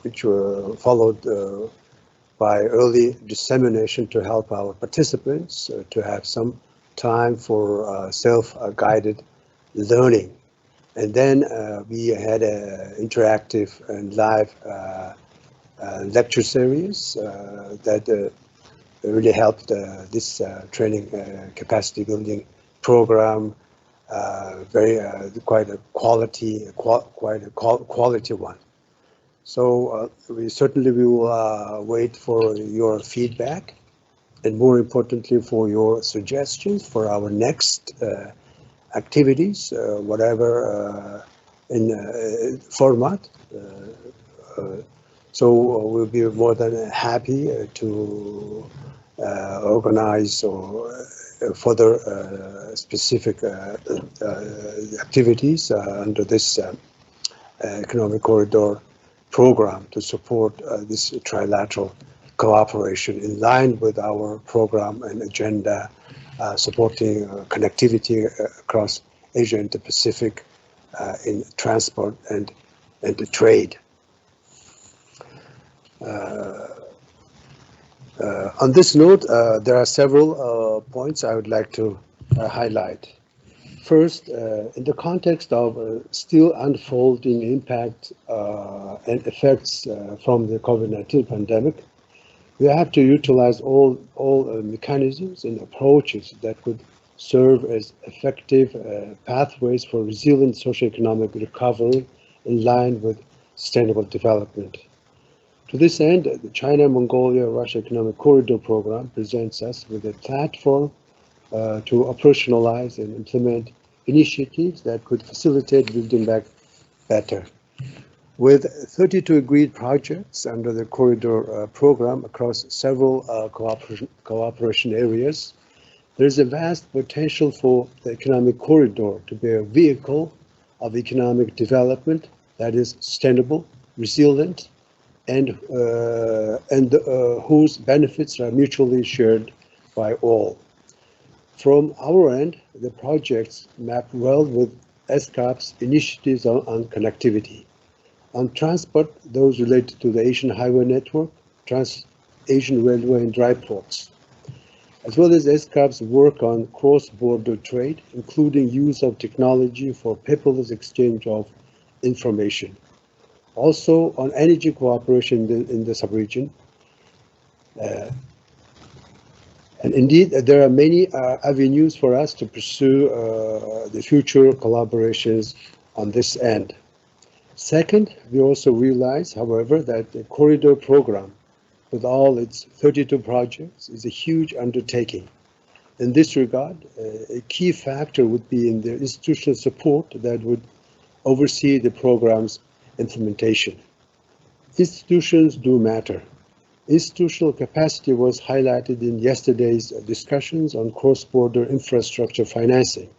which were followed by early dissemination to help our participants to have some time for self-guided learning. And then we had an interactive and live lecture series that really helped this training capacity building program quite a quality one. So we certainly will wait for your feedback, and more importantly for your suggestions for our next activities, whatever in format. So we'll be more than happy to organize or further specific activities under this economic corridor program to support this trilateral cooperation in line with our program and agenda, supporting connectivity across Asia and the Pacific in transport and the trade. On this note, there are several points I would like to highlight. First, in the context of still unfolding impact and effects from the COVID-19 pandemic, we have to utilize all mechanisms and approaches that could serve as effective pathways for resilient socioeconomic recovery in line with sustainable development. To this end, the China-Mongolia-Russia Economic Corridor Program presents us with a platform to operationalize and implement initiatives that could facilitate building back better. With 32 agreed projects under the corridor program across several cooperation areas, there is a vast potential for the economic corridor to be a vehicle of economic development that is sustainable, resilient, and whose benefits are mutually shared by all. From our end, the projects map well with ESCAP's initiatives on connectivity. On transport, those related to the Asian Highway Network, Trans-Asian Railway and dry ports, as well as ESCAP's work on cross-border trade, including use of technology for paperless exchange of information. Also on energy cooperation in the subregion. And indeed, there are many avenues for us to pursue the future collaborations on this end. Second, we also realize, however, that the corridor program, with all its 32 projects, is a huge undertaking. In this regard, a key factor would be in the institutional support that would oversee the program's implementation. Institutions do matter. Institutional capacity was highlighted in yesterday's discussions on cross-border infrastructure financing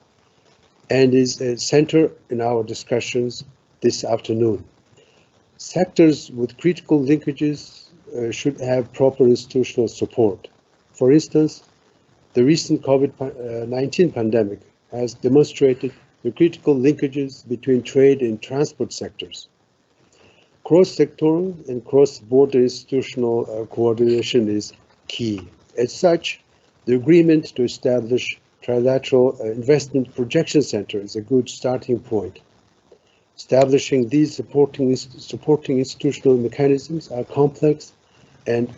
and is a center in our discussions this afternoon. Sectors with critical linkages should have proper institutional support. For instance, the recent COVID-19 pandemic has demonstrated the critical linkages between trade and transport sectors. Cross-sectoral and cross-border institutional coordination is key. As such, the agreement to establish trilateral investment projection center is a good starting point. Establishing these supporting institutional mechanisms are complex and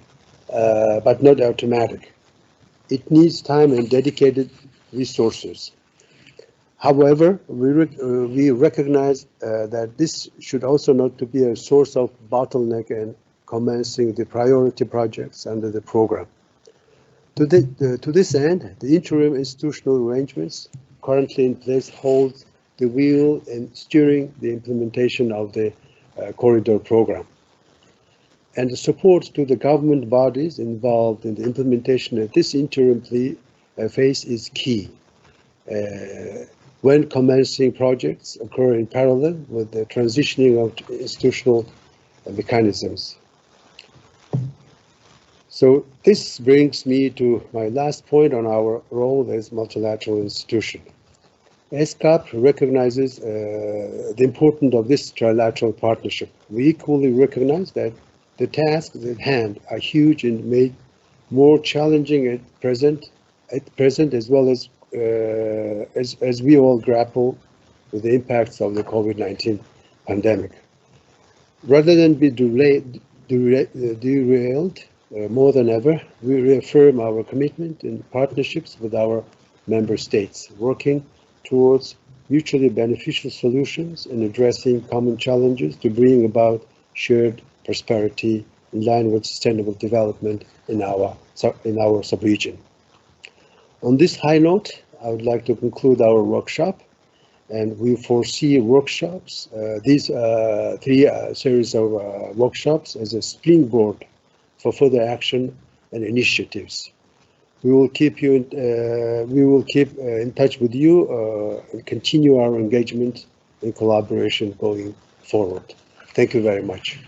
but not automatic. It needs time and dedicated resources. However, we recognize that this should also not to be a source of bottleneck in commencing the priority projects under the program. To this end, the interim institutional arrangements currently in place hold the wheel in steering the implementation of the corridor program. And the support to the government bodies involved in the implementation of this interim phase is key. When commencing projects occur in parallel with the transitioning of institutional mechanisms. So this brings me to my last point on our role as multilateral institution. ESCAP recognizes the importance of this trilateral partnership. We equally recognize that the tasks at hand are huge and made more challenging at present as well as we all grapple with the impacts of the COVID-19 pandemic. Rather than be derailed more than ever, we reaffirm our commitment in partnerships with our member states, working towards mutually beneficial solutions and addressing common challenges to bring about shared prosperity in line with sustainable development in our sub-region. On this high note, I would like to conclude our workshop, and we foresee workshops, these three series of workshops as a springboard for further action and initiatives. We will keep in touch with you and continue our engagement and collaboration going forward. Thank you very much.